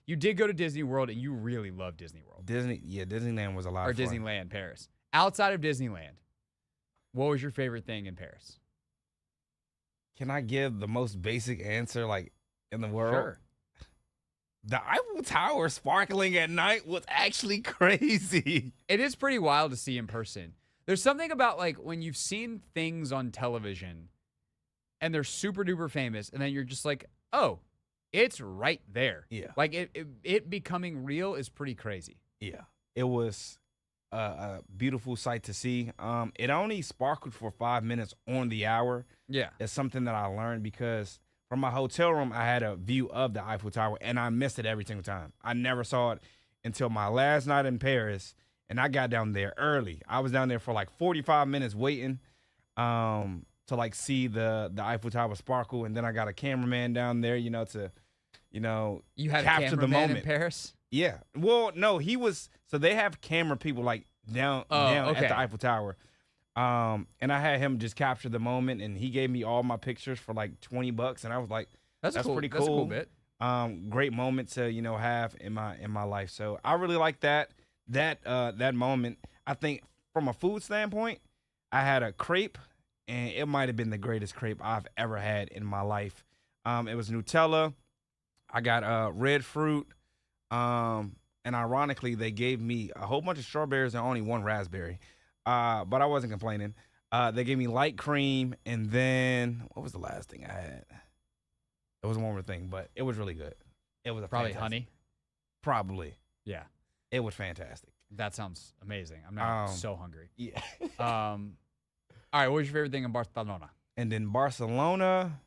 You did go to Disney World, and you really love Disney World. Disneyland was a lot of fun. Or Disneyland, Paris. Outside of Disneyland, what was your favorite thing in Paris? Can I give the most basic answer, like, in the world? Sure. The Eiffel Tower sparkling at night was actually crazy. It is pretty wild to see in person. There's something about, like, when you've seen things on television and they're super duper famous, and then you're just like, oh, it's right there. Yeah. Like, it becoming real is pretty crazy. Yeah. It was a beautiful sight to see. It only sparkled for 5 minutes on the hour. Yeah. It's something that I learned because from my hotel room, I had a view of the Eiffel Tower, and I missed it every single time. I never saw it until my last night in Paris, and I got down there early. I was down there for like 45 minutes waiting to like see the Eiffel Tower sparkle, and then I got a cameraman down there, you had capture a the moment in Paris. Yeah. Well, no, he was. So they have camera people like down at the Eiffel Tower. And I had him just capture the moment, and he gave me all my pictures for like $20, and I was like, "That's cool. pretty cool. That's a cool bit." Great moment to have in my life. So I really like that moment. I think from a food standpoint, I had a crepe, and it might have been the greatest crepe I've ever had in my life. It was Nutella. I got red fruit. And ironically, they gave me a whole bunch of strawberries and only one raspberry. But I wasn't complaining. They gave me light cream, and then what was the last thing I had? It was one more thing, but it was really good. It was Probably honey. Probably. Yeah. It was fantastic. That sounds amazing. I'm now so hungry. Yeah. All right, what was your favorite thing in Barcelona? And then Barcelona.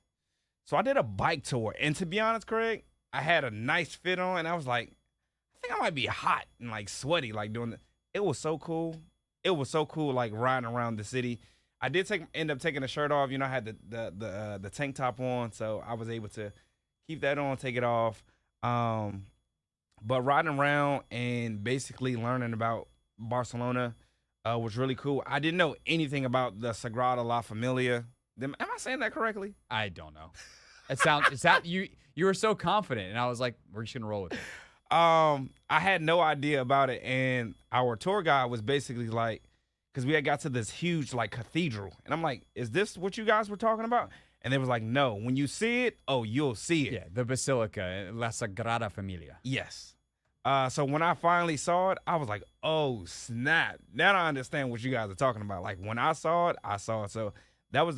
So I did a bike tour, and to be honest, Craig, I had a nice fit on, and I was like, I think I might be hot and like sweaty, like doing it. It was so cool. It was so cool, like riding around the city. I did end up taking the shirt off. I had the tank top on, so I was able to keep that on, take it off. But riding around and basically learning about Barcelona was really cool. I didn't know anything about the Sagrada La Familia. Am I saying that correctly? I don't know. You were so confident, and I was like, we're just gonna roll with it. I had no idea about it, and our tour guide was basically like, because we had got to this huge like cathedral, and I'm like, is this what you guys were talking about? And they was like, no, when you see it, you'll see it. Yeah, the Basilica, La Sagrada Familia. Yes. So when I finally saw it, I was like, oh snap! Now I understand what you guys are talking about. Like when I saw it, I saw it. So that was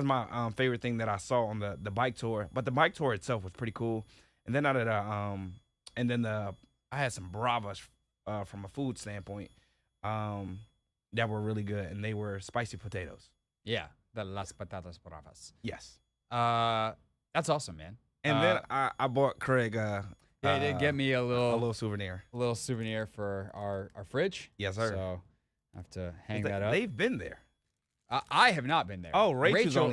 my favorite thing that I saw on the bike tour. But the bike tour itself was pretty cool. And then I had some bravas from a food standpoint that were really good, and they were spicy potatoes. Yeah, the Las Patatas Bravas. Yes. That's awesome, man. And then I bought Craig. They did get me a little souvenir. A little souvenir for our fridge. Yes, sir. So I have to hang that up. They've been there. I have not been there. Oh, Rachel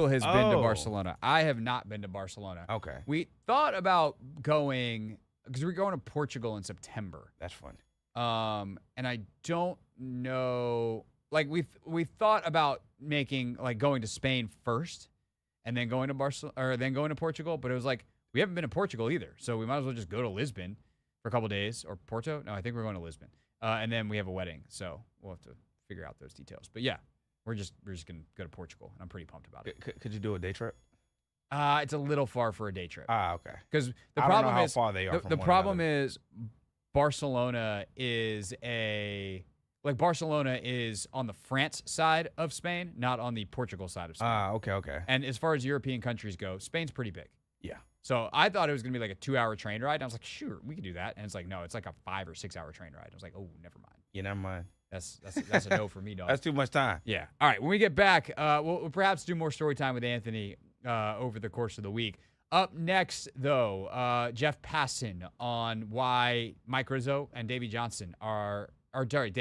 has been to Barcelona. I have not been to Barcelona. Okay. We thought about going because we're going to Portugal in September. That's fun. And I don't know. Like we thought about going to Spain first, and then going to Barcelona, or then going to Portugal. But it was like we haven't been to Portugal either, so we might as well just go to Lisbon for a couple days, or Porto. No, I think we're going to Lisbon. And then we have a wedding, so we'll have to figure out those details. But yeah. We're just gonna go to Portugal, and I'm pretty pumped about it. Could you do a day trip? It's a little far for a day trip. Okay. Because the I don't problem know how is far they are from the one problem another. is Barcelona is Barcelona is on the France side of Spain, not on the Portugal side of Spain. Okay. And as far as European countries go, Spain's pretty big. Yeah. So I thought it was going to be like a 2-hour train ride. And I was like, sure, we can do that. And it's like, no, it's like a 5 or 6 hour train ride. I was like, oh, never mind. Yeah, never mind. That's a no for me, dog. That's too much time. Yeah. All right. When we get back, we'll perhaps do more story time with Anthony over the course of the week. Up next, though, Jeff Passan on why Mike Rizzo and Davey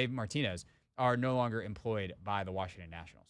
Martinez are no longer employed by the Washington Nationals.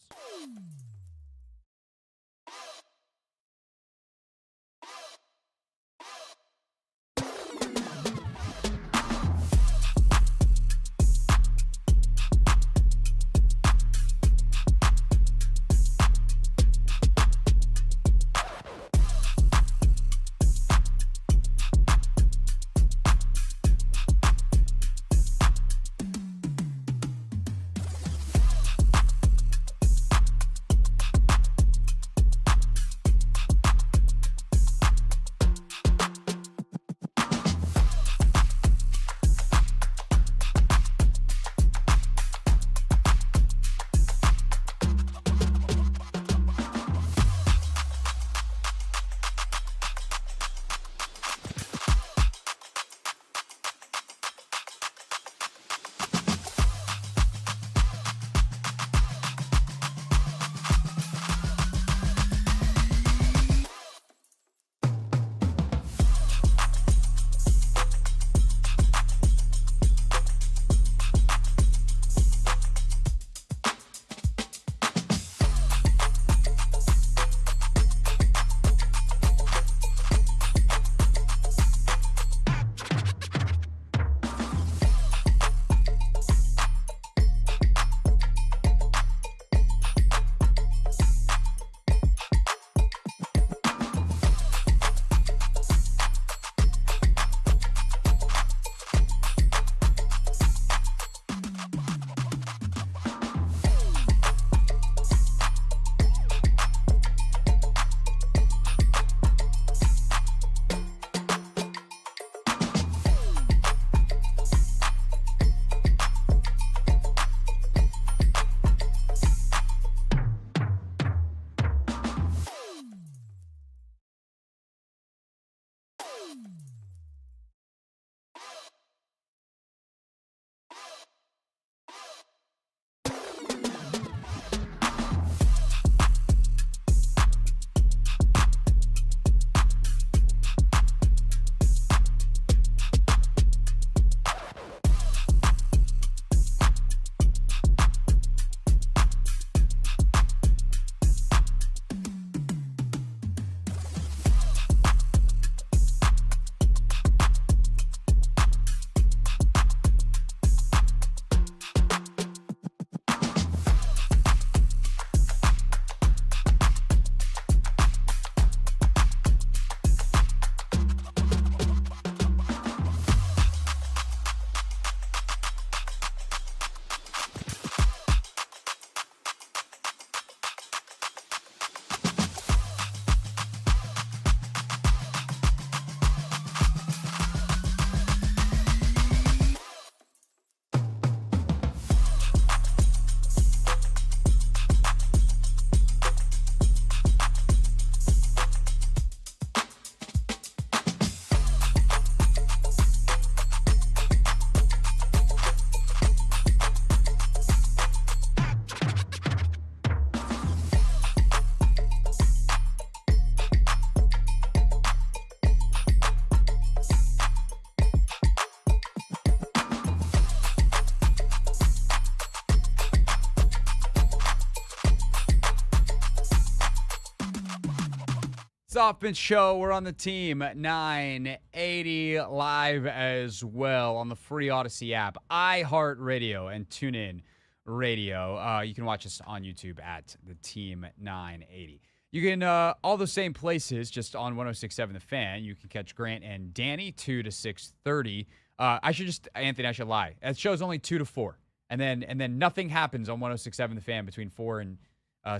Hoffman Show. We're on the team at 980 live as well on the free Odyssey app, iHeartRadio, and TuneIn Radio. You can watch us on YouTube at the Team 980. You can all the same places, just on 106.7 The Fan. You can catch Grant and Danny 2 to 6:30. Anthony, I should lie. That show's only 2 to 4, and then nothing happens on 106.7 The Fan between 4 and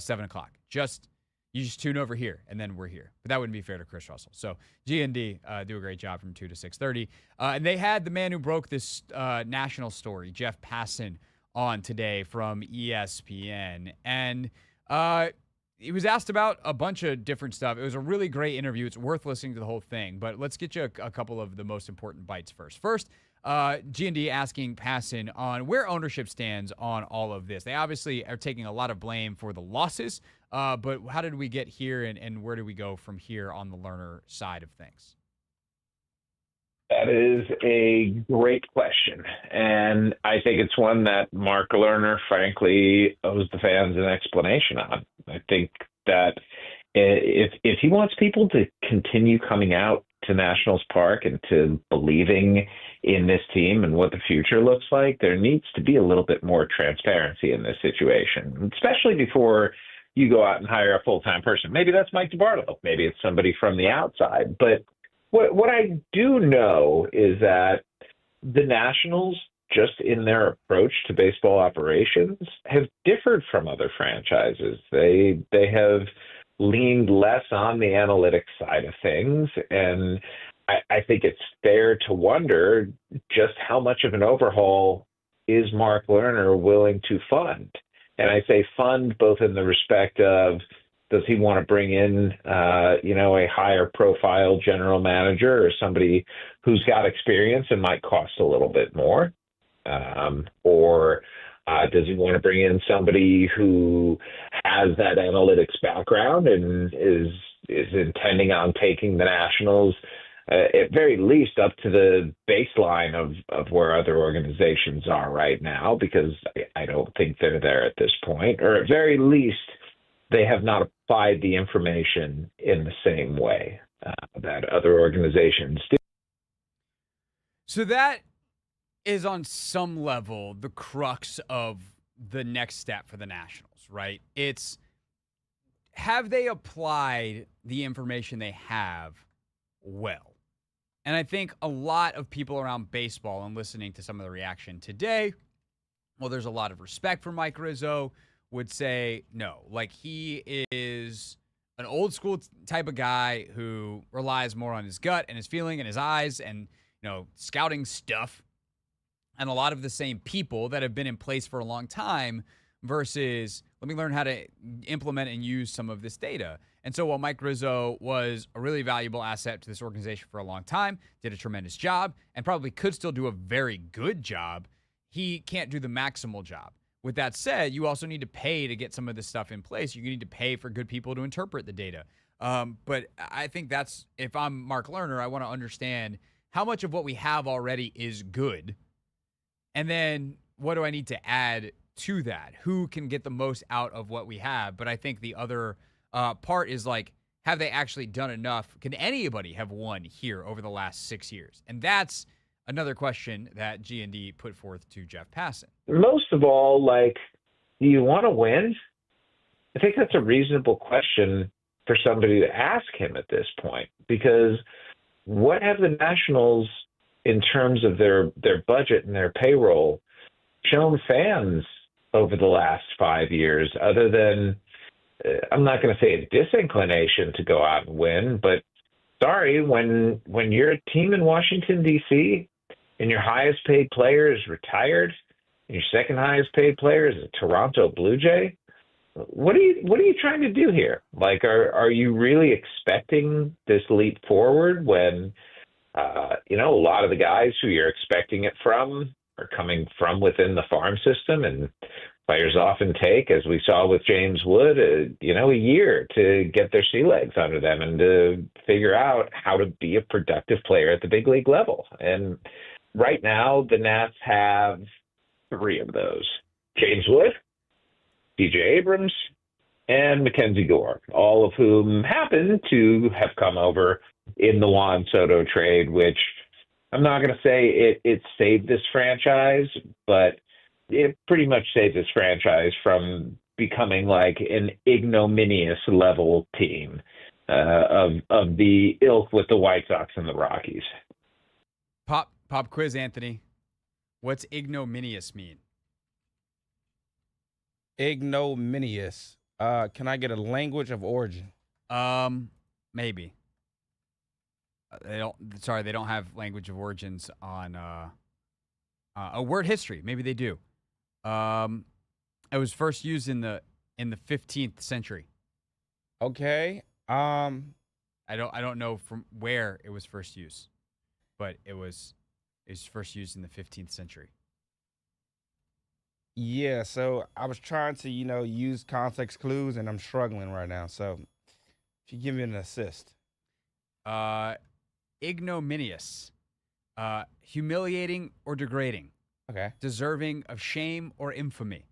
7 o'clock. Just You just tune over here, and then we're here. But that wouldn't be fair to Chris Russell. So G&D do a great job from 2 to 6:30. And they had the man who broke this national story, Jeff Passan, on today from ESPN. And he was asked about a bunch of different stuff. It was a really great interview. It's worth listening to the whole thing. But let's get you a couple of the most important bites first. First, G&D asking Passan on where ownership stands on all of this. They obviously are taking a lot of blame for the losses, but how did we get here, and where do we go from here on the Lerner side of things? That is a great question, and I think it's one that Mark Lerner, frankly, owes the fans an explanation on. I think that if he wants people to continue coming out to Nationals Park and to believing in this team and what the future looks like, there needs to be a little bit more transparency in this situation, especially before you go out and hire a full-time person. Maybe that's Mike DeBartolo. Maybe it's somebody from the outside. But what I do know is that the Nationals, just in their approach to baseball operations, have differed from other franchises. They have leaned less on the analytics side of things, and I think it's fair to wonder just how much of an overhaul is Mark Lerner willing to fund. And I say fund both in the respect of, does he want to bring in, a higher profile general manager or somebody who's got experience and might cost a little bit more? Or does he want to bring in somebody who has that analytics background and is intending on taking the Nationals at very least up to the baseline of where other organizations are right now, because I don't think they're there at this point, or at very least they have not applied the information in the same way that other organizations do. So that is on some level the crux of the next step for the Nationals, right? It's, have they applied the information they have well? And I think a lot of people around baseball and listening to some of the reaction today, well, there's a lot of respect for Mike Rizzo, would say no. Like, he is an old school type of guy who relies more on his gut and his feeling and his eyes and, scouting stuff, and a lot of the same people that have been in place for a long time versus let me learn how to implement and use some of this data. And so while Mike Rizzo was a really valuable asset to this organization for a long time, did a tremendous job, and probably could still do a very good job, he can't do the maximal job. With that said, you also need to pay to get some of this stuff in place. You need to pay for good people to interpret the data. But I think that's, if I'm Mark Lerner, I want to understand how much of what we have already is good. And then what do I need to add to that? Who can get the most out of what we have? But I think the other part is, like, have they actually done enough? Can anybody have won here over the last 6 years? And that's another question that G&D put forth to Jeff Passan. Most of all, do you want to win? I think that's a reasonable question for somebody to ask him at this point, because what have the Nationals, in terms of their budget and their payroll, shown fans over the last 5 years, other than, I'm not going to say a disinclination to go out and win, but sorry, when you're a team in Washington, D.C., and your highest paid player is retired, and your second highest paid player is a Toronto Blue Jay, what are you trying to do here? Like, are you really expecting this leap forward when a lot of the guys who you're expecting it from are coming from within the farm system, and players often take, as we saw with James Wood, a year to get their sea legs under them and to figure out how to be a productive player at the big league level. And right now, the Nats have 3 of those: James Wood, DJ Abrams, and Mackenzie Gore, all of whom happen to have come over in the Juan Soto trade, which I'm not going to say it saved this franchise, but it pretty much saved this franchise from becoming like an ignominious level team of the ilk with the White Sox and the Rockies. Pop quiz, Anthony. What's ignominious mean? Ignominious. Can I get a language of origin? Maybe. They don't have language of origins on a word history. Maybe they do. It was first used in the 15th century. Okay. I don't know from where it was first used, but it was first used in the 15th century. Yeah, so I was trying to, use context clues, and I'm struggling right now. So if you give me an assist. Ignominious. Humiliating or degrading. Okay. Deserving of shame or infamy.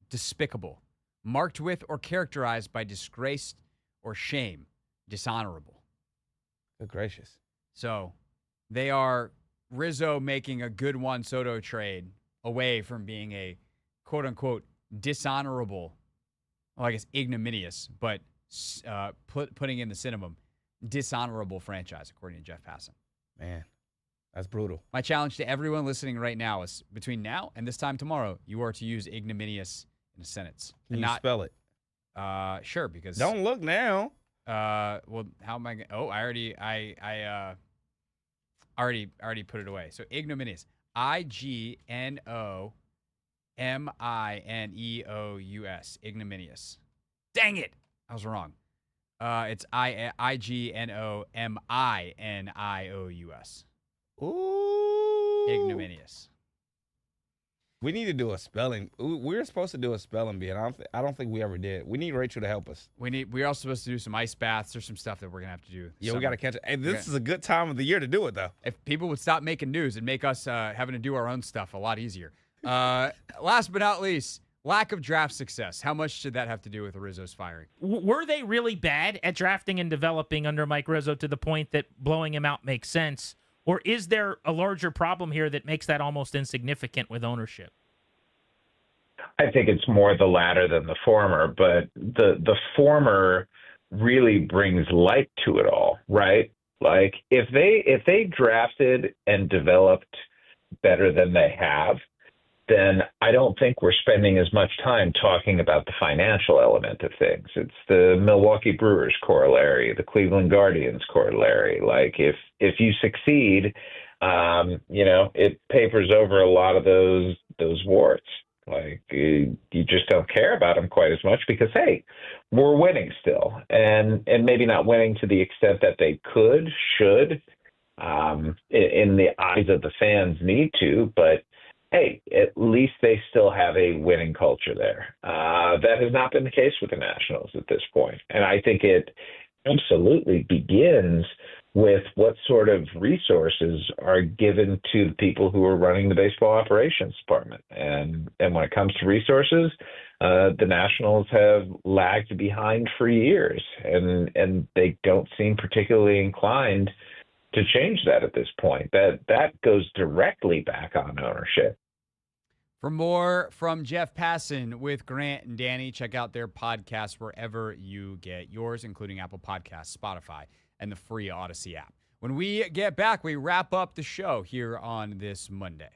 Despicable. Marked with or characterized by disgrace or shame. Dishonorable. Good gracious. So they are Rizzo making a good Juan Soto trade away from being a quote-unquote dishonorable, well, I guess ignominious, but putting in the synonym, dishonorable franchise, according to Jeff Passan. Man, that's brutal. My challenge to everyone listening right now is between now and this time tomorrow, you are to use ignominious in a sentence. Can you spell it? Sure, because... Don't look now. Well, how am I going to... Oh, I already put it away. So ignominious. IGNOMINEOUS. Ignominious. Dang it. I was wrong. It's IGNOMINIOUS. Ooh. Ignominious. We need to do a spelling. We were supposed to do a spelling bee, and I don't think we ever did. We need Rachel to help us. We're also supposed to do some ice baths. There's some stuff that we're going to have to do. Yeah, we got to catch it. Hey, this is a good time of the year to do it, though. If people would stop making news and make us having to do our own stuff a lot easier. Last but not least, lack of draft success. How much should that have to do with Rizzo's firing? Were they really bad at drafting and developing under Mike Rizzo to the point that blowing him out makes sense? Or is there a larger problem here that makes that almost insignificant with ownership? I think it's more the latter than the former, but the former really brings light to it all, right? Like if they drafted and developed better than they have, then I don't think we're spending as much time talking about the financial element of things. It's the Milwaukee Brewers corollary, the Cleveland Guardians corollary. Like if you succeed, it papers over a lot of those warts. Like you just don't care about them quite as much because, hey, we're winning still, and maybe not winning to the extent that they should, in the eyes of the fans need to, but hey, at least they still have a winning culture there. That has not been the case with the Nationals at this point. And I think it absolutely begins with what sort of resources are given to the people who are running the baseball operations department. And when it comes to resources, the Nationals have lagged behind for years, and they don't seem particularly inclined to change that at this point. That goes directly back on ownership. For more from Jeff Passan with Grant and Danny, check out their podcast wherever you get yours, including Apple Podcasts, Spotify, and the free Odyssey app. When we get back, we wrap up the show here on this Monday.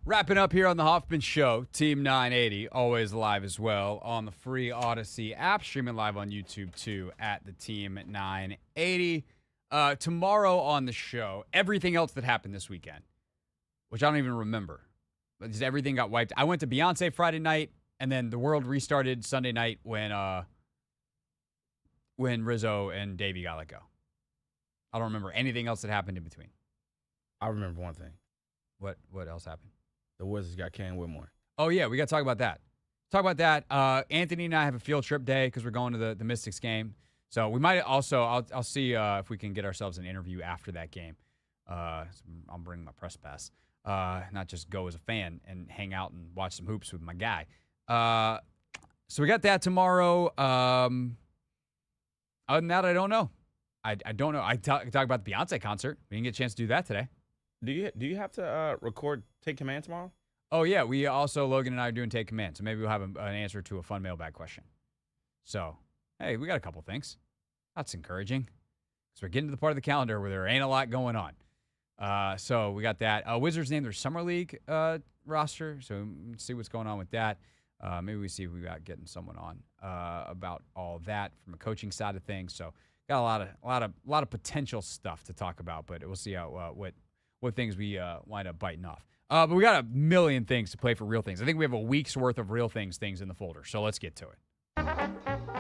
Wrapping up here on the Hoffman Show, Team 980, always live as well on the free Odyssey app, streaming live on YouTube too at the Team 980. Tomorrow on the show, everything else that happened this weekend, which I don't even remember. Because everything got wiped. I went to Beyonce Friday night, and then the world restarted Sunday night when Rizzo and Davey got let go. I don't remember anything else that happened in between. I remember one thing. What else happened? The Wizards got Cam Whitmore. Oh, yeah, we got to talk about that. Anthony and I have a field trip day because we're going to the Mystics game. So we might also, I'll see if we can get ourselves an interview after that game. I'll bring my press pass. Not just go as a fan and hang out and watch some hoops with my guy. So we got that tomorrow. Other than that, I don't know. I don't know. I talk about the Beyonce concert. We didn't get a chance to do that today. Do you have to record Take Command tomorrow? Oh, yeah. We also, Logan and I are doing Take Command. So maybe we'll have an answer to a fun mailbag question. So, hey, we got a couple things. That's encouraging. Because we're getting to the part of the calendar where there ain't a lot going on. So we got that. Wizards named their Summer League roster. So let's see what's going on with that. Maybe we see if we got getting someone on about all that from a coaching side of things. So got a lot of potential stuff to talk about, but we'll see how what things we wind up biting off. But we got a million things to play for Real Things. I think we have a week's worth of Real Things in the folder. So let's get to it.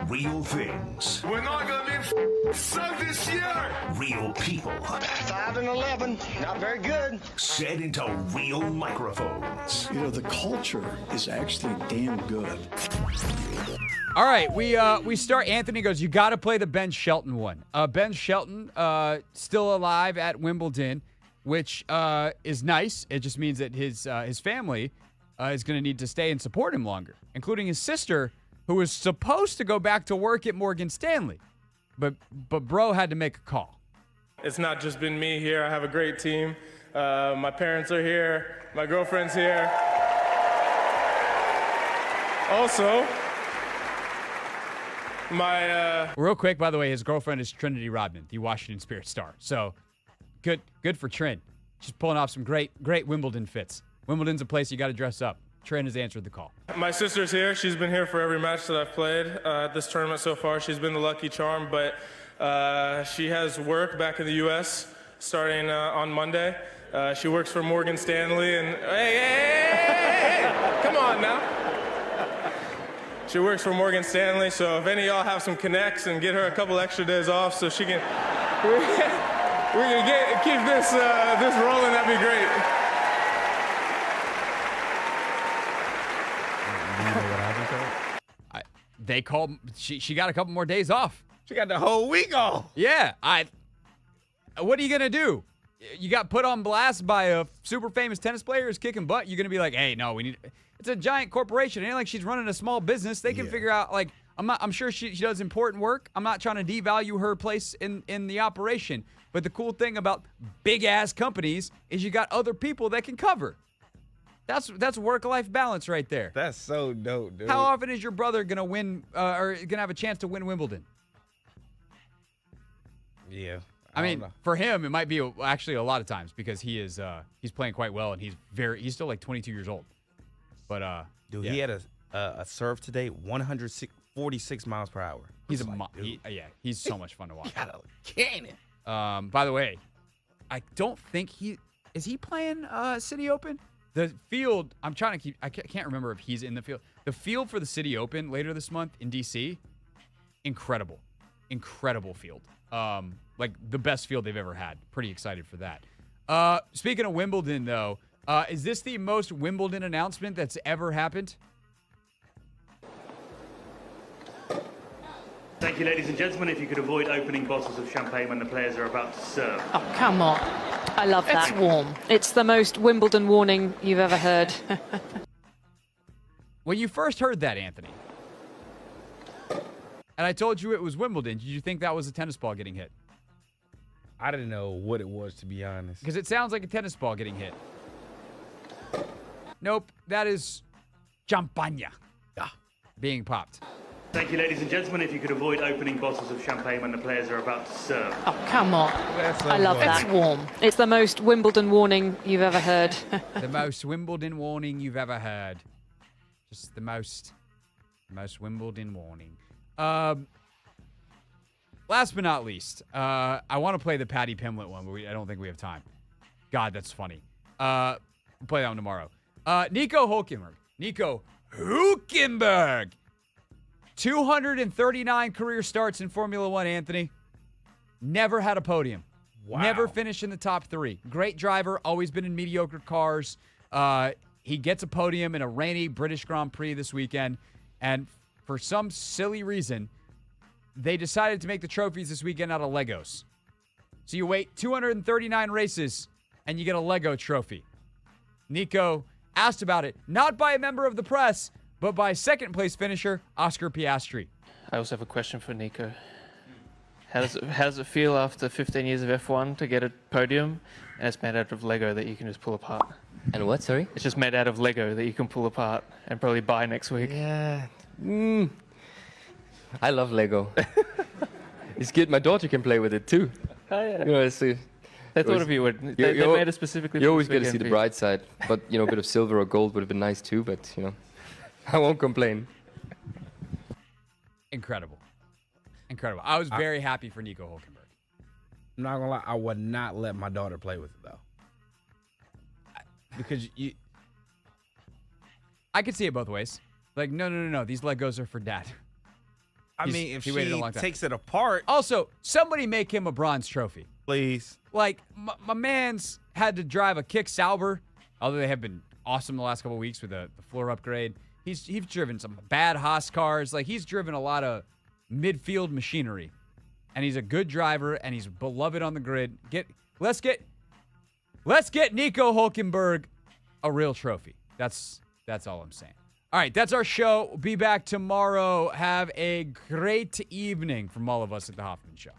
Real things. We're not going to be sucked this year. Real people. 5 and 11. Not very good. Said into real microphones. You know, the culture is actually damn good. All right, we start. Anthony goes, you got to play the Ben Shelton one. Ben Shelton still alive at Wimbledon, which is nice. It just means that his family is going to need to stay and support him longer, including his sister, who was supposed to go back to work at Morgan Stanley. But bro had to make a call. It's not just been me here. I have a great team. My parents are here. My girlfriend's here. Also, real quick, by the way, his girlfriend is Trinity Rodman, the Washington Spirit star. So good for Trin. She's pulling off some great Wimbledon fits. Wimbledon's a place you got to dress up. Trin has answered the call. My sister's here. She's been here for every match that I've played at this tournament so far. She's been the lucky charm, but she has work back in the U.S. starting on Monday. She works for Morgan Stanley, and hey, come on now. She works for Morgan Stanley, so if any of y'all have some connects and get her a couple extra days off so she can, we can keep this rolling, that'd be great. They called. She got a couple more days off. She got the whole week off. Yeah. What are you gonna do? You got put on blast by a super famous tennis player who's kicking butt. You're gonna be like, hey, no, we need. It's a giant corporation. It ain't like she's running a small business. They can figure out. Like, I'm sure she does important work. I'm not trying to devalue her place in the operation. But the cool thing about big ass companies is you got other people that can cover. That's work-life balance right there. That's so dope, dude. How often is your brother gonna win or gonna have a chance to win Wimbledon? Yeah. I mean, for him, it might be actually a lot of times because he's playing quite well and he's still like 22 years old. But dude, he had a serve today, 146 miles per hour. He's he's so much fun to watch. He got a cannon. By the way, I don't think is he playing City Open? The field, I can't remember if he's in the field. The field for the City Open later this month in D.C., incredible field. Like the best field they've ever had. Pretty excited for that. Speaking of Wimbledon, though, is this the most Wimbledon announcement that's ever happened? Thank you, ladies and gentlemen. If you could avoid opening bottles of champagne when the players are about to serve. Oh, come on. I love that. It's warm. It's the most Wimbledon warning you've ever heard. When you first heard that, Anthony, and I told you it was Wimbledon, did you think that was a tennis ball getting hit? I didn't know what it was, to be honest. Because it sounds like a tennis ball getting hit. Nope, that is champagne being popped. Thank you, ladies and gentlemen. If you could avoid opening bottles of champagne when the players are about to serve. Oh, come on. I love that. It's warm. It's the most Wimbledon warning you've ever heard. The most Wimbledon warning you've ever heard. Just the most Wimbledon warning. Last but not least, I want to play the Patty Pimlet one, but I don't think we have time. God, that's funny. We'll play that one tomorrow. Nico Hulkenberg. 239 career starts in Formula One, Anthony. Never had a podium. Wow. Never finished in the top 3. Great driver, always been in mediocre cars. He gets a podium in a rainy British Grand Prix this weekend. And for some silly reason, they decided to make the trophies this weekend out of Legos. So you wait 239 races, and you get a Lego trophy. Nico asked about it, not by a member of the press, but by second-place finisher Oscar Piastri. I also have a question for Nico. How does it feel after 15 years of F1 to get a podium, and it's made out of Lego that you can just pull apart? And what, sorry? It's just made out of Lego that you can pull apart and probably buy next week. Yeah. I love Lego. It's good. My daughter can play with it too. Oh, yeah. You know, They thought of you. They made it specifically for You always this got to see weekend, the bright side. But, a bit of silver or gold would have been nice too. But, I won't complain. Incredible. I was very happy for Nico Hulkenberg. I'm not gonna lie, I would not let my daughter play with it though. Because I could see it both ways. Like, no. These Legos are for Dad. I mean, if he waited a she long time. takes it apart. Also, somebody make him a bronze trophy. Please. Like, my man's had to drive a Kick Sauber, although they have been awesome the last couple of weeks with the floor upgrade. He's driven some bad Haas cars. Like, he's driven a lot of midfield machinery. And he's a good driver, and he's beloved on the grid. Let's get Nico Hulkenberg a real trophy. That's all I'm saying. All right, that's our show. We'll be back tomorrow. Have a great evening from all of us at the Hoffman Show.